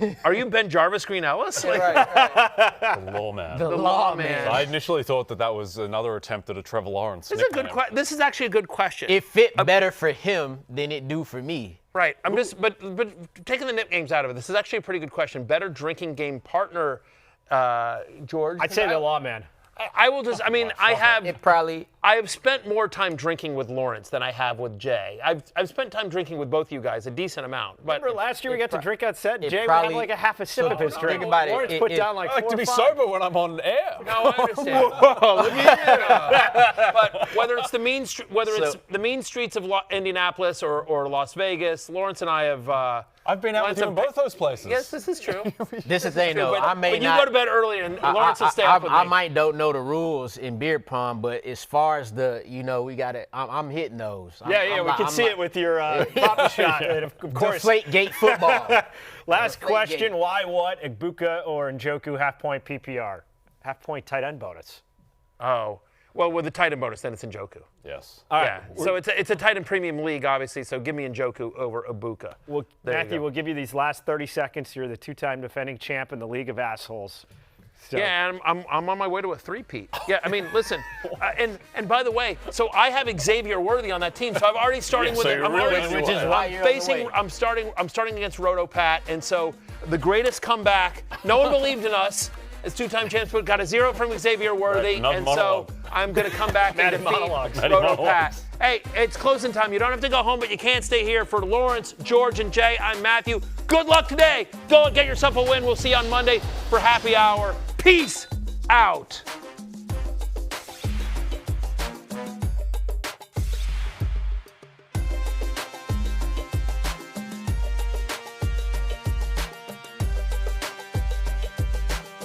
Ben Jarvis Green Ellis? Like, Right. The lawman. The lawman. I initially thought that was another attempt at a Trevor Lawrence. This is a good nickname. This is actually a good question. It fit better for him than it do for me. Right. I'm just, but taking the nicknames out of it, this is actually a pretty good question. Better drinking game partner, George. I'd say the Lawman. I will just. I mean, I have spent more time drinking with Lawrence than I have with Jay. I've spent time drinking with both of you guys, a decent amount. But Remember last year we got to drink on set, and it Jay would probably- have like a half a sip so of his drink. think about it, Lawrence it- put it- down like I like 4 to be or 5. sober when I'm on air. no, I understand. Whoa, look at you. But whether it's the mean streets of Indianapolis or Las Vegas, Lawrence and I have. I've been out with you in both those places. Yes, this is true. This is the thing, though. But, I may but you not. go to bed early, and Lawrence will stay up with me. I might don't know the rules in beer pong, but as far far as we got it. I'm hitting those. We can see it with your pop shot. And of course, Deflate gate football. Last question: why, what, Ibuka or Njoku half-point PPR, half-point tight end bonus? Oh, well, with the tight end bonus, then it's Njoku. Yes. All right. Yeah. So it's a tight end premium league, obviously. So give me Njoku over Ibuka. Well, Matthew, we'll give you these last 30 seconds. You're the two-time defending champ in the League of Assholes. So. Yeah, and I'm on my way to a three-peat. Yeah, I mean, listen, and by the way, so I have Xavier Worthy on that team, so I'm already starting with it. I'm starting against Rotopat, and so the greatest comeback. No one believed in us as two-time champs, but got a 0 from Xavier Worthy, and so I'm going to come back and defeat Rotopat. Hey, it's closing time. You don't have to go home, but you can't stay here. For Lawrence, George, and Jay, I'm Matthew. Good luck today. Go and get yourself a win. We'll see you on Monday for happy hour. Peace out.